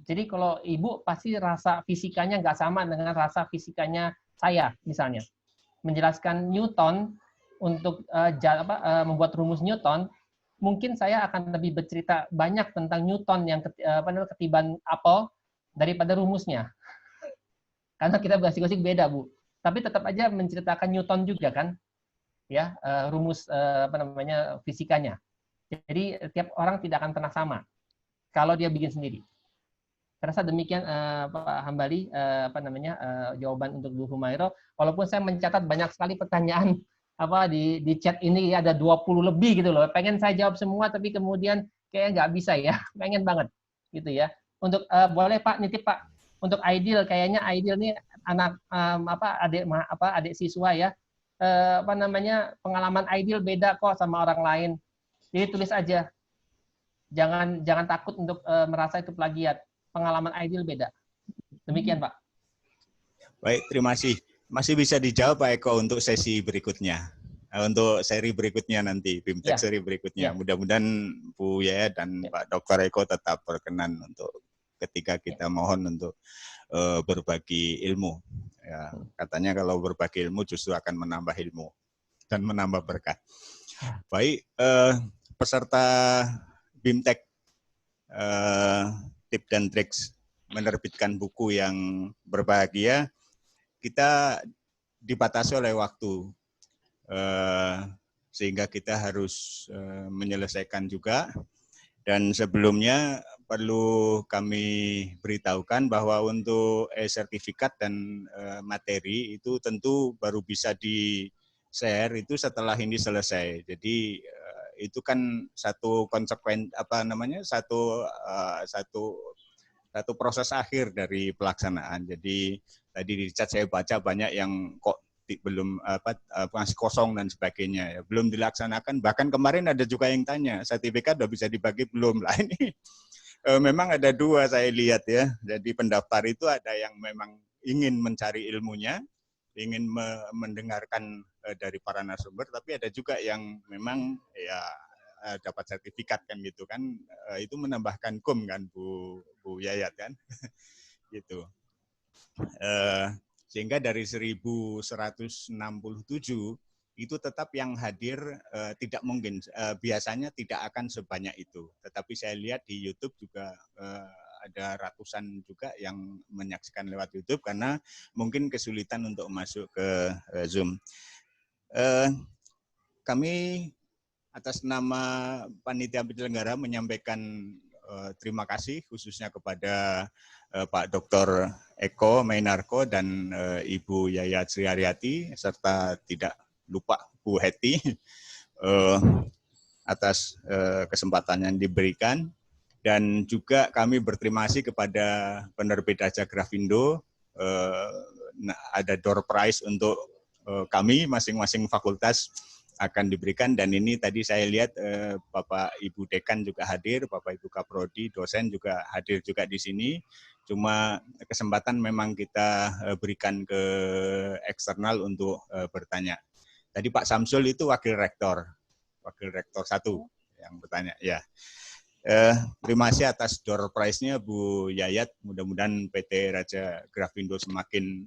S1: Jadi kalau Ibu pasti rasa fisikanya nggak sama dengan rasa fisikanya saya, misalnya. Menjelaskan Newton untuk membuat rumus Newton, mungkin saya akan lebih bercerita banyak tentang Newton yang ketiban apel daripada rumusnya. Karena kita masing-masing beda, Bu. Tapi tetap aja menceritakan Newton juga kan, ya, rumus fisikanya. Jadi tiap orang tidak akan pernah sama kalau dia bikin sendiri. Saya rasa demikian Pak Hambali jawaban untuk Bu Humairah. Walaupun saya mencatat banyak sekali pertanyaan di chat ini, ada 20 lebih gitu loh. Pengen saya jawab semua tapi kemudian kayaknya nggak bisa ya. Pengen banget gitu ya. Untuk boleh Pak nitip Pak untuk Aidil, kayaknya Aidil nih anak adik siswa ya. Pengalaman Aidil beda kok sama orang lain. Jadi tulis aja. Jangan takut untuk merasa itu plagiat. Pengalaman Aidil beda. Demikian, Pak.
S2: Baik, terima kasih. Masih bisa dijawab Pak Eko untuk sesi berikutnya. Untuk seri berikutnya nanti, BIMTEK seri berikutnya. Mudah-mudahan Bu Yaya dan Pak Dr. Eko tetap berkenan untuk ketika kita mohon untuk berbagi ilmu. Ya, katanya kalau berbagi ilmu justru akan menambah ilmu dan menambah berkah. Baik, peserta BIMTEK tip dan triks menerbitkan buku yang berbahagia, kita dibatasi oleh waktu. Sehingga kita harus menyelesaikan juga. Dan sebelumnya perlu kami beritahukan bahwa untuk sertifikat dan materi itu tentu baru bisa di-share itu setelah ini selesai. Jadi itu kan satu satu proses akhir dari pelaksanaan. Jadi tadi di chat saya baca banyak yang kok belum masih kosong dan sebagainya, ya belum dilaksanakan. Bahkan kemarin ada juga yang tanya, sertifikat udah bisa dibagi belum lah. Ini memang ada dua saya lihat ya. Jadi pendaftar itu ada yang memang ingin mencari ilmunya, ingin mendengarkan dari para narasumber, tapi ada juga yang memang ya dapat sertifikat kan gitu kan. Itu menambahkan kan Bu Yayat kan, gitu. Sehingga dari 1167 itu tetap yang hadir tidak mungkin, biasanya tidak akan sebanyak itu. Tetapi saya lihat di YouTube juga ada ratusan juga yang menyaksikan lewat YouTube karena mungkin kesulitan untuk masuk ke Zoom. Kami atas nama Panitia Penyelenggara menyampaikan terima kasih khususnya kepada Pak Dr. Eko Mainarko dan Ibu Yayat Sri Haryati serta tidak lupa Bu Heti atas kesempatan yang diberikan, dan juga kami berterima kasih kepada penerbit Raja Grafindo. Ada door prize untuk kami masing-masing fakultas akan diberikan, dan ini tadi saya lihat Bapak Ibu Dekan juga hadir, Bapak Ibu Kaprodi, dosen juga hadir juga di sini. Cuma kesempatan memang kita berikan ke eksternal untuk bertanya. Tadi Pak Samsul itu wakil rektor 1 yang bertanya. Ya, terima kasih atas door prize-nya Bu Yayat. Mudah-mudahan PT Raja Grafindo semakin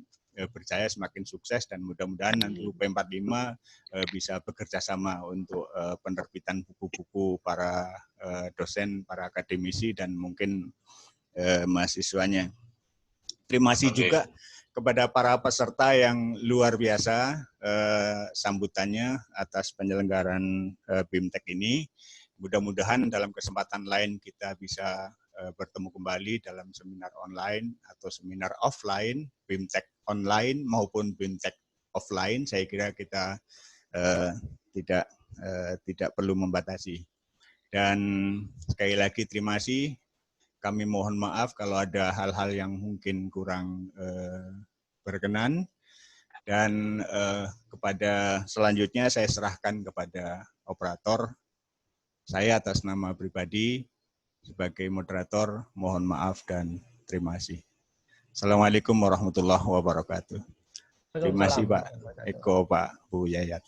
S2: berjaya, semakin sukses, dan mudah-mudahan nanti UP45 bisa bekerja sama untuk penerbitan buku-buku para dosen, para akademisi, dan mungkin mahasiswanya. Terima kasih juga kepada para peserta yang luar biasa sambutannya atas penyelenggaraan BIMTEK ini. Mudah-mudahan dalam kesempatan lain kita bisa bertemu kembali dalam seminar online atau seminar offline, BIMTEK online maupun BIMTEK offline. Saya kira kita tidak perlu membatasi. Dan sekali lagi terima kasih. Kami mohon maaf kalau ada hal-hal yang mungkin kurang berkenan. Dan kepada selanjutnya saya serahkan kepada operator. Saya atas nama pribadi sebagai moderator mohon maaf dan terima kasih. Assalamualaikum warahmatullahi wabarakatuh. Terima kasih Pak Eko, Pak Bu Yayat.